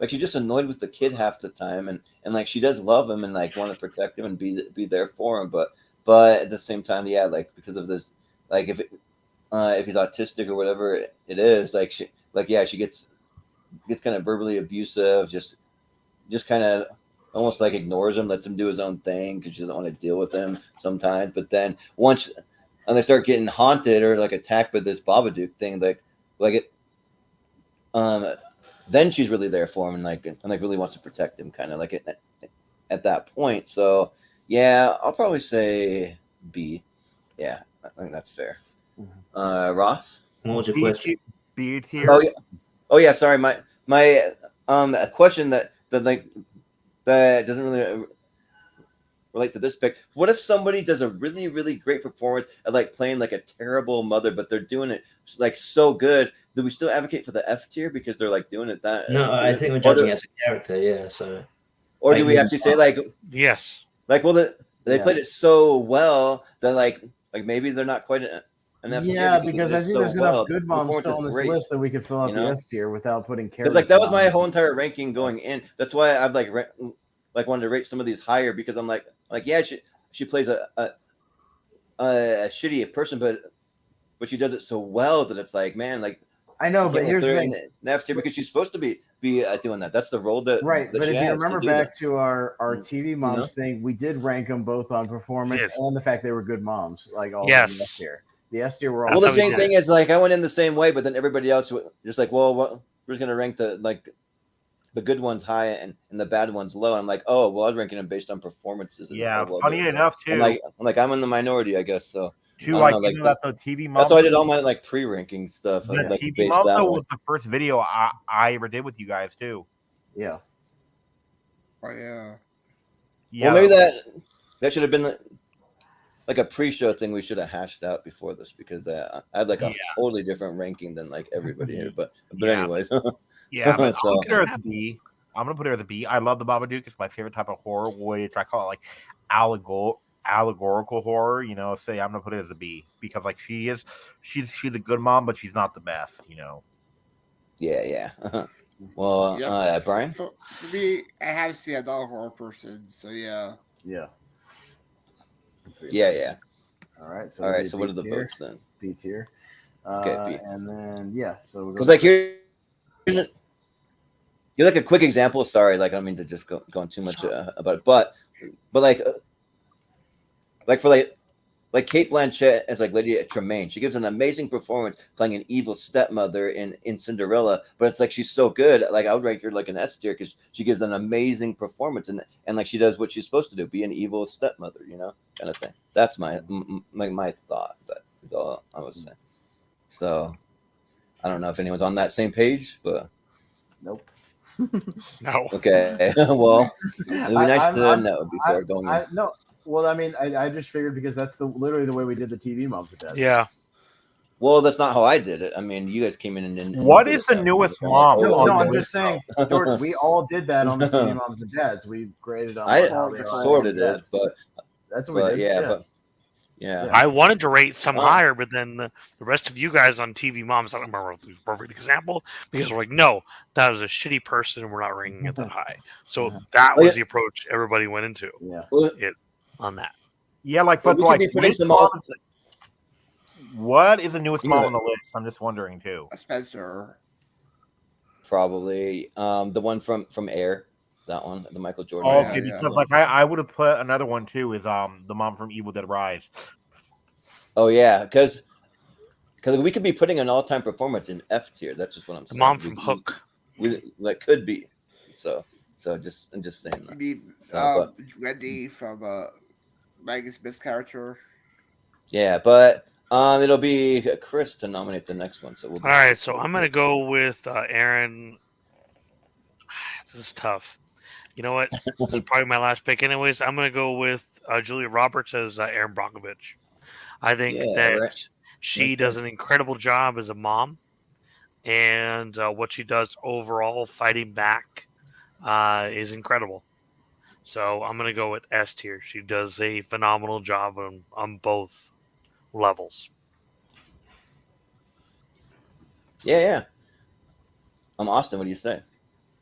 she's just annoyed with the kid half the time, and like she does love him and like want to protect him and be there for him, but at the same time, yeah, like because of this, like if he's autistic or whatever it is, like she gets kind of verbally abusive, just kind of almost like ignores him, lets him do his own thing because she doesn't want to deal with him sometimes. But then once they start getting haunted or like attacked by this Babadook thing, then she's really there for him and really wants to protect him, kind of like at that point. So yeah, I'll probably say B. Yeah, I think that's fair. Ross, what was your question? B tier. Oh yeah. Sorry, my a question that doesn't really relate to this pick. What if somebody does a really, really great performance at like playing like a terrible mother, but they're doing it like so good? Do we still advocate for the F tier because they're like doing it that? No, I think we're judging as a character. Yeah. So. Or do we actually say like yes? Like, well, they played it so well that like maybe they're not quite an F tier. Yeah, because I think there's enough good moms still on this list that we could fill out the S tier without putting characters. Because like that was my whole entire ranking going in. That's why I've like wanted to rate some of these higher, because I'm like yeah, she plays a shitty person, but she does it so well that it's like, man, like I know, but here's the thing: F tier because she's supposed to be doing that. That's the role that right. That but if you remember back to our TV moms you know? thing, we did rank them both on performance and the fact they were good moms, like all in the S tier. The S tier were all. Well, the same thing is like I went in the same way, but then everybody else was just like, well, we're just gonna rank the good ones high and the bad ones low. I'm like, oh, well, I was ranking them based on performances. Yeah, funny enough too. I'm in the minority, I guess. So too, like the TV mom. That's why I did all my like pre-ranking stuff. The TV mom was the first video I ever did with you guys too. Yeah. Oh yeah. Yeah. Well, maybe that should have been like a pre-show thing. We should have hashed out before this, because I had like a totally different ranking than like everybody here. But anyways. Yeah, but so, I'm gonna put her at the B. I'm gonna put her at the B. I love the Babadook. It's my favorite type of horror, which I call it like allegorical horror. Say I'm gonna put it as a B, because like she's a good mom, but she's not the best. Yeah. Well, Brian. For me, I have seen I'm not a horror person, so yeah. Yeah. All right. So what are the votes then? B tier. Okay, B. And then so because like you're like a quick example. Sorry, like I don't mean to just go on too much about it, but like for like Cate Blanchett as like Lady Tremaine, she gives an amazing performance playing an evil stepmother in Cinderella. But it's like she's so good. Like I would rank her like an S tier because she gives an amazing performance and like she does what she's supposed to do, be an evil stepmother, kind of thing. That's my thought. That is all I would say. So I don't know if anyone's on that same page, but nope. No. Okay. Well, it'd be nice to know before going in. No. Well, I mean, I just figured because that's literally the way we did the TV moms at that. Yeah. Well, that's not how I did it. I mean, you guys came in and what is the newest mom? No, I'm just saying, Jordan, we all did that on the TV moms and dads. We graded on. I sorted it, but that's what we did. Yeah. I wanted to rate some higher, but then the rest of you guys on TV Moms, I don't remember the perfect example, because we're like, no, that was a shitty person and we're not ranking it that high. So that was the approach everybody went into on that. Yeah, like, but like, what is the newest mom on the list? I'm just wondering too. Spencer. Probably the one from Air. That one, the Michael Jordan. Oh, okay, because like I would have put another one too. Is the mom from Evil Dead Rise? Oh yeah, because because we could be putting an all-time performance in F tier. That's just what I'm saying. The mom from Hook. That could be. So I'm just saying that. Maybe Wendy from Maggie Smith's character. Yeah, but it'll be Chris to nominate the next one. So we'll. All right, so I'm gonna go with Aaron. This is tough. You know what? This is probably my last pick, anyways. I'm gonna go with Julia Roberts as Aaron Brockovich. I think that she does an incredible job as a mom, and what she does overall, fighting back, is incredible. So I'm gonna go with S tier. She does a phenomenal job on both levels. Yeah. Austin, what do you say?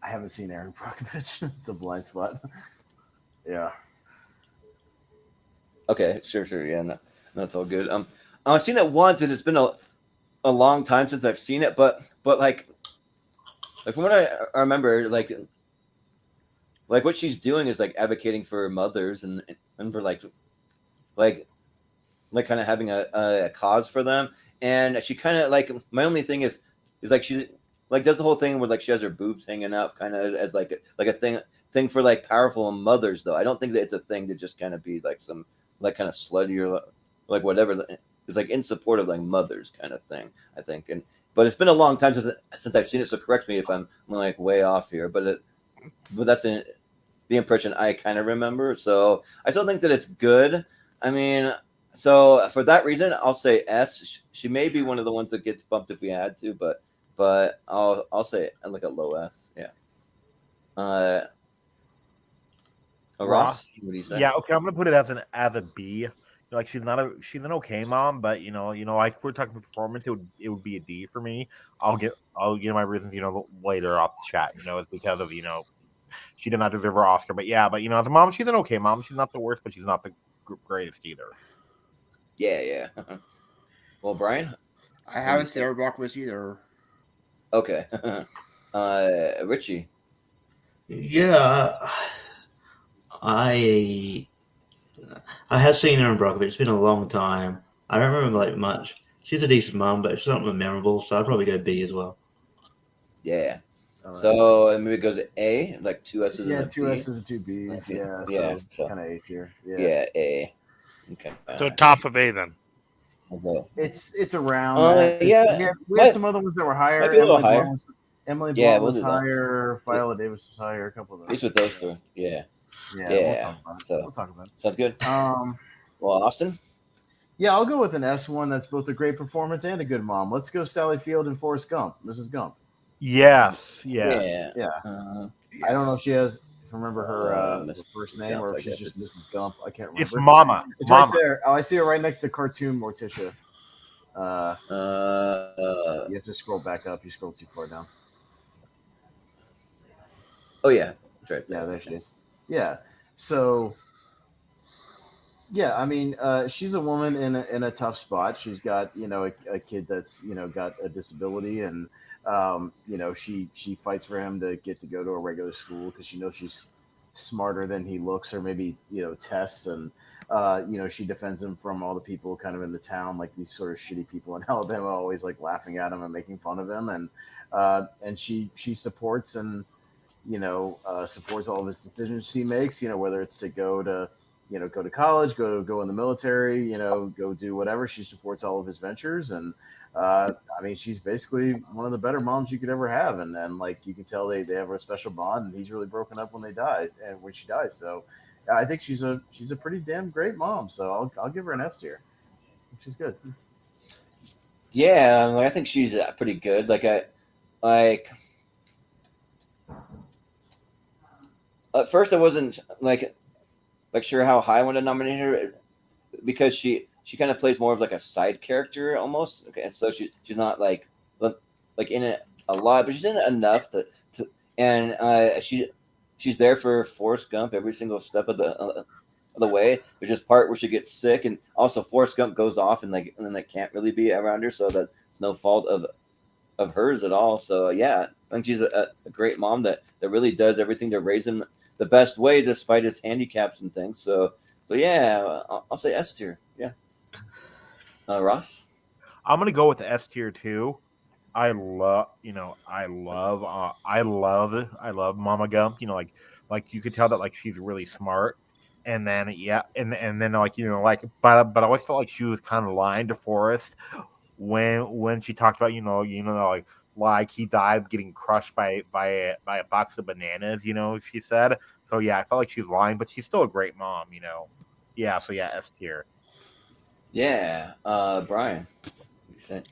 I haven't seen Aaron Brockovich. It's a blind spot. Yeah. Okay, sure. Yeah, no, that's all good. I've seen it once, and it's been a long time since I've seen it. But like from what I remember, like what she's doing is like advocating for mothers and for like kind of having a cause for them. And she kind of like, my only thing is like she like does the whole thing where like she has her boobs hanging out kind of as like a thing for like powerful mothers, though. I don't think that it's a thing to just kind of be like some like kind of slutty or like whatever. It's like in support of like mothers kind of thing, I think. But it's been a long time since I've seen it, so correct me if I'm like way off here. But that's the impression I kind of remember. So I still think that it's good. I mean, so for that reason, I'll say S. She may be one of the ones that gets bumped if we had to, but I'll say like a low S. Yeah. Ross, what do you say? Yeah, okay, I'm gonna put it as a B. Like she's an okay mom, but like we're talking performance, it would be a D for me. I'll give my reasons later off the chat. It's because of she did not deserve her Oscar, but as a mom, she's an okay mom. She's not the worst, but she's not the greatest either. Yeah. Well, Brian, I haven't seen Aaron Brockovich either. Okay. Richie. Yeah, I have seen Aaron Brockovich. It's been a long time. I don't remember like much. She's a decent mom, but she's not memorable, so I'd probably go B as well. Yeah. So maybe it goes to A, like 2 S's and a two B. S's and 2 B's. Yeah. So kind of A tier. Yeah, A. Okay. So top of A then. Okay. It's around. We had some other ones that were higher. Might be a little higher. Emily Blunt was higher. Viola Davis was higher. A couple of those. At least with those two. Yeah. We'll talk about it. Sounds good. Well, Austin? Yeah, I'll go with an S1 that's both a great performance and a good mom. Let's go Sally Field and Forrest Gump. Mrs. Gump. Yes. Yeah. I don't know if she has, if I remember her first name, or if she's just Mrs. Gump. I can't remember. It's Mama. It's right there. Oh, I see her right next to cartoon Morticia. You have to scroll back up. You scroll too far down. Oh, yeah. That's right. Yeah, there she is. Yeah. So, yeah, I mean, she's a woman in a tough spot. She's got, a kid that's, got a disability, and, she fights for him to get to go to a regular school because she knows she's smarter than he looks, or maybe, tests. And, she defends him from all the people kind of in the town, like these sort of shitty people in Alabama, always like laughing at him and making fun of him. And she supports and, supports all of his decisions he makes, whether it's to go to college, go in the military, go do whatever. She supports all of his ventures. And, she's basically one of the better moms you could ever have. And like, you can tell they have a special bond, and he's really broken up when she dies. So I think she's a pretty damn great mom. So I'll give her an S tier. She's good. Yeah. I think she's pretty good. At first I wasn't like sure how high I want to nominate her, because she kind of plays more of like a side character almost. Okay, so she's not like in it a lot, but she's in it enough to and she's there for Forrest Gump every single step of the way. There's just part where she gets sick, and also Forrest Gump goes off and then they can't really be around her, so that it's no fault of hers at all. So yeah, I think she's a great mom that really does everything to raise him the best way despite his handicaps and things. So yeah, I'll say S tier. Yeah. Ross? I'm gonna go with the S tier too. I love Mama Gump. Like you could tell that like she's really smart, and then and then like but I always felt like she was kind of lying to Forrest when she talked about like he died getting crushed by a box of bananas. She said. So yeah, I felt like she was lying, but she's still a great mom. Yeah. So yeah, S tier. Yeah, Brian.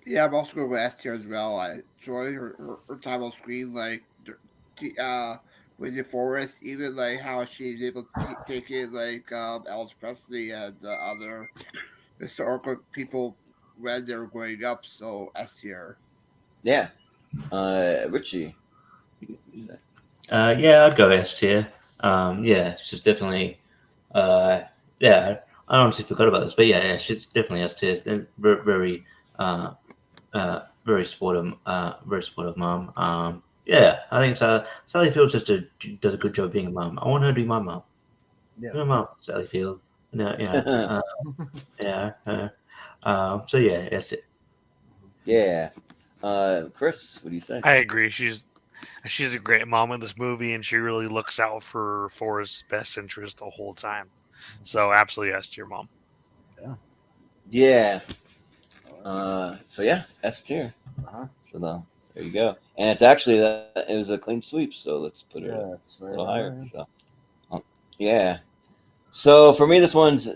Yeah, I'm also going with S tier as well. I enjoy her time on screen, like with the forest, even like how she's able to take in like Elvis Presley and other historical people when they were growing up. So S tier. Yeah, Richie. Yeah, I'd go S tier. Yeah, she's definitely. Yeah, I honestly forgot about this, but yeah, she's definitely S tier. Very, very supportive, mom. Yeah, I think so. Sally Field does a good job being a mom. I want her to be my mom. Yeah, my mom, Sally Field. No, yeah, yeah. So yeah, S tier. Yeah, Chris, what do you say? I agree. She's a great mom in this movie, and she really looks out for Forrest's best interest the whole time. So absolutely yes to your mom. Yeah. So yeah, S tier. Uh-huh. So there you go. And it's actually it was a clean sweep. So let's put it a little higher. Right. So yeah. So for me, this one's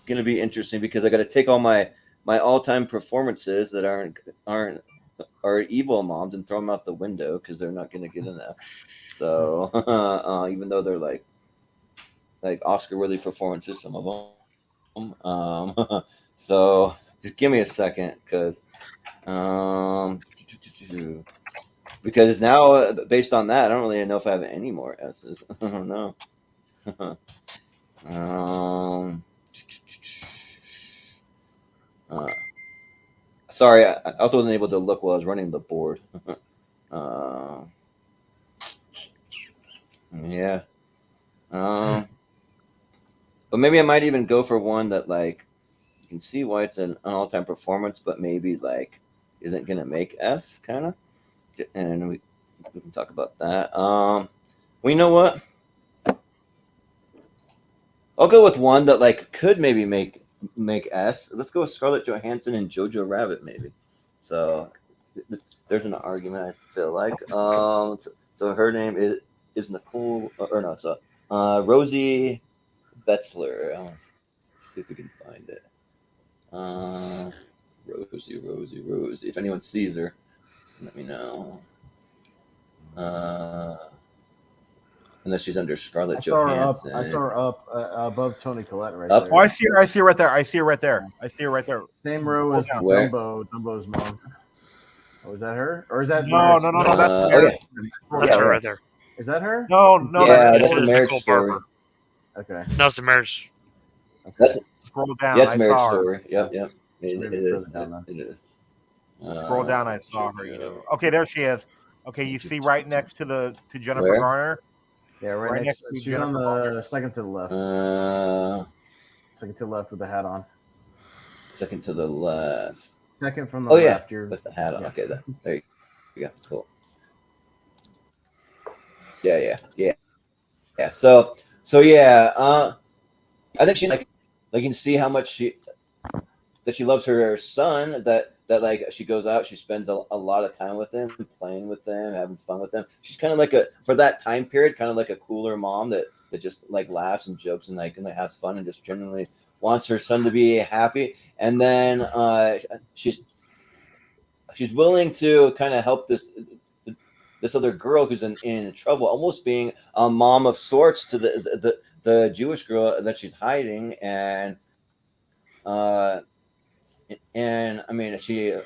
gonna be interesting because I got to take all my all-time performances that are evil moms and throw them out the window because they're not gonna get an F. So even though they're like Oscar-worthy performances, some of them. So just give me a second because now based on that, I don't really know if I have any more S's. I don't know. Sorry, I also wasn't able to look while I was running the board. Yeah. But maybe I might even go for one that like you can see why it's an all-time performance, but maybe like isn't gonna make S kind of, and we can talk about that. Well, you know what? I'll go with one that like could maybe make S. Let's go with Scarlett Johansson and Jojo Rabbit, maybe. So there's an argument. I feel like. So her name is Nicole, or no, so Rosie Betzler. Let's see if we can find it. Rosie. If anyone sees her, let me know. Unless she's under Scarlett Johansson. I saw her up above Toni Collette right Up? there. Oh, I see her right there. I see her right there. Same row as Where? Dumbo's mom. Oh, is that her? Or is that No, that's okay. That's her right there. Is that her? No, Yeah, that's the Marriage Nicole Story. Barber. Okay. No, it's the Marriage. That's Scroll down. yeah, it's I Marriage saw her. Story. Yep. It is. Down, It is. Scroll down. I saw her. Okay, there she is. Okay, you see right next to Jennifer Where? Garner. Yeah, right next. She's Jennifer on the Garner. Second to the left. Second to the left with the hat on. Second to the left. Second from the left. Yeah, with the hat on. Yeah. Okay, there you go. Cool. Yeah. So yeah. I think she like you can see how much she loves her son. That like she goes out, she spends a lot of time with them, playing with them, having fun with them. She's kind of like for that time period, kind of like a cooler mom that just like laughs and jokes and has fun and just genuinely wants her son to be happy. And then she's willing to kind of help this other girl who's in trouble, almost being a mom of sorts to the Jewish girl that she's hiding. And I mean, she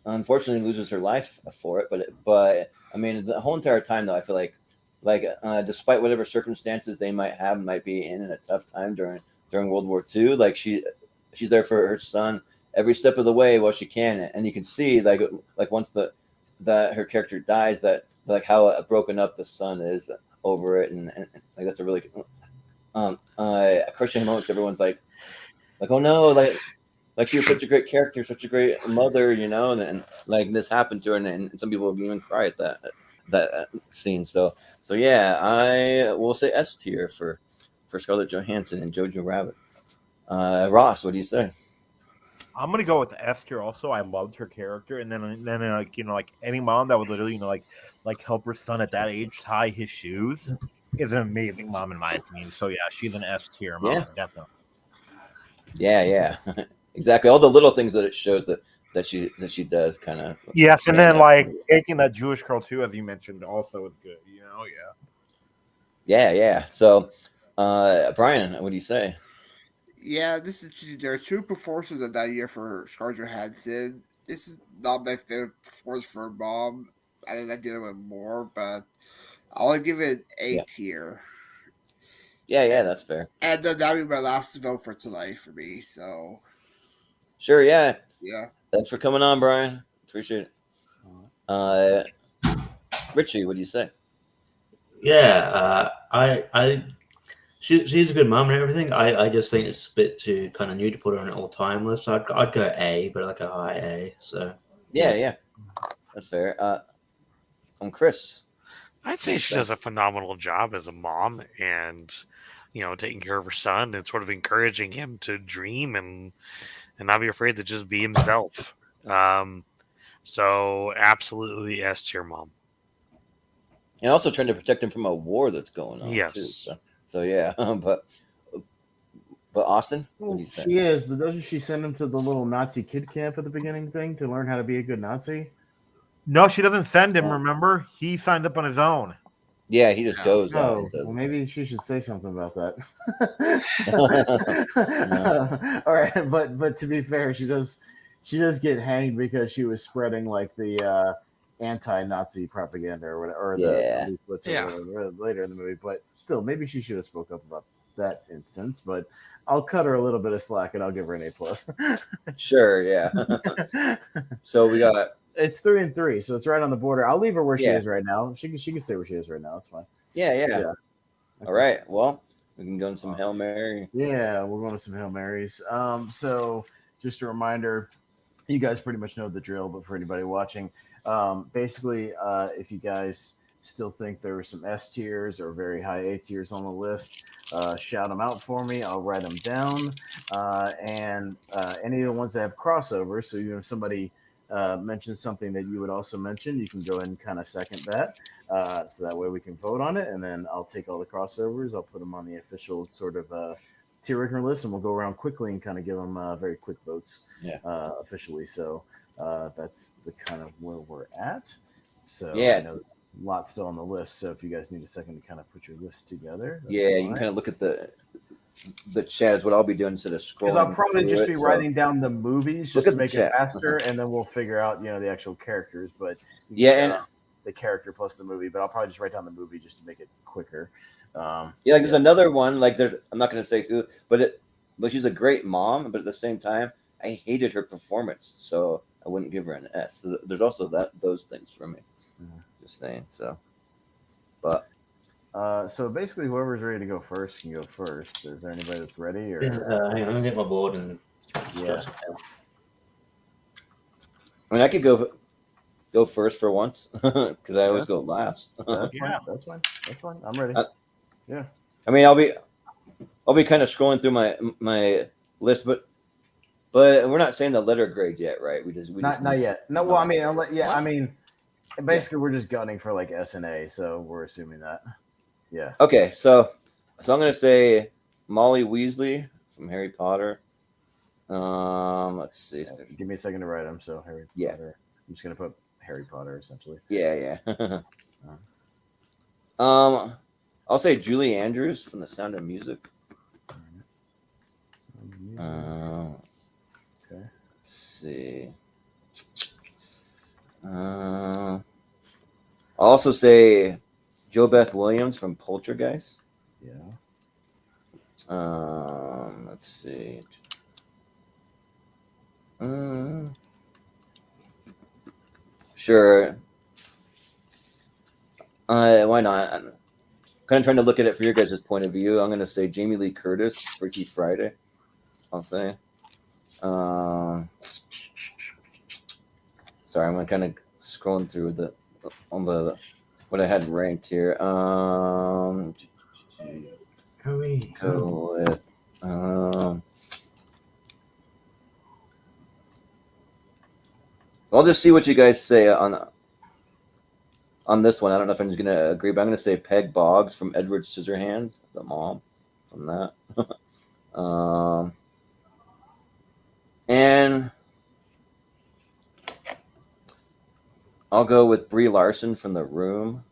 unfortunately loses her life for it. But I mean, the whole entire time though, I feel like despite whatever circumstances they might be in a tough time during World War II, like she's there for her son every step of the way while she can. And you can see like once that her character dies, that like how broken up the son is over it, and like that's a really crushing moment. Everyone's like oh no, like she was such a great character, such a great mother, you know, and then like this happened to her, and some people would even cry at that scene. So yeah, I will say S tier for Scarlett Johansson and Jojo Rabbit. Ross, what do you say? I'm gonna go with Esther. Also, I loved her character, and then like like any mom that would literally like help her son at that age tie his shoes is an amazing mom in my opinion. So yeah, she's an S tier mom, definitely. Yeah, exactly. All the little things that it shows that she does kind of. Yes, and then like taking that Jewish girl too, as you mentioned, also is good. You know, yeah. So, Brian, what do you say? Yeah, there are two performances of that year for Scarlett Johansson. This is not my favorite performance for mom. I think I did it with more, but I'll give it A tier. Yeah, that's fair. And then that'll be my last vote for tonight for me. So sure, yeah. Thanks for coming on, Brian. Appreciate it. Richie, what do you say? Yeah, she's a good mom and everything. I just think it's a bit too kind of new to put her on an all-time list. I'd go A, but like a high A. So yeah, that's fair. Chris, I'd say she does a phenomenal job as a mom, and taking care of her son and sort of encouraging him to dream and not be afraid to just be himself. So absolutely S tier mom. And also trying to protect him from a war that's going on too. So yeah, but Austin, what do you say? She is, but doesn't she send him to the little Nazi kid camp at the beginning thing to learn how to be a good Nazi? No, she doesn't send him. Remember, he signed up on his own. Yeah, he just goes. Oh, well, maybe she should say something about that. All right, but to be fair, she does get hanged because she was spreading like the anti-Nazi propaganda or whatever, or the leaflets or whatever later in the movie. But still, maybe she should have spoke up about that instance. But I'll cut her a little bit of slack and I'll give her an A+. Sure, yeah. So we got. It's 3-3, so it's right on the border. I'll leave her where she is right now. She can stay where she is right now. It's fine. Yeah. All right. Well, we can go into some Hail Mary. Yeah, we're going to some Hail Marys. So just a reminder, you guys pretty much know the drill, but for anybody watching, basically, if you guys still think there were some S tiers or very high A tiers on the list, shout them out for me. I'll write them down. And any of the ones that have crossovers, so if somebody mentions something that you would also mention, you can go ahead and kind of second that. So that way we can vote on it, and then I'll take all the crossovers. I'll put them on the official sort of tier ranker list, and we'll go around quickly and kind of give them very quick votes officially. So that's the kind of where we're at. So I know there's a lot still on the list. So if you guys need a second to kind of put your list together, you can kind of look at the chat is what I'll be doing instead of scrolling. Because I'll probably just be writing down the movies just to make it faster, and then we'll figure out the actual characters. But and the character plus the movie. But I'll probably just write down the movie just to make it quicker. There's another one. Like I'm not going to say who, but she's a great mom. But at the same time, I hated her performance, so I wouldn't give her an S. So there's also those things for me. Just saying. So, but. So basically, whoever's ready to go first can go first. Is there anybody that's ready? Or hang on, I'm gonna get my board and I mean, I could go first for once because I always go last. That's fine. I'm ready. I mean, I'll be kind of scrolling through my list, but we're not saying the letter grade yet, right? We just not yet. No, well, I mean, basically, we're just gunning for like S and A, so we're assuming that. Yeah. Okay, so I'm gonna say Molly Weasley from Harry Potter. Let's see. Give me a second to write them. So Harry Potter. I'm just gonna put Harry Potter essentially. Yeah. I'll say Julie Andrews from The Sound of Music. Okay. Let's see. I'll also say Jo Beth Williams from Poltergeist. Yeah. Let's see. Sure. Why not? I'm kind of trying to look at it for your guys' point of view. I'm going to say Jamie Lee Curtis, Freaky Friday. I'll say. Sorry, I'm kind of scrolling through the what I had ranked here. Go with I'll just see what you guys say on this one. I don't know if I'm just gonna agree, but I'm gonna say Peg Boggs from Edward Scissorhands, the mom from that. And I'll go with Brie Larson from The Room.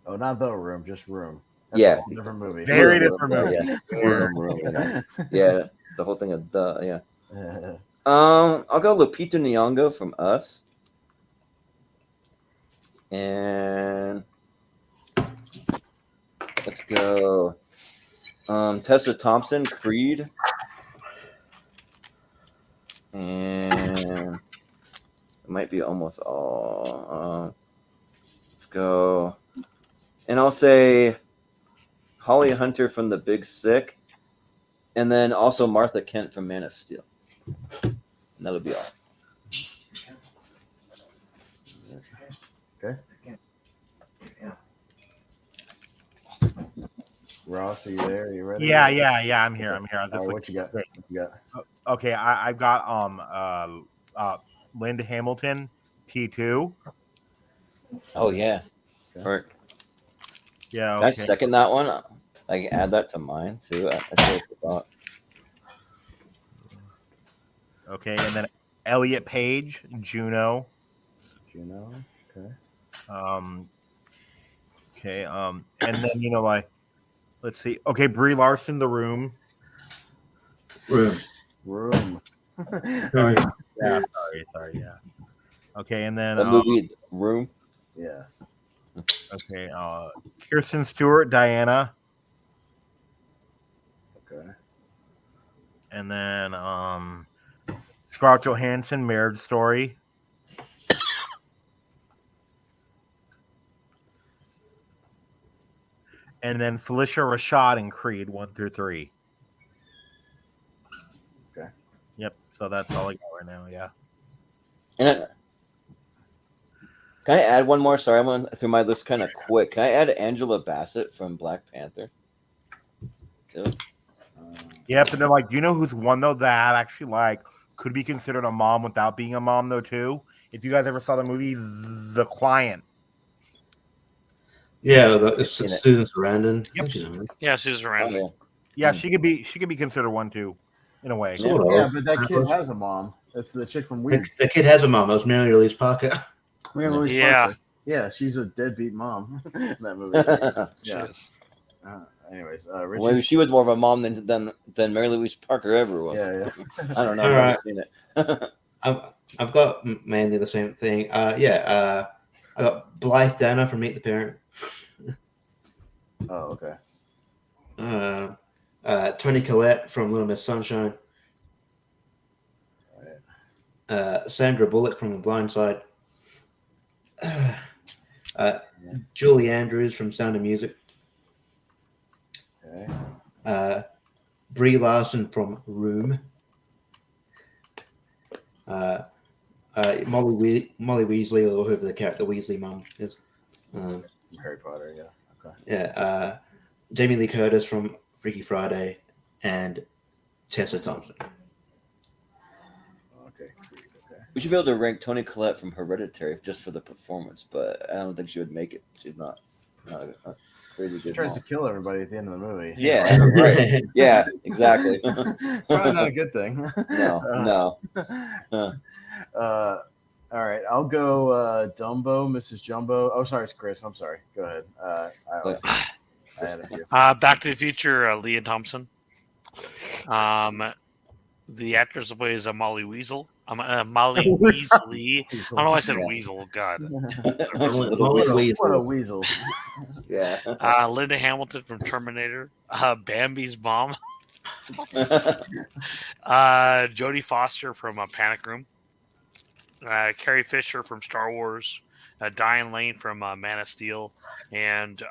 Oh, not The Room, just Room. That's a whole different movie. Very different movie. Yeah, the whole thing of I'll go Lupita Nyong'o from Us. And let's go Tessa Thompson, Creed. And it might be almost all. Let's go. And I'll say Holly Hunter from The Big Sick. And then also Martha Kent from Man of Steel. And that'll be all. Okay. Ross, are you there? Are you ready? Yeah. I'm here. I'm here. What you got? Great. What you got? Okay, I've got Linda Hamilton, T2. Oh yeah. Okay. Yeah. Can I second that one? I can add that to mine too. I totally forgot. Okay, and then Elliot Page, Juno. Okay. Okay. And then let's see. Okay, Brie Larson, The Room. Room. Sorry. Yeah. Okay, and then The movie Room. Yeah. Okay. Kirsten Stewart, Diana. Okay. And then Scarlett Johansson, Marriage Story. And then Felicia Rashad in Creed 1 through 3. Okay. Yep. So that's all I got right now. Yeah. And can I add one more? Sorry, I went through my list kind of quick. Can I add Angela Bassett from Black Panther? Cool. Yep. And then do you know who's one though that actually could be considered a mom without being a mom though too? If you guys ever saw the movie The Client. Yeah, it's Susan Sarandon. Yep. Yeah, Susan Sarandon. Oh, yeah, she could be considered one too, in a way. Yeah, but that kid has a mom. That's the chick from Weeds. The kid has a mom. That was Mary Louise Parker. Parker. Yeah, she's a deadbeat mom in that movie. Yeah. Anyways, Richie? Well, she was more of a mom than Mary Louise Parker ever was. Yeah. I don't know. I've never seen it. I've got mainly the same thing. I got Blythe Danner from Meet the Parent. Oh, okay. Toni Collette from Little Miss Sunshine. Sandra Bullock from The Blind Side. Julie Andrews from Sound of Music. Okay. Brie Larson from Room. Molly Weasley, or whoever the character Weasley mum is. Harry Potter, yeah. Okay. Yeah. Jamie Lee Curtis from Freaky Friday, and Tessa Thompson. Okay. We should be able to rank Toni Collette from Hereditary just for the performance, but I don't think she would make it. She's not a crazy good. She tries to kill everybody at the end of the movie. Yeah, right. Yeah, exactly. Probably not a good thing. No. All right, I'll go Dumbo, Mrs. Jumbo. Oh, sorry, it's Chris. I'm sorry. Go ahead. I had a few. Back to the Future, Leah Thompson. The actress that plays Molly Weasel. Molly Weasley. I don't know why I said Weasel. God. What a weasel. Yeah. Linda Hamilton from Terminator. Bambi's mom. Jodie Foster from Panic Room. Carrie Fisher from Star Wars. Diane Lane from Man of Steel. And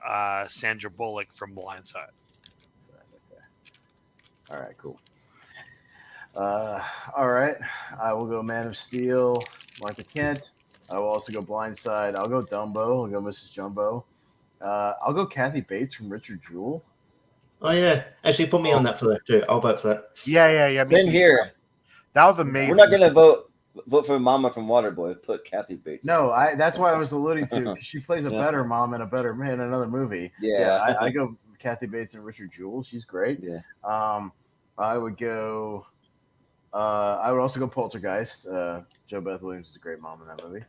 Sandra Bullock from Blindside. All right, cool. All right. I will go Man of Steel, Martha Kent. I will also go Blindside. I'll go Dumbo. I'll go Mrs. Jumbo. I'll go Kathy Bates from Richard Jewell. Oh yeah, actually put me on that for that too. I'll vote for that. Yeah. Same here. That was amazing. We're not gonna vote for Mama from Waterboy. Put Kathy Bates. No, that's why I was alluding to. She plays a better mom in another movie. Yeah. I go Kathy Bates and Richard Jewell. She's great. Yeah. I would go. I would also go Poltergeist. Jo Beth Williams is a great mom in that movie.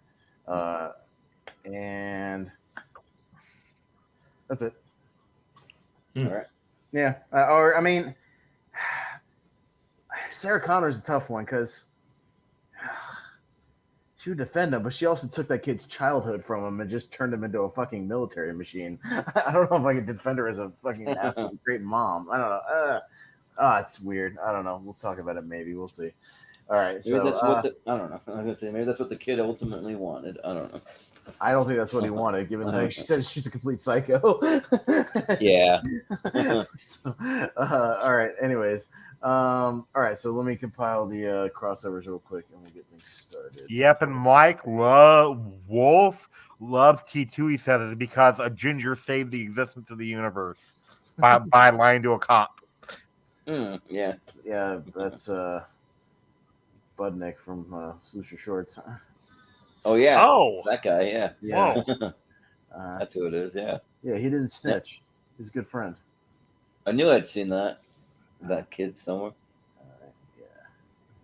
And that's it. All right. Yeah. Sarah Connor's a tough one because she would defend him, but she also took that kid's childhood from him and just turned him into a fucking military machine. I don't know if I could defend her as a fucking absolute great mom. I don't know. It's weird. I don't know. We'll talk about it. Maybe we'll see. All right. Maybe so that's what I don't know. I was gonna say maybe that's what the kid ultimately wanted. I don't know. I don't think that's what he wanted, given the fact she said she's a complete psycho. Yeah. So, all right. Anyways, all right. So let me compile the crossovers real quick, and we'll get things started. Yep, and Mike Wolf loves T2. He says it's because a ginger saved the existence of the universe by lying to a cop. Yeah. Yeah, that's Budnick from Sluicer Shorts. Oh yeah. Oh, that guy. Yeah. Yeah. That's who it is. Yeah. Yeah, he didn't snitch. He's a good friend. I knew I'd seen that kid somewhere.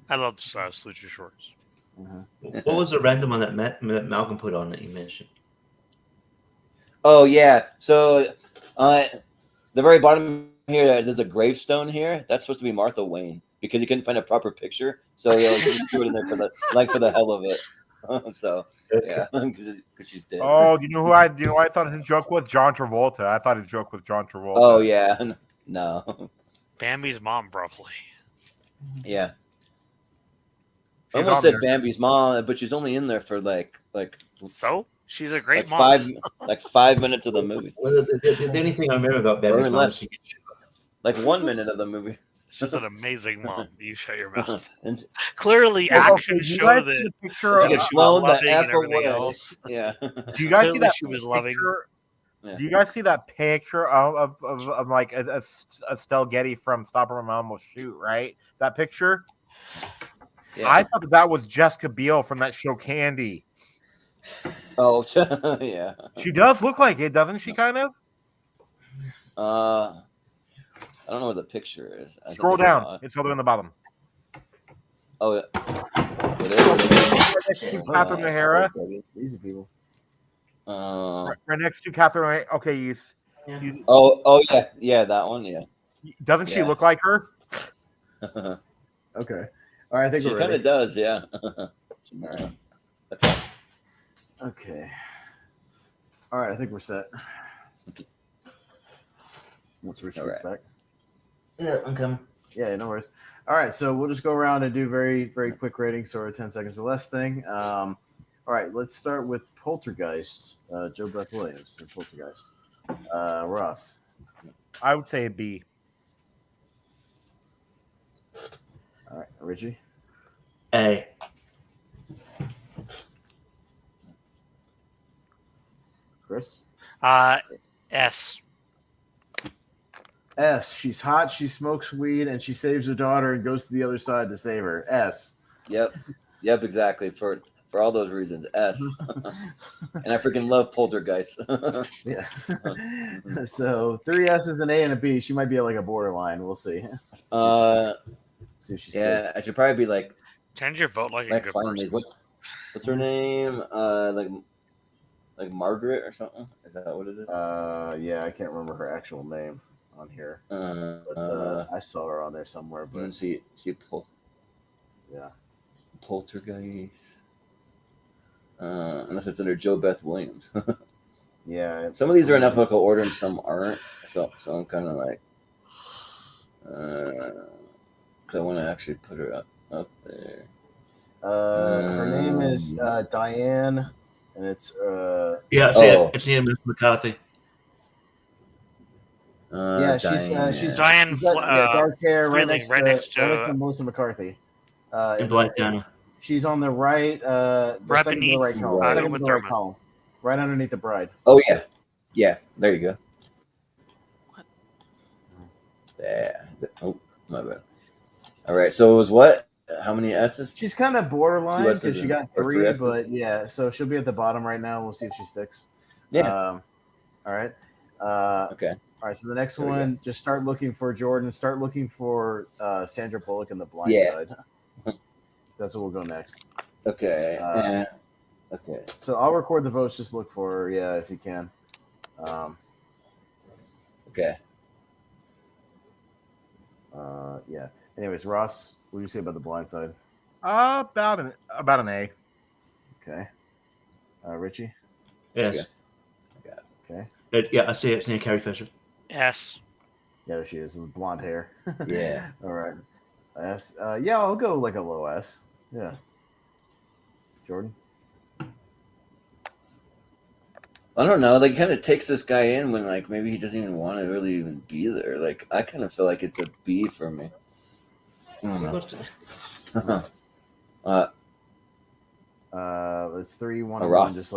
I love Sluicer Shorts. What was the random one that Malcolm put on that you mentioned? Oh yeah. So, the very bottom here, there's a gravestone here. That's supposed to be Martha Wayne because he couldn't find a proper picture, so he just threw it in there for the hell of it. So yeah, because she's dead. Oh, do you know who I thought his joke was? John Travolta. I thought his joke was John Travolta. Oh yeah, no. Bambi's mom, probably. Yeah. I She's almost on said there. Bambi's mom, but she's only in there for like So she's a great mom. 5 minutes of the movie. Well, the only thing I remember about Bambi's mom is she gets sugar. Like 1 minute of the movie. She's an amazing mom. You shut your mouth. And Clearly, actions show that the picture she of, gets she was blown the loving F and everything away. else. Yeah. do you guys see Clearly that she was picture? loving. Yeah. Do you guys see that picture of like Estelle Getty from Stop or My Mom Will Shoot? Right, that picture. Yeah. I thought that was Jessica Biel from that show Candy. Oh yeah. She does look like it, doesn't she? Kind of. I don't know where the picture is. I Scroll think down. It's all in the bottom. Oh, it is. Catherine O'Hara. Easy people. Right next to Catherine. Okay, you. Oh yeah, that one. Yeah. Doesn't she Yeah. look like her? Okay. All right, I think She we're kind ready. of does. Yeah. All right. Okay. Okay. All right, I think we're set. Once Richie gets back. Yeah, I'm coming. Yeah, no worries. All right, so we'll just go around and do very, very quick ratings, so we're 10 seconds or less thing. All right, let's start with Poltergeist. Jo Beth Williams and Poltergeist. Ross. I would say a B. All right, Richie. A. Chris. S. S. She's hot, she smokes weed, and she saves her daughter and goes to the other side to save her. S. Yep, exactly. For all those reasons, S. And I freaking love Poltergeist. Yeah. So 3 S's, an A, and a B. She might be like a borderline. We'll see. See if she sticks. I should probably be like Change your vote like a good finally. person. What's her name? Like Margaret or something. Is that what it is? Yeah, I can't remember her actual name on here. But I saw her on there somewhere. But see yeah, Poltergeist. Unless it's under Jo Beth Williams. yeah. Some of these are in alphabetical order and some aren't. So I'm kind of like, because I want to actually put her up there. Her name is Diane, and it's Yeah, I see it. It's Ian McCarthy. she's Diane. dark hair, right next to Melissa McCarthy. In Black Dana. She's on the right, the second to the right column. Right. Second to the right column. Right underneath the bride. Oh yeah. Yeah, there you go. What? Yeah. Oh, my bad. All right, so it was what? How many S's? She's kind of borderline because she got three, S's? but yeah, so she'll be at the bottom right now. We'll see if she sticks. Yeah. All right. Okay. All right, so the next one, just start looking for Jordan. Start looking for Sandra Bullock in The Blind Side. That's what we'll go next. Okay. Okay. So I'll record the votes. Just look for her, if you can. Okay. Yeah. Anyways, Ross, what do you say about The Blind Side? About an A. Okay. Richie? Yes. Okay. Yeah, I see it's near Carrie Fisher. S. Yeah, there she is with blonde hair. Yeah. All right. S. Yeah, I'll go like a low S. Yeah. Jordan? I don't know. Like, it kind of takes this guy in when, like, maybe he doesn't even want to really even be there. Like, I kind of feel like it's a B for me. I don't know. It's 3, 1, a 1, Ross. just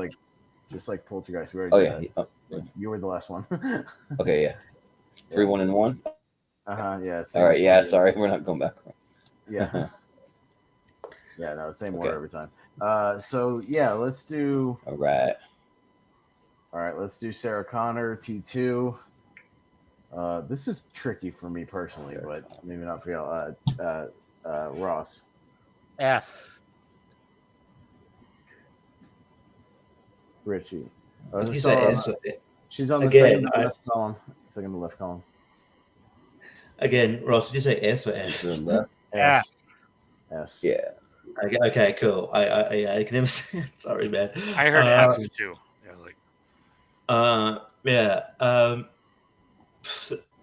like Poltergeist. We already did that. Yeah. You were the last one. Okay, yeah. 3, 1, and 1. Yeah. All right. Yeah. Sorry, we're not going back. Yeah. Yeah. No, same order every time. So yeah, let's do. All right. Let's do Sarah Connor T2. This is tricky for me personally, but maybe not for y'all. Ross. S. Richie. She's on the Again, left column. Second to left column. Again, Ross, did you say S or S? S. S. Yeah. Okay, cool. I can never say. Sorry, man. I heard F too.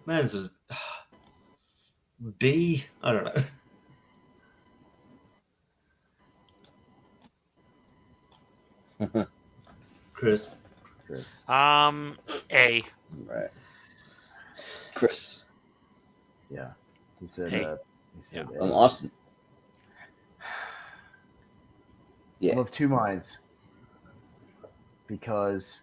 Man, this is B. I don't know. Chris. A. Right. Chris. Yeah. He said. Hey. He said. I'm Austin. Yeah. I'm of two minds. Because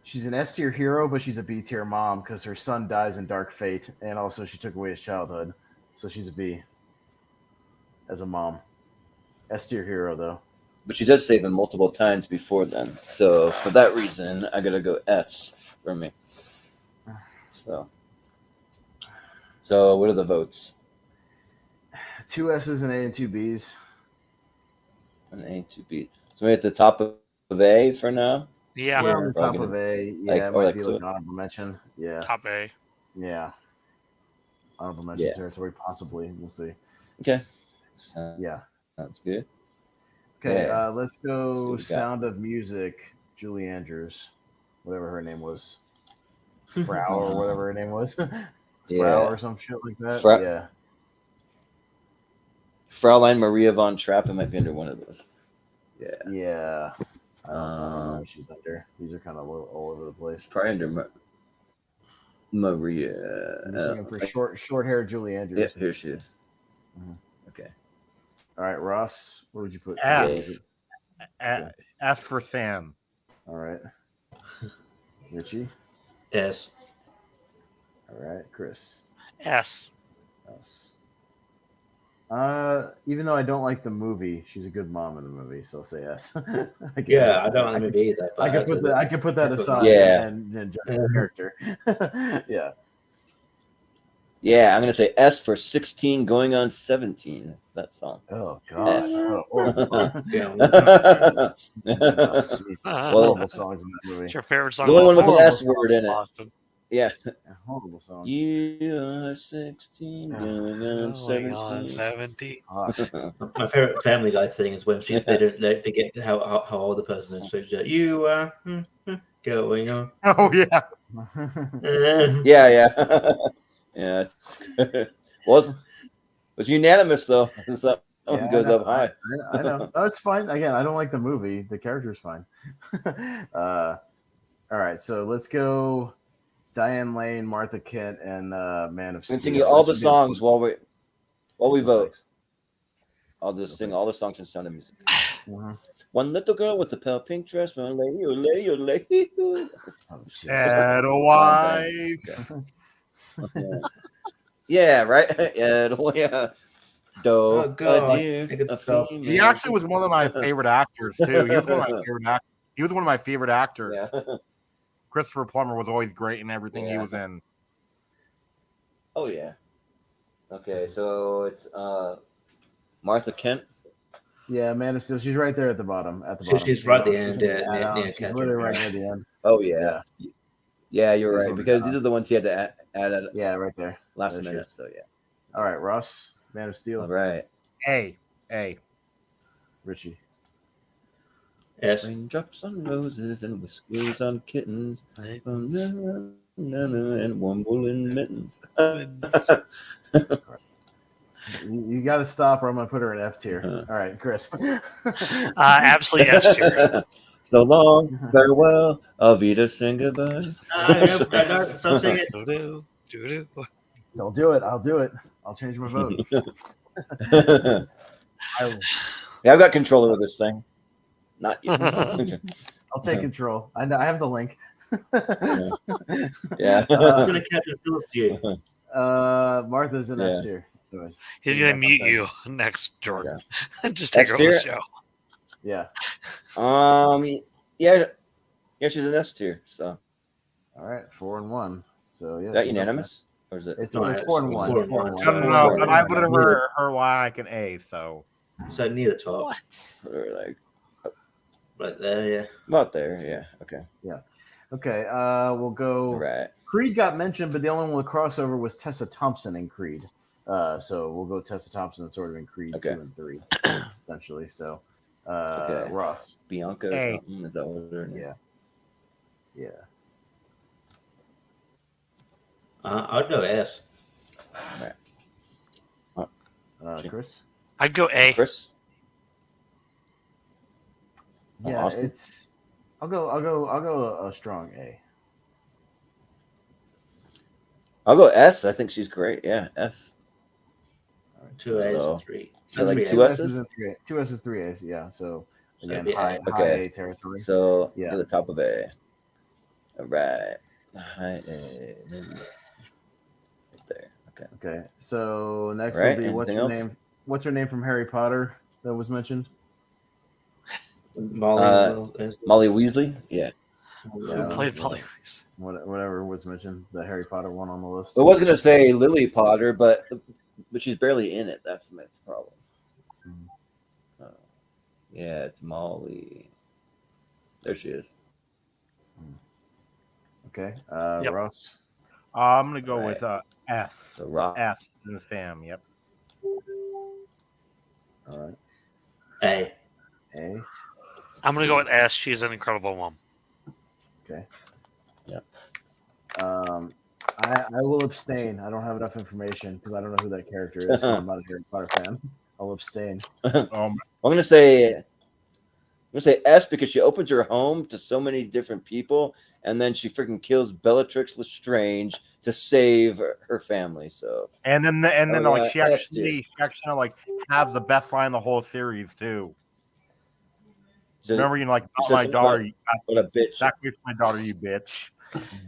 she's an S tier hero, but she's a B tier mom because her son dies in Dark Fate, and also she took away his childhood, so she's a B as a mom. S tier hero though. But she does save him multiple times before then, so for that reason, I gotta go S for me. So what are the votes? 2 S's, an A, and 2 B's. An A, 2 B. So we're at the top of A for now. Yeah. We're on the top of A. Yeah, it might be like an honorable mention. Yeah. Top A. Yeah. Honorable mention territory, possibly. We'll see. Okay. Yeah. Sounds good. Okay, let's go Sound of Music, Julie Andrews, whatever her name was. Frau or whatever her name was. Frau or some shit like that. Yeah. Fraulein Maria von Trapp, it might be under one of those. Yeah. Yeah. I don't know what she's under. These are kind of all over the place. Probably under Maria. I'm just looking for short hair Julie Andrews. Yeah, here she is. Mm-hmm. Okay. All right, Ross, what would you put? F for Sam. All right. Richie? S. All right, Chris? S. S. Even though I don't like the movie, she's a good mom in the movie, so I'll say S. I don't like the movie either. I could put that aside and judge the character. Yeah. Yeah, I'm gonna say S for 16 going on 17. That song. Oh God. Horrible songs in that movie. What's your favorite song? The only one with an S word in it. Austin. Yeah. Horrible songs. You are 16 going on 17. My favorite Family Guy thing is when they forget how old the person is. So you are going on. Oh yeah. Yeah. Yeah. Well, it's unanimous though. So one goes up high. I know. Oh, it's fine. Again, I don't like the movie. The character's fine. All right, so let's go Diane Lane, Martha Kent, and Man of Steel. And singing all the songs while we vote. I'll just sing all the songs from Sound of Music. Mm-hmm. One little girl with the pale pink dress, one lady, Edelweiss. Okay. Yeah, right. Yeah. Oh, God. He actually was one of my favorite actors too. He was one of my favorite actors. He was one of my favorite actors. Yeah. Christopher Plummer was always great in everything he was in. Oh yeah. Okay, so it's Martha Kent. Yeah, Man of Steel. She's right there at the bottom. She's right at the end. She's literally right near the end. Oh yeah. Yeah, you're right, because these are the ones he had to add. Yeah, right there. Last minute. So yeah. All right, Ross, Man of Steel. All right. A. Richie. S. Raindrops on roses and whiskers on kittens, and one wool in mittens. You got to stop, or I'm going to put her in F tier. All right, Chris. Absolutely S tier. So long, farewell, Avita, sing goodbye. Don't sing it. Don't do it. I'll do it. I'll change my vote. Yeah, I've got control over this thing. Not you. I'll take control. I have the link. Yeah. I'm gonna catch a Philip to you. Martha's in S tier. He's gonna mute you next, Jordan. Just take over the show. Yeah. Yeah, she's an S tier. So. All right, 4-1. So yeah. Is that unanimous? Or is it? It's 4-1. No, but I would have her like an A. So near the top. What? Or like. Right there, yeah. About there, yeah. Okay. Yeah. Okay. We'll go. Right. Creed got mentioned, but the only one with crossover was Tessa Thompson in Creed. So we'll go Tessa Thompson sort of in Creed 2 and 3, essentially. So, Ross. Bianca or something? Is that what her name? Yeah. I'd go S. Right. Chris? I'd go A. Chris? Yeah, Austin? I'll go a strong A. I'll go S. I think she's great. Yeah, S. All right, 2 A's and 3. So like 2 S's? 2 S's, 3 A's. Yeah. So again, A. high A territory. So to the top of A. All right. High A. Right there. Okay. So next Right, will be what's her name? What's her name from Harry Potter that was mentioned? Molly Weasley. Yeah. Who played Molly Weasley? Whatever was mentioned, the Harry Potter one on the list. I was gonna say Lily Potter, but she's barely in it. That's the problem. Yeah, it's Molly. There she is. Okay, Ross. I'm gonna go with S. So S and Sam. Yep. All right. A. I'm gonna go with S. She's an incredible mom. Okay. Yeah. I will abstain. I don't have enough information because I don't know who that character is. I'm not a Harry Potter fan. I'll abstain. I'm gonna say S because she opens her home to so many different people, and then she freaking kills Bellatrix Lestrange to save her family. So and then like she actually like has the best line in the whole series too. Remember, like, oh, my daughter, what a bitch! Back with my daughter, you bitch.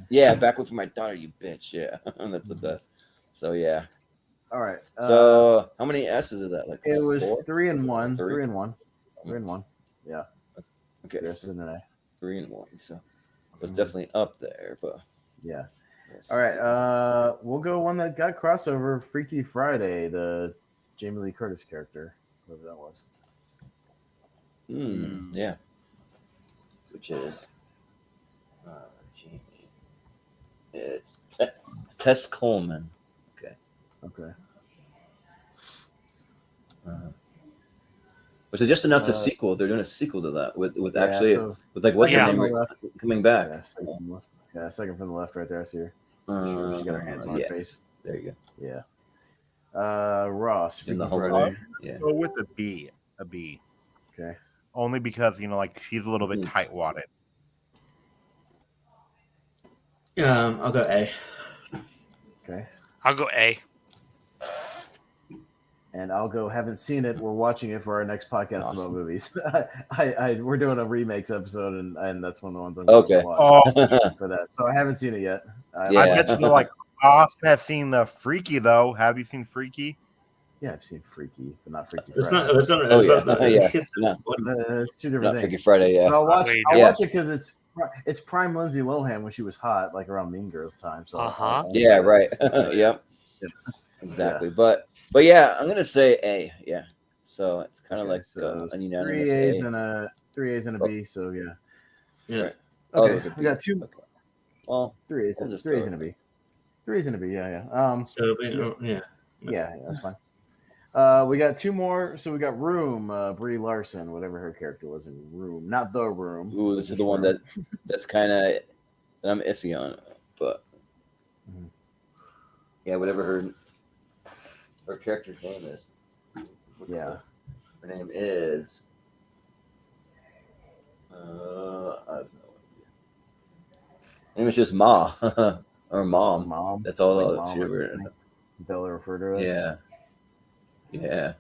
Yeah, back with my daughter, you bitch. Yeah, that's the best. So yeah. All right. So how many S's is that? Like it was 4? 3 and 1. 3 and 1. 3 and 1. Yeah. Okay. Yes, and an A. 3 and 1. So it's definitely up there, but yeah. All right. We'll go one that got crossover. Freaky Friday, the Jamie Lee Curtis character, whoever that was. Yeah. Which is it's Tess Coleman. Okay. Which they just announced a sequel. They're doing a sequel to that with with like what's her name coming back. Second from the left right there. I see her. Sure, she got her hands on her face. There you go. Yeah. Ross. In the Friday. Yeah. Go with a B. A B. Okay. Only because like she's a little bit tight-wadded. I'll go A. Okay. I'll go A. And I'll go. Haven't seen it. We're watching it for our next podcast Awesome. about movies. We're doing a remakes episode, and that's one of the ones I'm going to watch for that. So I haven't seen it yet. I bet you know, like Austin has seen the Freaky though. Have you seen Freaky? Yeah, I've seen Freaky, but not Freaky It's Friday. not. It's two different things. Freaky Friday, yeah. But I'll watch it because it's prime Lindsay Lohan when she was hot, like around Mean Girls time. So yeah, right. Yep. Exactly. Yeah. But yeah, I'm gonna say A. Yeah. So it's kind of like an unanimous 3 A's and a 3 A's and a B. So yeah. Yeah. Right. Okay. We got two. Okay. Well, 3 A's and a B. 3 A's and a B. Yeah. So yeah, that's fine. We got two more. So we got Room, Brie Larson, whatever her character was in Room, not The Room. Ooh, this is the one that's kind of that I'm iffy on, but yeah, whatever her character's name is. Her name is. I have no idea. Name is just Ma or Mom. Mom. That's all like she ever. They'll refer to us. Yeah. Yeah.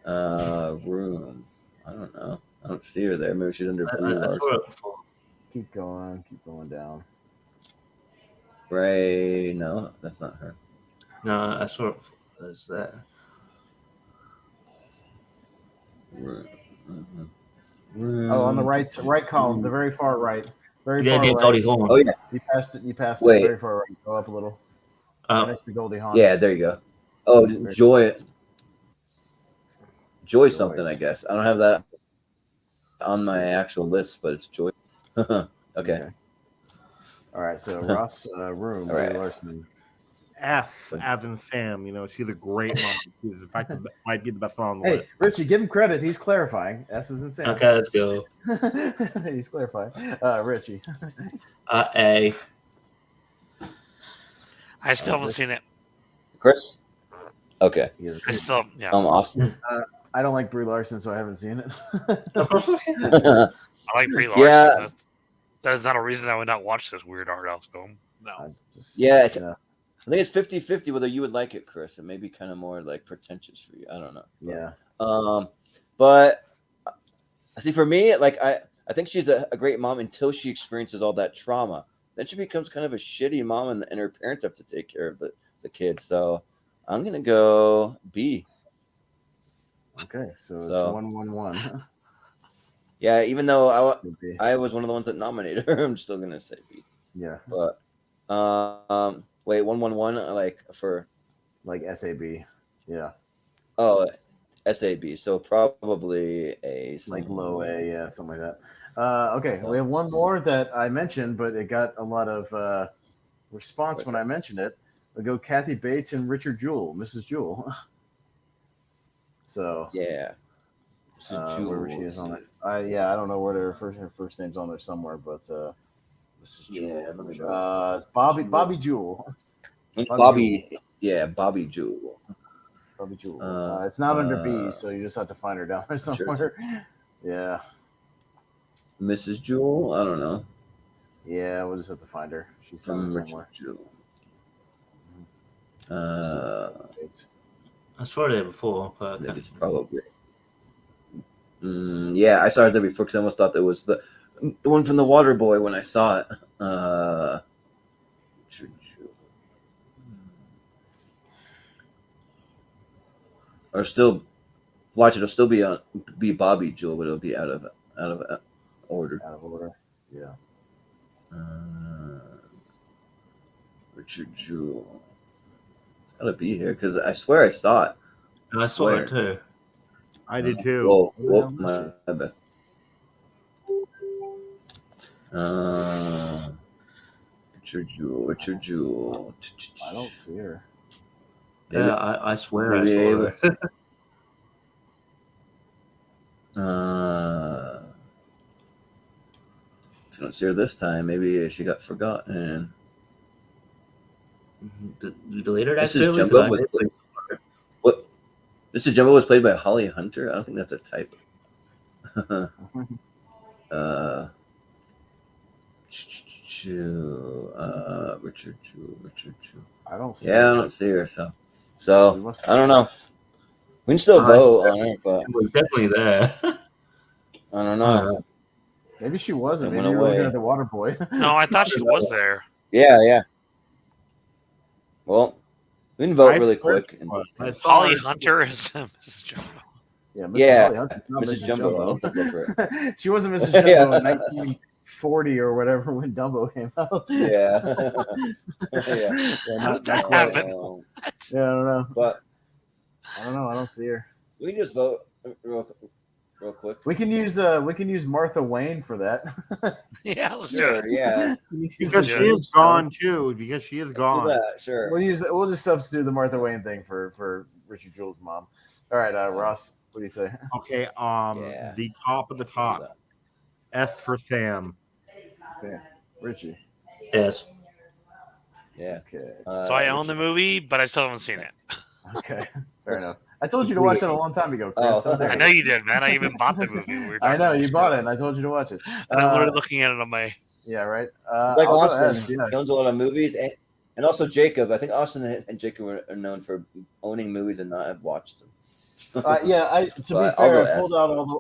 Room. I don't know. I don't see her there. Maybe she's under Brie Larson. Keep going down. Ray. No, that's not her. No, I saw it. There's that. Room. Oh, on the right column, the very far right. Far Goldie Hawn. Oh yeah. You passed it. Wait. Very far right. Go up a little. Next to Goldie Hawn. Yeah, there you go. Oh, Joy something, I guess. I don't have that on my actual list, but it's Joy. Okay. All right, so Ross, Room, Brie Larson. S as in Sam. You know, she's a great mom. She's, in fact, might be the best one on the list. Richie, give him credit. He's clarifying. S is in Sam. Okay, let's go. He's clarifying. Richie. A. I still haven't seen it. Chris? Okay. I still, yeah. Austin. I don't like Brie Larson, so I haven't seen it. I like Brie Larson. Yeah. That's not a reason I would not watch this weird art house film. No. I think it's 50-50 whether you would like it, Chris. It may be kind of more like pretentious for you. I don't know. But, But I see for me, like I think she's a great mom until she experiences all that trauma. Then she becomes kind of a shitty mom, and her parents have to take care of the kids. So I'm gonna go B. Okay, so it's 1-1-1. Yeah, even though I was one of the ones that nominated her, I'm still gonna say B. Yeah. But wait, 1-1-1, like for like SAB. Yeah. Oh, SAB. So probably a like low A, yeah, something like that. Okay, we have one more that I mentioned, but it got a lot of response when I mentioned it. We'll go Kathy Bates and Richard Jewell, Mrs. Jewell. So yeah, where she is on it. I don't know where her first name's on there somewhere, but Mrs. Jewell. Yeah, it's Bobby Jewell. Bobby Jewell. Bobby Jewell. It's not under B, so you just have to find her down there somewhere. Sure. Yeah. Mrs. Jewell? I don't know. Yeah, we'll just have to find her. She's somewhere. Jewell. I saw her there before. But I think it's probably. Yeah, I saw her there before because I almost thought that was the one from The Water Boy when I saw it. Or still watch it. It'll still be Bobby Jewell, but it'll be out of order. Out of order. Yeah. Richard Jewell. It's gotta be here because I swear I saw it. I saw it too. I did too. Whoa, my bad. Richard Jewell. I don't see her. Yeah, I swear I saw her. If you don't see her this time, maybe she got forgotten. Deleted that. Mr. Jumbo was played by Holly Hunter. I don't think that's a type. Jewell. Richard Jewell. I don't see. Yeah, I don't see her. So I don't know. We can still vote on it, but we're definitely there. I don't know. Maybe she wasn't. It Maybe went you were looking away. at the water boy. No, I thought she was there. Yeah. Well, we can vote really quick. Holly Hunter is Mrs. Jumbo. Yeah, Mrs. Holly Hunter's not Mrs. Jumbo. She wasn't Mrs. Jumbo in 1940 or whatever when Dumbo came out. Yeah. How did that happen? Yeah, I don't know. But I don't know. I don't see her. We can just vote real quick. We can use Martha Wayne for that. Yeah, let's do it. Yeah, because she is gone too. Because she is gone. That, sure. We'll just substitute the Martha Wayne thing for Richie Jewell's mom. All right, Ross, what do you say? Okay. The top of the top. S for Sam. Okay, Richie. Yes. Yeah. Okay. So I own the movie, but I still haven't seen it. Okay, fair enough. I told you to watch it a long time ago, Chris. I know you did, man. I even bought the movie. I know you bought it, and I told you to watch it. And I'm literally looking at it on my. Yeah, right. It's like Austin owns a lot of movies, and also Jacob. I think Austin and Jacob are known for owning movies and not have watched them. To be fair,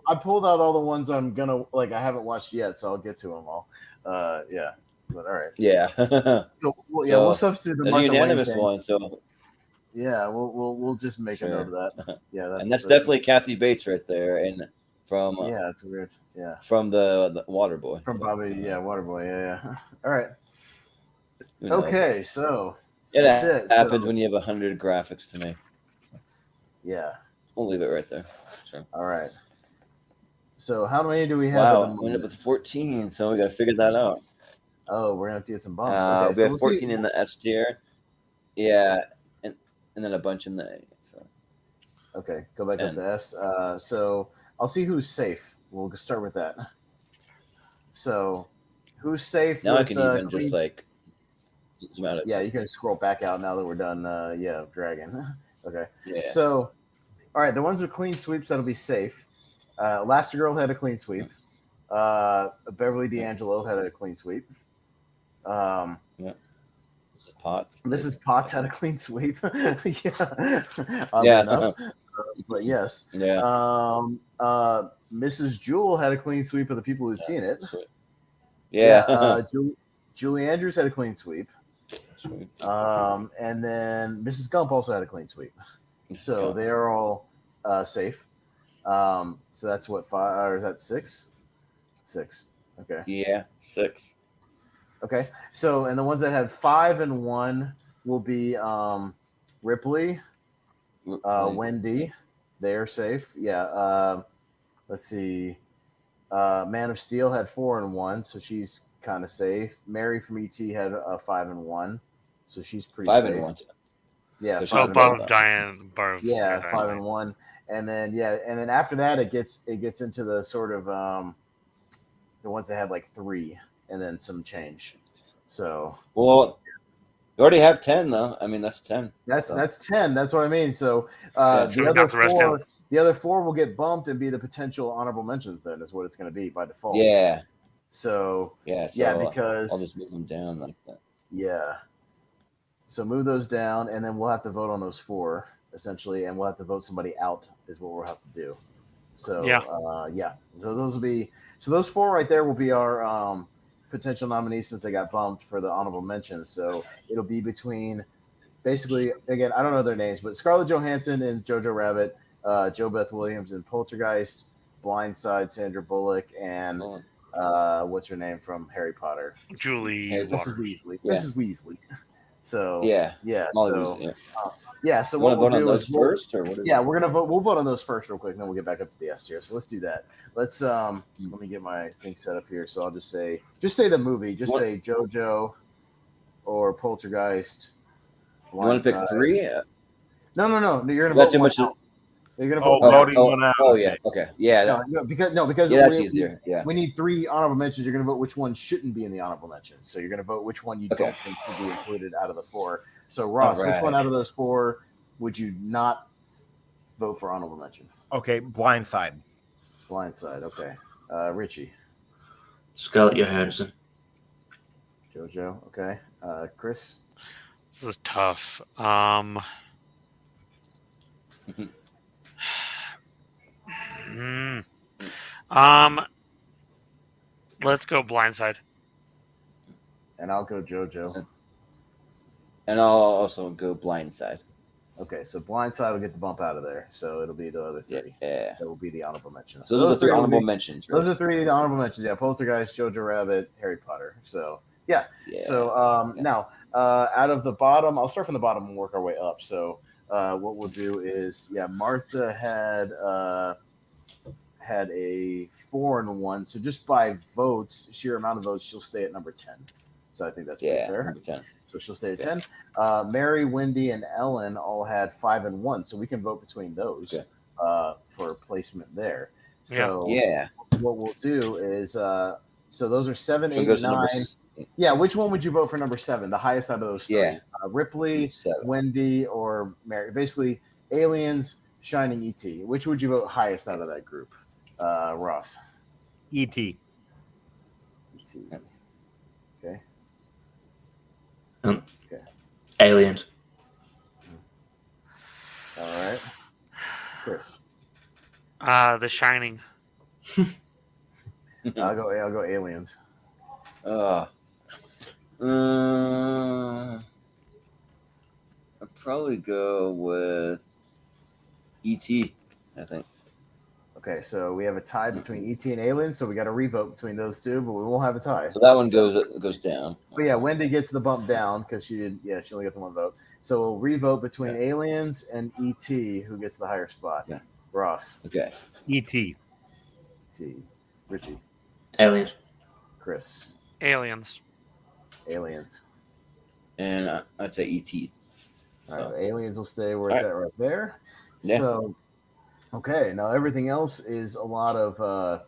I pulled out all the ones I'm gonna like. I haven't watched yet, so I'll get to them all. Yeah, but all right. Yeah. We'll substitute the Martha unanimous Wayne one. So yeah, we'll just make a note of that. Yeah, that's definitely Kathy Bates right there, and from it's weird. Yeah, from the Water Boy. From Bobby, Water Boy. Yeah. All right. Okay, so that's it. Happens when you have 100 graphics to make. Yeah. We'll leave it right there. Sure. All right. So how many do we have? Wow, we ended up with 14, so we got to figure that out. Oh, we're gonna have to get some bumps. We have 14 in the S tier. Yeah, and then a bunch in the A. So. Okay, go back up to S. So I'll see who's safe. We'll start with that. So, who's safe? Now I can even just like zoom out. Yeah, you can scroll back out now that we're done. Dragon. Okay. Yeah. So, all right, the ones with clean sweeps that'll be safe. Elastigirl had a clean sweep. Beverly D'Angelo had a clean sweep. Mrs. Potts had a clean sweep. Enough. But yes. Yeah. Mrs. Jewell had a clean sweep of the people who'd seen it. Yeah. Julie Andrews had a clean sweep. Sweet. And then Mrs. Gump also had a clean sweep. So they are all safe. So that's what, 5, or is that 6? 6. Okay. Yeah, 6. Okay. So, and the ones that had 5 and 1 will be Ripley, Wendy. They're safe. Yeah. Let's see. Man of Steel had 4 and 1, so she's kind of safe. Mary from ET had 5 and 1, so she's pretty 5 safe. and 1. Yeah. So above Diane Barber. Yeah, 5 and 1, and then after that it gets into the sort of the ones that had like 3 and then some change. So you already have 10 though. I mean that's 10. That's 10. That's what I mean. So the other 4 will get bumped and be the potential honorable mentions. Then is what it's going to be by default. Yeah. So because I'll just move them down like that. Yeah. So move those down, and then we'll have to vote on those 4 essentially, and we'll have to vote somebody out. Is what we'll have to do. So So those will be. So those 4 right there will be our potential nominees since they got bumped for the honorable mentions. So it'll be between, basically, again, I don't know their names, but Scarlett Johansson and Jojo Rabbit, Jo Beth Williams in Poltergeist, Blindside, Sandra Bullock, and what's her name from Harry Potter? Julie. Mrs. Weasley. Yeah. Mrs. Weasley. So yeah. So what we'll do is first, or what? Yeah, we're gonna vote. We'll vote on those first, real quick, and then we'll get back up to the S tier. So let's do that. Let's let me get my thing set up here. So I'll just say the movie. Just say JoJo or Poltergeist. You want to pick 3? No. You're gonna vote too much. You're gonna vote. Yeah. Okay. Yeah. Because that's easier. Yeah. We need 3 honorable mentions. You're gonna vote which one shouldn't be in the honorable mentions. So you're gonna vote which one you don't think should be included out of the 4. So Ross, which one out of those 4 would you not vote for honorable mention? Okay, Blindside. Okay. Richie. Scarlett Johansson. JoJo. Okay. Chris. This is tough. Let's go Blindside. And I'll go JoJo. And I'll also go Blindside. Okay, so Blindside will get the bump out of there. So it'll be the other three. Yeah. That will be the honorable mentions. So those are the three honorable mentions. Right? Those are three honorable mentions. Yeah, Poltergeist, Jojo Rabbit, Harry Potter. So yeah. So okay. Now out of the bottom, I'll start from the bottom and work our way up. So what we'll do is Martha had a 4 and 1. So just by votes, sheer amount of votes, she'll stay at number 10. So I think that's pretty fair. Number 10. So she'll stay at 10. Mary, Wendy, and Ellen all had 5 and 1. So we can vote between those for placement there. So what we'll do is so those are 7, 8, 9. Yeah, which one would you vote for number 7? The highest out of those three. Yeah. Ripley, Wendy, or Mary. Basically, Aliens, Shining, E.T. Which would you vote highest out of that group? Ross. E.T. E.T. Okay. Okay. Aliens. All right. Chris. The Shining. I'll go Aliens. I'll probably go with E.T. I think. Okay, so we have a tie between E.T. and Aliens, so we got to revote between those two, but we won't have a tie. So that one goes down. But yeah, Wendy gets the bump down because she only got the one vote. So we'll revote between Aliens and E.T. Who gets the higher spot? Yeah. Ross. Okay. E.T. E.T. Richie. Aliens. Chris. Aliens. Aliens. And I'd say E.T. So. All right, Aliens will stay where it's at right there. Yeah. So, okay, now everything else is a lot of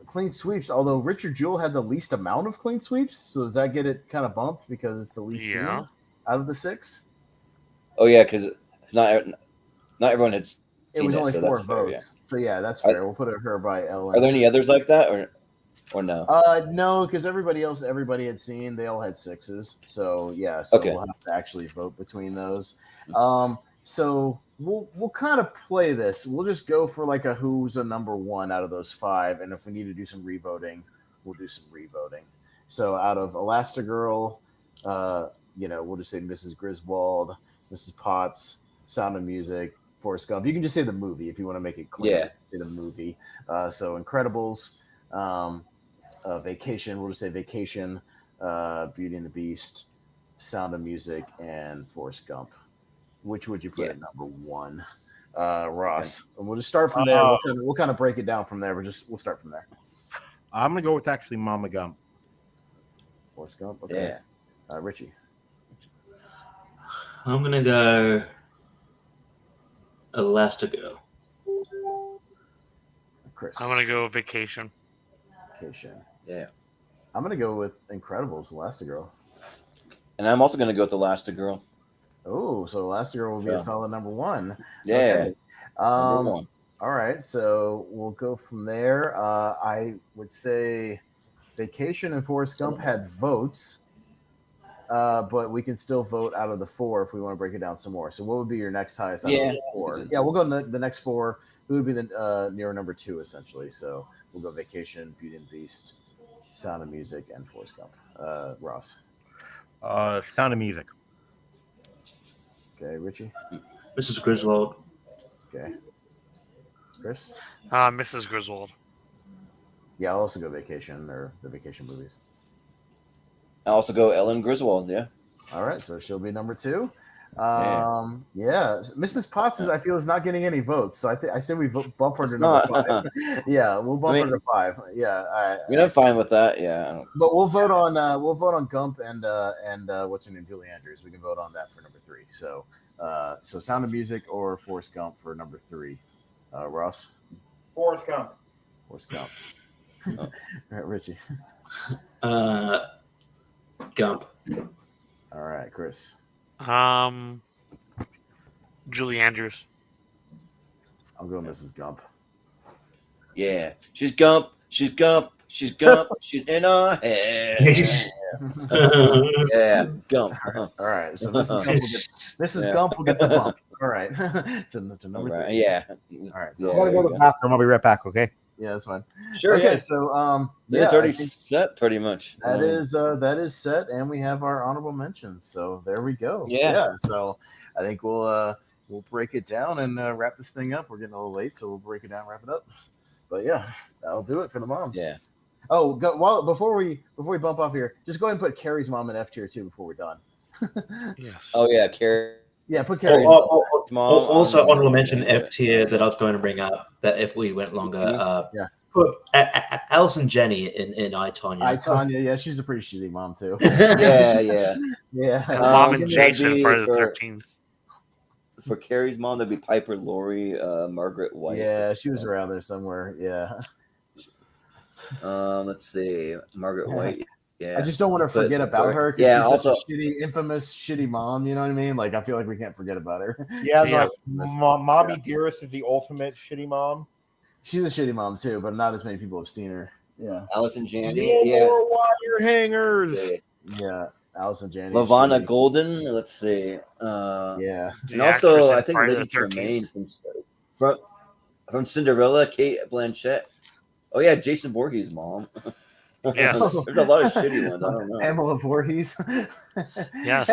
clean sweeps, although Richard Jewell had the least amount of clean sweeps. So does that get it kind of bumped because it's the least seen out of the 6? Oh, yeah, because not everyone had seen it. Was only 4 votes. Fair, So, yeah, that's fair. We'll put her by Ellen. Are there any others like that or no? No, because everybody had seen, they all had 6s. So yeah, so we'll have to actually vote between those. So we'll kind of play this. We'll just go for like a who's a number 1 out of those 5, and if we need to do some revoting, we'll do some revoting. So out of Elastigirl, we'll just say Mrs. Griswold, Mrs. Potts, Sound of Music, Forrest Gump. You can just say the movie if you want to make it clear. Yeah. Say the movie. So Incredibles. Vacation, we'll just say Vacation, Beauty and the Beast, Sound of Music, and Forrest Gump. Which would you put at number 1? Ross. Okay. And we'll just start from there. We'll kind of break it down from there. We'll start from there. I'm gonna go with actually Mama Gump. Forrest Gump. Okay. Yeah. Richie. I'm gonna go Elastigirl. Chris. I'm gonna go Vacation. Yeah. I'm going to go with Incredibles, Elastigirl. And I'm also going to go with Elastigirl. Oh, so Elastigirl will be a solid number 1. Yeah. Okay. Number 1. All right, so we'll go from there. I would say Vacation and Forrest Gump had votes, but we can still vote out of the 4 if we want to break it down some more. So what would be your next highest out of the 4? Yeah, we'll go the next 4. Who would be the near number 2, essentially? So we'll go Vacation, Beauty and the Beast, Sound of Music, and Forrest Gump. Ross. Sound of Music. Okay, Richie. Mrs. Griswold. Okay. Chris. Mrs. Griswold. Yeah, I'll also go Vacation or the Vacation movies. I'll also go Ellen Griswold. Yeah. All right, so she'll be number 2. Mrs. Potts I feel is not getting any votes, so I say we bump her to number 5. Yeah, we'll bump her to 5. Yeah, I'm fine with that. Yeah, but we'll vote on Gump and what's her name, Julie Andrews. We can vote on that for number 3. So Sound of Music or Forrest Gump for number 3. Ross. Forrest Gump. All right, Richie. Gump. All right, Chris. Julie Andrews. I'll go Mrs. Gump. Yeah, she's Gump. She's Gump. She's in our head. Yeah, Gump. All right. So Mrs. Gump will get the bump. All right. to number 3. Yeah. All right. Yeah, I'm gonna go to the bathroom. I'll be right back. Okay. Yeah, that's fine. Sure. Okay. Yeah. So it's already set pretty much. That is set, and we have our honorable mentions. So there we go. Yeah. So I think we'll break it down and wrap this thing up. We're getting a little late, so we'll break it down, wrap it up. But yeah, that'll do it for the moms. Yeah. Oh, before we bump off here, just go ahead and put Carrie's mom in F tier too before we're done. Yes. Oh yeah, Carrie. Yeah, put Carrie's mom. mom. Also, honorable mention F tier that I was going to bring up. That if we went longer, put Allison Jenny in I, Tonya. I, Tonya, yeah, she's a pretty shitty mom too. yeah. And Mom and Jason Friday the 13th. For Carrie's mom, that'd be Piper Laurie, Margaret White. Yeah, she was around there somewhere. Yeah. Let's see, Margaret White. Yeah, I just don't want to forget about her because she's such a shitty, infamous, shitty mom. You know what I mean? Like, I feel like we can't forget about her. Yeah, Mommy Dearest is the ultimate shitty mom. She's a shitty mom too, but not as many people have seen her. Yeah, Allison Janney. Yeah, more wire hangers. Yeah, Allison Janney. Lavonna Golden. Let's see. Yeah, and also I think Lady Tremaine from Cinderella, Kate Blanchett. Oh yeah, Jason Voorhees' mom. Yes, there's a lot of shitty ones. I don't know. Pamela Voorhees. Yes.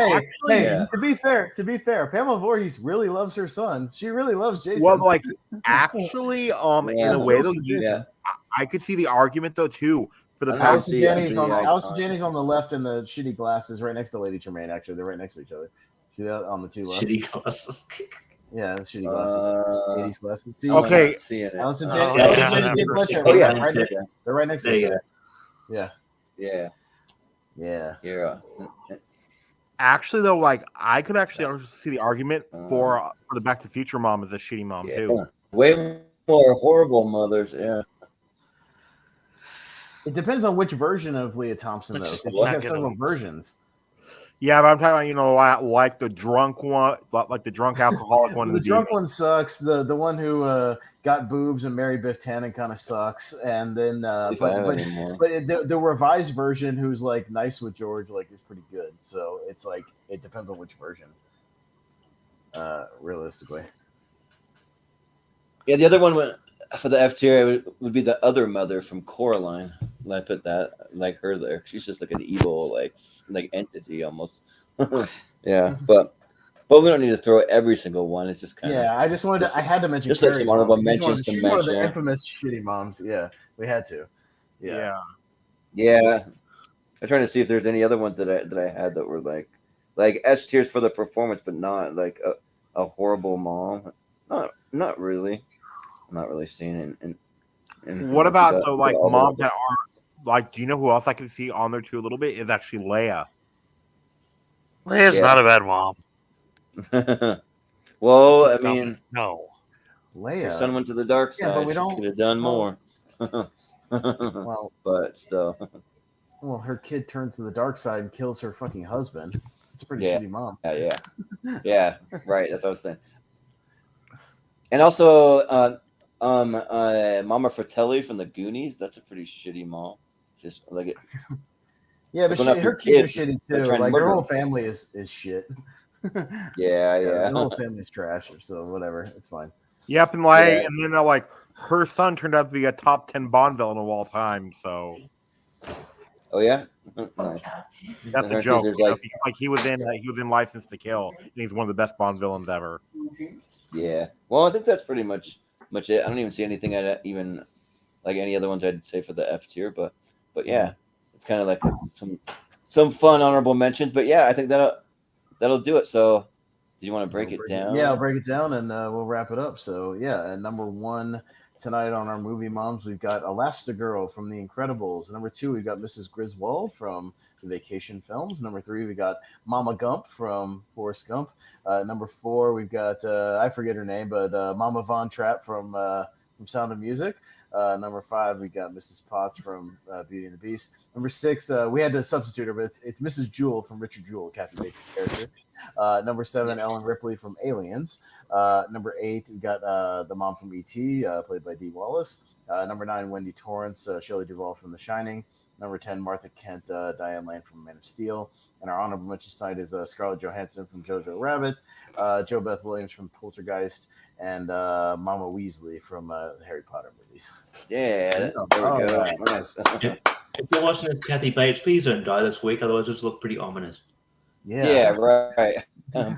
Hey. To be fair, Pamela Voorhees really loves her son. She really loves Jason. Well, like actually, in a way though, I could see the argument though too. For the Allison Janney's on the left, and the shitty glasses right next to Lady Tremaine. Actually, they're right next to each other. See that on the two left? Shitty glasses. Yeah, the shitty glasses. 80s glasses. See, okay. Allison Janney, Kate Blanchett. They're right next to each other. Yeah. Actually, though, like I could actually also see the argument for the Back to the Future mom as a shitty mom too. Way more horrible mothers. Yeah. It depends on which version of Leah Thompson, though. She's got several versions. Yeah, but I'm talking about, like the drunk one, like the drunk alcoholic one. The drunk one sucks. The one who got boobs and married Biff Tannen kind of sucks. And then, but the revised version, who's like nice with George, like is pretty good. So it's like it depends on which version. Realistically. Yeah, the other one for the F tier would be the other mother from Coraline. I put that like her there. She's just like an evil like entity almost. Yeah, but we don't need to throw every single one. It's just kind of I just wanted to. I had to mention just like some honorable mentions. She's one of the infamous shitty moms. Yeah, we had to. Yeah. I'm trying to see if there's any other ones that I had that were like S tiers for the performance, but not like a horrible mom. Not really. I'm not really seeing it. What about though, like moms that are like? Do you know who else I can see on there too a little bit? Is actually Leia. Leia's not a bad mom. Well, I mean, no. Leia. Her son went to the dark side. But we could have done more. Well, but still. Well, her kid turns to the dark side and kills her fucking husband. It's a pretty shitty mom. Yeah. Right. That's what I was saying. And also, Mama Fratelli from the Goonies. That's a pretty shitty mom. Just like it. Yeah, but her kids are shitty too. Like her whole family is shit. Yeah. Her whole family's trash. So whatever, it's fine. Yep, and like, and then like her son turned out to be a top 10 Bond villain of all time. So. Oh yeah. Nice. That's a joke. Like he was in License to Kill, and he's one of the best Bond villains ever. Yeah. Well, I think that's pretty much it. I don't even see anything even like any other ones I'd say for the F tier, but yeah, it's kind of like some fun honorable mentions. But yeah, I think that'll do it. So, do you want to break it down? Yeah, I'll break it down and we'll wrap it up. So yeah, number 1 tonight on our movie moms, we've got Elastigirl from The Incredibles. Number 2, we've got Mrs. Griswold from the Vacation films. Number 3, we got Mama Gump from Forrest Gump. Number 4, we've got I forget her name, but Mama Von Trapp from from Sound of Music. Number 5, we got Mrs. Potts from Beauty and the Beast. Number 6, we had to substitute her, but it's Mrs. Jewell from Richard Jewell, Kathy Bates' character. Number 7, Ellen Ripley from Aliens. Number 8, we got the mom from E.T., played by Dee Wallace. Number 9, Wendy Torrance, Shelley Duvall from The Shining. Number 10, Martha Kent, Diane Lane from Man of Steel. And our honorable mention tonight is Scarlett Johansson from Jojo Rabbit, Jo Beth Williams from Poltergeist, and Mama Weasley from the Harry Potter movies. Yeah, there we go. Right. Nice. If you're watching it, Kathy Bates, please don't die this week. Otherwise, it'll look pretty ominous. Yeah, right.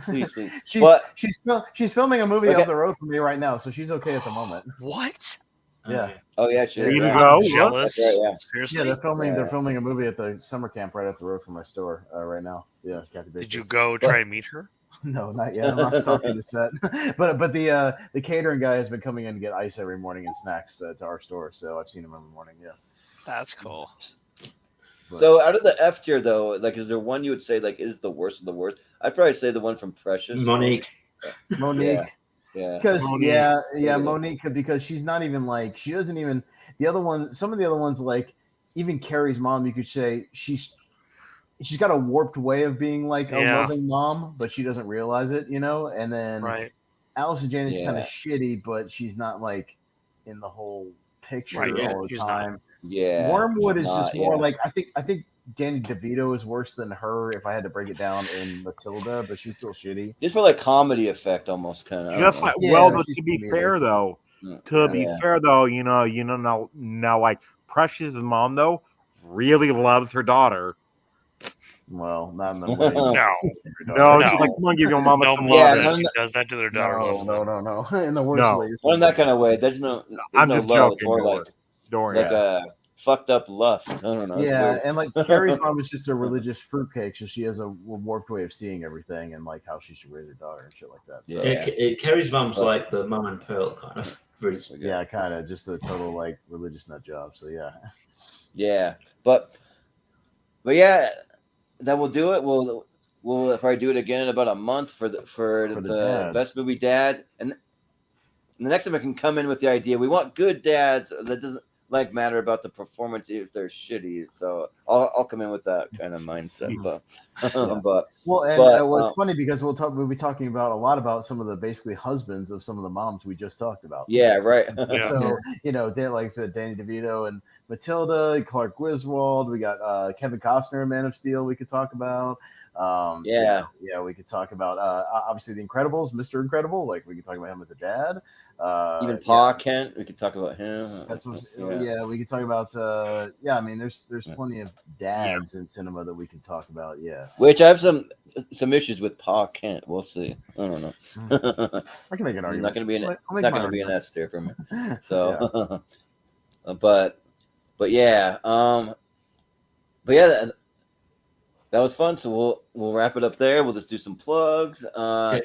Please. She's filming a movie up the road from me right now, so she's okay at the moment. What? Yeah. Oh yeah, sure. There you go. Jealous. Right, yeah. Seriously? Yeah, they're filming a movie at the summer camp right up the road from my store right now. Yeah, Kathy Bates. Did you go try and meet her? No, not yet. I'm not stalking the set. but the catering guy has been coming in to get ice every morning and snacks to our store, so I've seen him every morning. Yeah. That's cool. So out of the F tier though, like, is there one you would say like is the worst of the worst? I'd probably say the one from Precious. Monique. Yeah. Because Monique. Monique, because she's not even like, she doesn't even, some of the other ones, like even Carrie's mom, you could say she's got a warped way of being like a loving mom, but she doesn't realize it, and then Allison Jane is kind of shitty, but she's not like in the whole picture all the time. Not. Yeah. Wormwood is just more like, I think Danny DeVito is worse than her if I had to break it down in Matilda, but she's still shitty. Just for like comedy effect, almost kind of. Just like, to be fair though, now like Precious' mom though really loves her daughter. Well, not in the way. No, she's like, come on, give your mama some love. She does that to their daughter. No. In the worst way. Not in that kind of way. There's no. I'm no just love, joking. or like a fucked up lust. I don't know. Yeah, and like Carrie's mom is just a religious fruitcake, so she has a warped way of seeing everything and like how she should raise her daughter and shit like that. So. Carrie's mom's like the mum and Pearl kind of. Yeah, kind of just a total like religious nut job. So yeah, but yeah, that will do it. We'll probably do it again in about a month for the best movie dad, and the next time I can come in with the idea we want good dads that doesn't like matter about the performance if they're shitty. So I'll come in with that kind of mindset. But it's funny because we'll be talking about a lot about some of the basically husbands of some of the moms we just talked about. Yeah, right. So like I said, Danny DeVito and Matilda, Clark Griswold. We got Kevin Costner in Man of Steel. We could talk about. We could talk about obviously The Incredibles, Mr. Incredible. Like we could talk about him as a dad. Even Pa Kent, we could talk about him. We could talk about. I mean, there's plenty of dads in cinema that we could talk about. Yeah, which I have some issues with Pa Kent. We'll see. I don't know. I can make an argument. It's not going to be an S tier for me. So, but yeah, that was fun. So we'll wrap it up there. We'll just do some plugs. Can I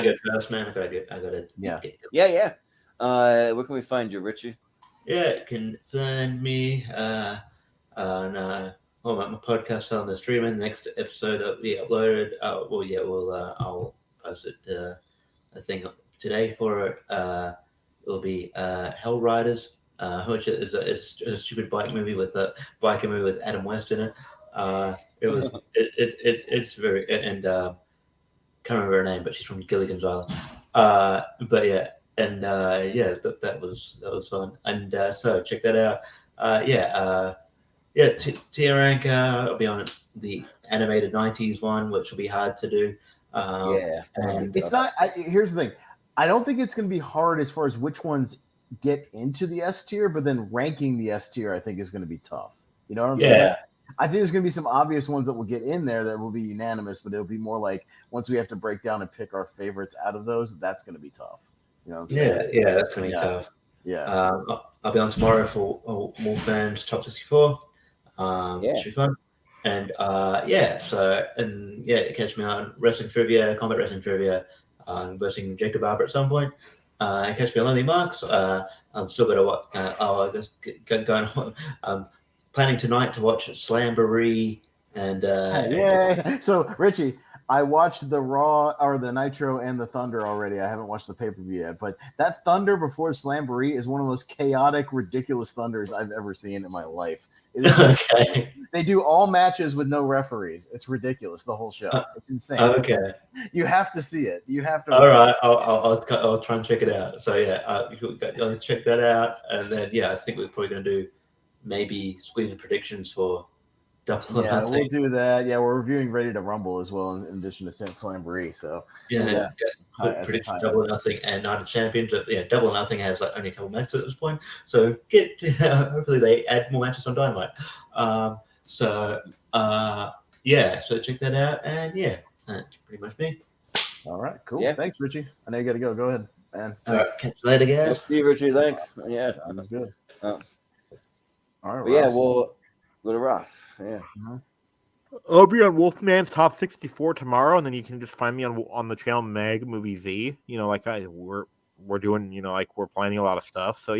go first, man? I gotta. Yeah. Where can we find you, Richie? Yeah, you can find me on my podcast on the streaming. The next episode that we uploaded. I'll post it. I think today for it. It'll be Hell Riders, which is a stupid biking movie with Adam West in it. It's very can't remember her name, but she's from Gilligan's Island. That was fun, and so check that out. Tier rank. I'll be on the animated '90s one, which will be hard to do. And it's not. Here's the thing. I don't think it's going to be hard as far as which ones get into the S tier, but then ranking the S tier, I think, is going to be tough. You know what I'm saying? I think there's going to be some obvious ones that will get in there that will be unanimous, but it'll be more like once we have to break down and pick our favorites out of those, that's going to be tough. You know what I'm saying? Yeah, that's going to be tough. Yeah. I'll be on tomorrow for more fans top 64. It should be fun. And catch me on wrestling trivia, combat wrestling trivia, versing Jacob Barber at some point. Catch me on Lonely Marks. I'm still going on. Planning tonight to watch Slamboree and So Richie, I watched the Raw or the Nitro and the Thunder already. I haven't watched the pay-per-view yet, but that Thunder before Slamboree is one of the most chaotic, ridiculous Thunders I've ever seen in my life. It is Okay. They do all matches with no referees. It's ridiculous. The whole show. It's insane. Okay. You have to see it. You have to. All right. I'll try and check it out. So yeah, I'll check that out, and then I think we're probably going to do maybe squeezing predictions for Double or Nothing. We'll do that. Yeah, we're reviewing Ready to Rumble as well, in addition to Slamboree. So prediction Double or Nothing and Night of Champions. Double or Nothing has only a couple matches at this point, so hopefully they add more matches on Dynamite. So check that out, and that's pretty much me. All right, cool. Yeah. Thanks, Richie. I know you got to go. Go ahead, man. All right, catch you later, guys. See you, Richie. Thanks. Yeah, that's good. All right, we'll go to Ross. Yeah. Mm-hmm. I'll be on Wolfman's Top 64 tomorrow, and then you can just find me on the channel Meg Movie Z. We're doing, we're planning a lot of stuff. So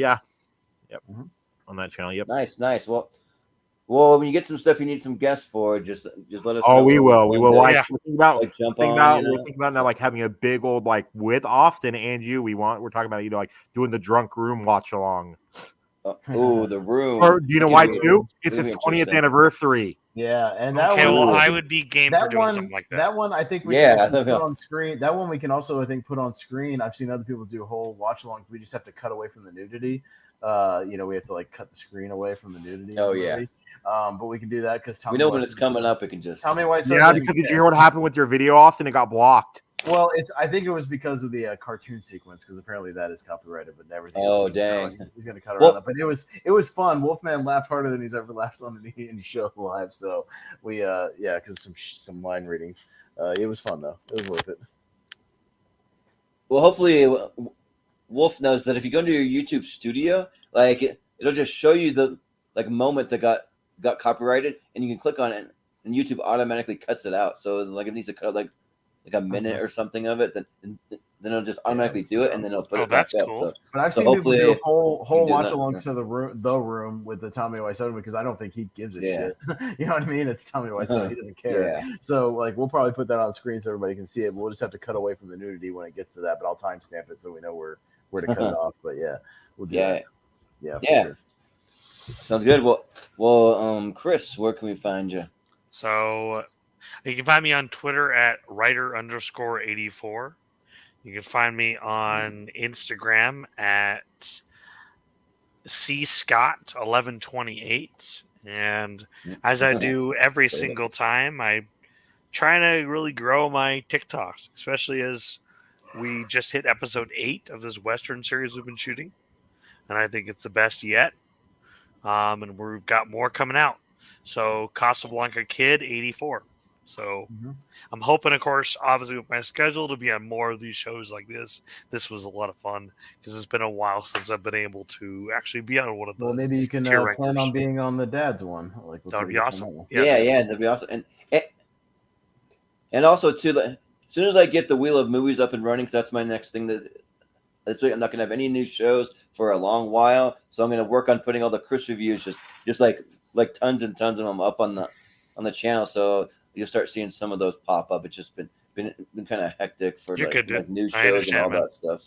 on that channel. Yep. Nice. Well, when you get some stuff you need some guests for, just let us know. Oh, we will. We will. We're thinking about now, having a big old with Austin and you. We're talking about doing the drunk room watch along. The room. Or do you know why too? It's its 20th anniversary. Yeah, and I would be game for doing something like that. That one, I think we can put on screen. That one we can also, I think, put on screen. I've seen other people do a whole watch along. We just have to cut away from the nudity. We have to cut the screen away from the nudity. Oh yeah. But we can do that because we know when it's coming up. It can just Tommy Wiseau. Yeah, because did you hear what happened with your video, Austin? It got blocked. Well, I think it was because of the cartoon sequence, because apparently that is copyrighted, but everything. Oh dang! He's gonna cut around that, but it was fun. Wolfman laughed harder than he's ever laughed on any show live. So we because some line readings. It was fun though. It was worth it. Well, hopefully, Wolf knows that if you go into your YouTube studio, it'll just show you the moment that got copyrighted, and you can click on it, and YouTube automatically cuts it out. So if it needs to cut a minute or something of it, then it'll just automatically do it, and then it'll put it back up. So, but I've seen people do a whole watch along to the room with the Tommy Wiseau, because I don't think he gives a shit. You know what I mean? It's Tommy Wiseau; he doesn't care. Yeah. So we'll probably put that on screen so everybody can see it. But we'll just have to cut away from the nudity when it gets to that. But I'll timestamp it so we know where to cut it off. But we'll do that. Yeah. Sure. Sounds good. Well, Chris, where can we find you? So you can find me on Twitter at writer_84. You can find me on Instagram at cscott1128. And as I do every single time, I'm trying to really grow my TikToks, especially as we just hit episode 8 of this Western series we've been shooting. And I think it's the best yet. And we've got more coming out. So Casablanca Kid 84. So I'm hoping, of course, obviously with my schedule, to be on more of these shows like this. This was a lot of fun because it's been a while since I've been able to actually be on one of the. Well, maybe you can plan on being on the dad's one. That would be awesome. Yeah, that'd be awesome. And also too, as soon as I get the Wheel of Movies up and running, because that's my next thing. This week I'm not gonna have any new shows for a long while, so I'm gonna work on putting all the Chris reviews, just like tons and tons of them up on the channel. So you'll start seeing some of those pop up. It's just been kind of hectic for new shows and all that stuff.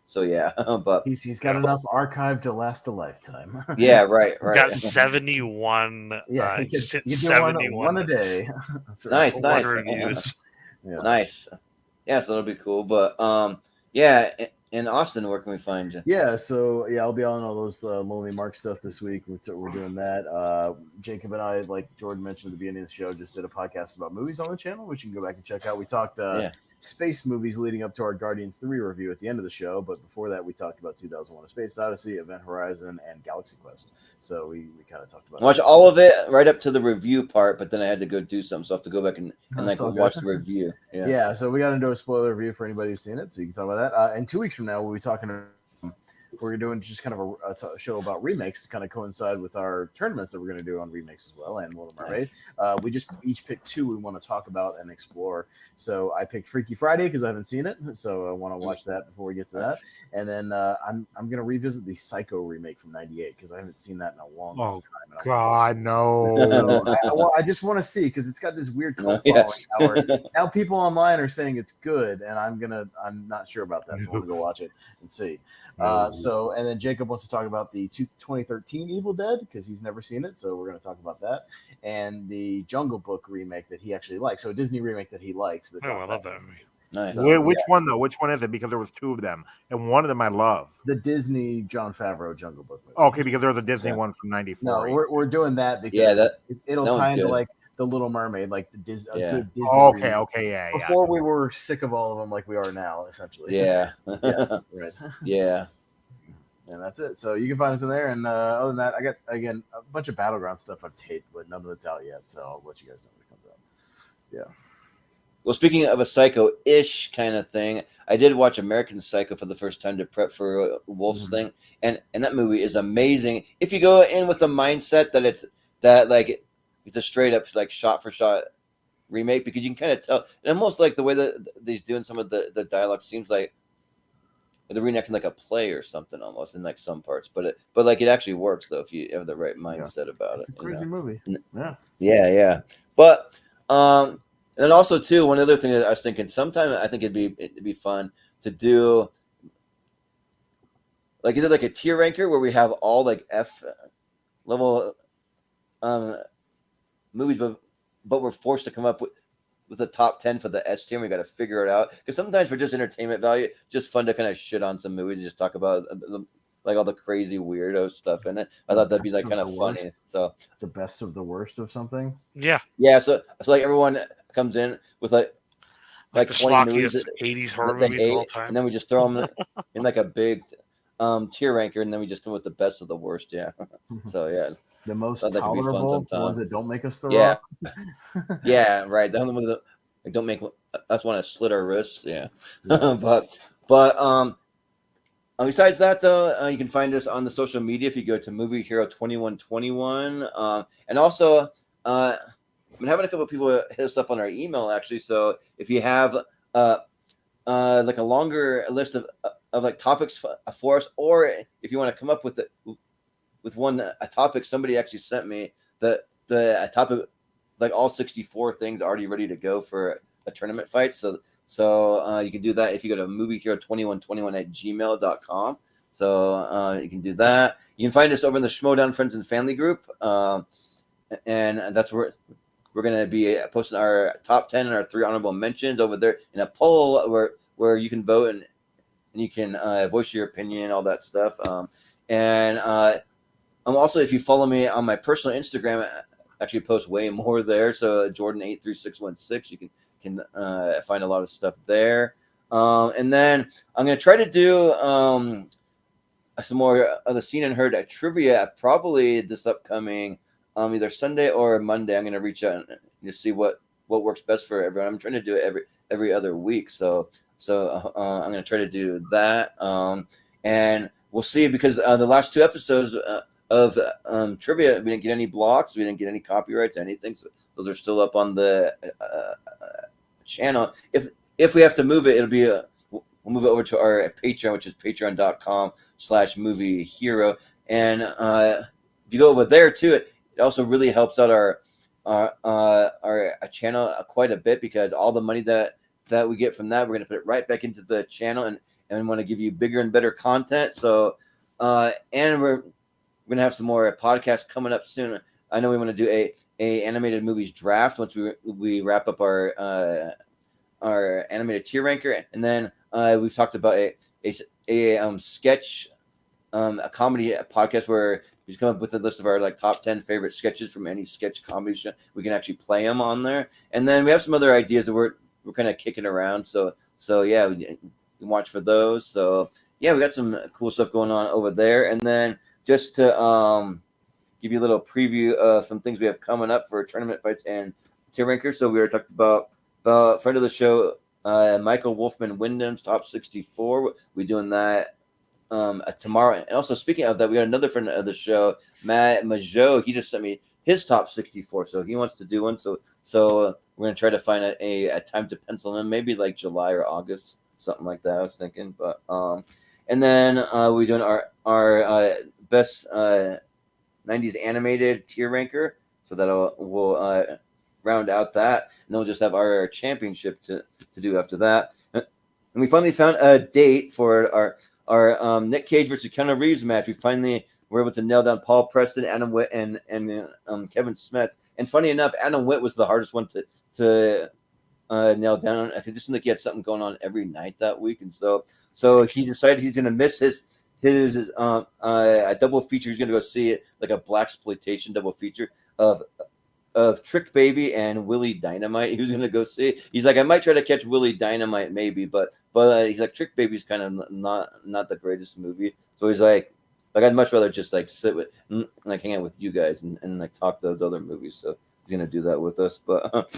So yeah, but he's got enough archive to last a lifetime. Yeah, right. Got 71. Yeah, you do 71 one a day. That's right. Nice reviews. Nice. Yeah, so that'll be cool. But in Austin, where can we find you? Yeah, so I'll be on all those Lonely Mark stuff this week. We're doing that. Jacob and I, like Jordan mentioned at the beginning of the show, just did a podcast about movies on the channel, which you can go back and check out. We talked space movies leading up to our Guardians 3 review at the end of the show, but before that, we talked about 2001: A Space Odyssey, Event Horizon, and Galaxy Quest. So we kind of talked about watch all of it right up to the review part, but then I had to go do something, so I have to go back and watch the review. Yeah, so we got into a spoiler review for anybody who's seen it, so you can talk about that. And 2 weeks from now, we'll be talking we're doing just kind of a show about remakes to kind of coincide with our tournaments that we're going to do on remakes as well and Little Mermaid. We just each picked 2 we want to talk about and explore. So I picked Freaky Friday because I haven't seen it, so I want to watch that before we get to that. And then I'm going to revisit the Psycho remake from '98 because I haven't seen that in a long time. God, no! So I just want to see because it's got this weird cult following. Now people online are saying it's good, and I'm not sure about that, so I'm gonna go watch it and see. And then Jacob wants to talk about the 2013 Evil Dead because he's never seen it, so we're gonna talk about that and the Jungle Book remake that he actually likes. So a Disney remake that he likes. I love that movie. Nice. So, which one though? Which one is it? Because there was 2 of them, and one of them I love. The Disney Jon Favreau Jungle Book movie. Okay, because there was a Disney one from '94. No, we're doing that because it'll tie into like the Little Mermaid, like the good Disney. Okay, Before we were sick of all of them, like we are now, essentially. Right. Yeah. And that's it. So you can find us in there. And other than that, I got again a bunch of Battleground stuff I've taped, but none of it's out yet. So I'll let you guys know when it comes out. Yeah. Well, speaking of a Psycho-ish kind of thing, I did watch American Psycho for the first time to prep for Wolf's thing, and that movie is amazing. If you go in with the mindset that it's a straight up like shot for shot remake, because you can kind of tell, and almost like the way that he's doing some of the dialogue seems like they're reenacting like a play or something almost in like some parts, but like it actually works though if you have the right mindset about it. It's a crazy movie. Yeah. But and then also too, one other thing that I was thinking, sometime I think it'd be fun to do like either like a tier ranker where we have all like F level movies, but we're forced to come up with the top 10 for the S tier. We got to figure it out because sometimes for just entertainment value, it's just fun to kind of shit on some movies and just talk about like all the crazy weirdo stuff in it. I thought that'd be like kind of funny. So the best of the worst of something. Yeah. So like everyone comes in with like the 20 movies 80s horror movies of all time, and then we just throw them in like a big tier ranker, and then we just come with the best of the worst. Yeah. So yeah. The most tolerable, the ones that don't make us throw up. Yeah, right. The ones that don't make us want to slit our wrists. Yeah. But besides that, though, you can find us on the social media if you go to Movie Hero 2121. And also, I've been having a couple of people hit us up on our email, actually. So if you have like a longer list of like topics for us, or if you want to come up with a topic, somebody actually sent me the topic, like all 64 things already ready to go for a tournament fight. So you can do that if you go to moviehero2121@gmail.com. So you can do that. You can find us over in the Schmodown Friends and Family group, and that's where we're going to be posting our top 10 and our 3 honorable mentions over there in a poll where you can vote and you can voice your opinion, all that stuff. And also, if you follow me on my personal Instagram, I actually post way more there. So Jordan83616, you can find a lot of stuff there. And then I'm going to try to do some more of the Seen and Heard trivia probably this upcoming either Sunday or Monday. I'm going to reach out and see what works best for everyone. I'm trying to do it every other week. So I'm going to try to do that. And we'll see, because the last 2 episodes of trivia, we didn't get any blocks, we didn't get any copyrights, anything. So those are still up on the channel. If we have to move it, it'll be we'll move it over to our Patreon, which is patreon.com/moviehero. And if you go over there too, it also really helps out our channel quite a bit, because all the money that we get from that, we're going to put it right back into the channel, and we want to give you bigger and better content. So and we're going to have some more podcasts coming up soon. I know we want to do a animated movies draft once we wrap up our animated tier ranker, and then we've talked about a sketch, a comedy podcast where we come up with a list of our like top 10 favorite sketches from any sketch comedy show. We can actually play them on there, and then we have some other ideas that we're kind of kicking around. So yeah, we can watch for those. So yeah, we got some cool stuff going on over there, and then just to give you a little preview of some things we have coming up for tournament fights and tier rankers. So we were talking about friend of the show, Michael Wolfman Wyndham's top 64. We're doing that tomorrow. And also, speaking of that, we got another friend of the show, Matt Majot. He just sent me his top 64, so he wants to do one. So we're gonna try to find a time to pencil in, maybe like July or August, something like that. I was thinking, but and then we're doing our best 90s animated tier ranker, so that we'll round out that, and then we'll just have our championship to do after that. And we finally found a date for our Nick Cage versus Keanu Reeves match. We finally were able to nail down Paul Preston, Adam Witt, and Kevin Smith. And funny enough, Adam Witt was the hardest one to nail down. I just think he had something going on every night that week, and so he decided he's going to miss his a double feature. He's going to go see it, like a blaxploitation double feature of Trick Baby and Willie Dynamite. He was going to go see it. He's like, I might try to catch Willie Dynamite maybe, but he's like, Trick Baby's kind of not the greatest movie. So he's like I'd much rather just like sit with, like, hang out with you guys and like talk those other movies. So he's going to do that with us. But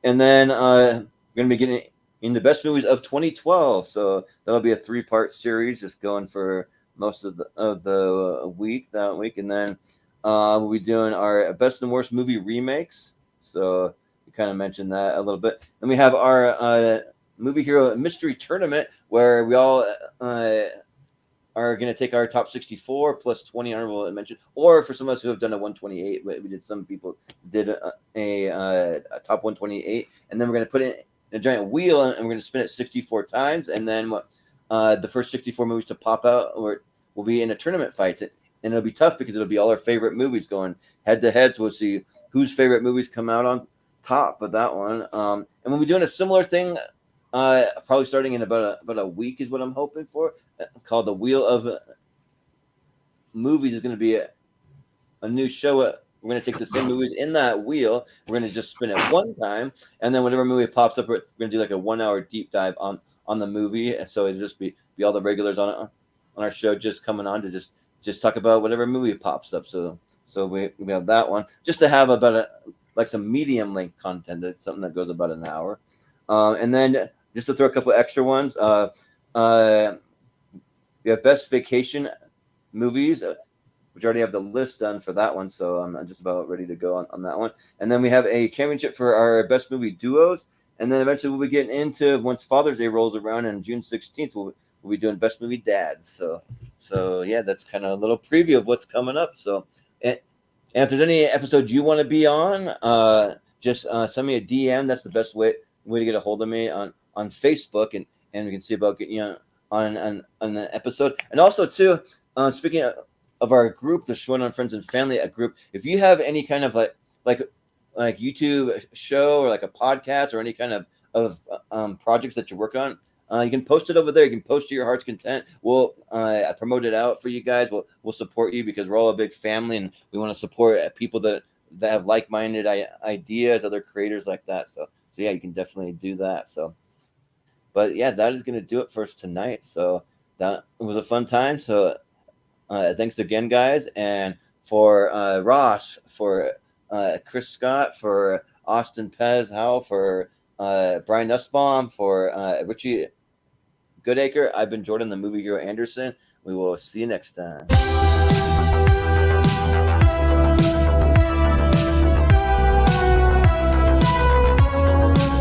and then we're going to be getting in the best movies of 2012. So that'll be a 3-part series, just going for most of the week that week, and then we'll be doing our best and worst movie remakes. So we kind of mentioned that a little bit. Then we have our Movie Hero Mystery Tournament, where we all are going to take our top 64 plus 20 honorable mention, or for some of us who have done a 128, we did. Some people did a top 128, and then we're going to put it in a giant wheel, and we're going to spin it 64 times, and then the first 64 movies to pop out will be in a tournament fight. And it'll be tough because it'll be all our favorite movies going head to head. So we'll see whose favorite movies come out on top of that one. And we'll be doing a similar thing, probably starting in about a week is what I'm hoping for, called the Wheel of Movies. Is going to be a new show. We're going to take the same movies in that wheel. We're going to just spin it one time, and then whatever movie pops up, we're going to do like a 1-hour deep dive on the movie. And so it'll just be all the regulars on our show just coming on to just talk about whatever movie pops up. So we have that one just to have about some medium length content. That's something that goes about an hour. And then just to throw a couple extra ones, we have best vacation movies, which I already have the list done for that one. So I'm just about ready to go on that one. And then we have a championship for our best movie duos. And then eventually we'll be getting into, once Father's Day rolls around on June 16th, we'll be doing best movie dads. So yeah, that's kind of a little preview of what's coming up. So, and if there's any episode you want to be on, just send me a DM. That's the best way to get a hold of me on Facebook, and we can see about getting you on an episode. And also too, speaking of our group, the Schwinn on Friends and Family, a group. If you have any kind of like YouTube show or like a podcast or any kind of projects that you're working on, you can post it over there. You can post to your heart's content. We'll promote it out for you guys. We'll support you because we're all a big family, and we want to support people that have like-minded ideas, other creators like that. So yeah, you can definitely do that. So, but yeah, that is going to do it for us tonight. So that was a fun time. So thanks again, guys, and for Ross, for Chris Scott, for Austin Pez Howell, for Brian Nussbaum, for Richie Goodacre. I've been Jordan, the Movie Hero Anderson. We will see you next time.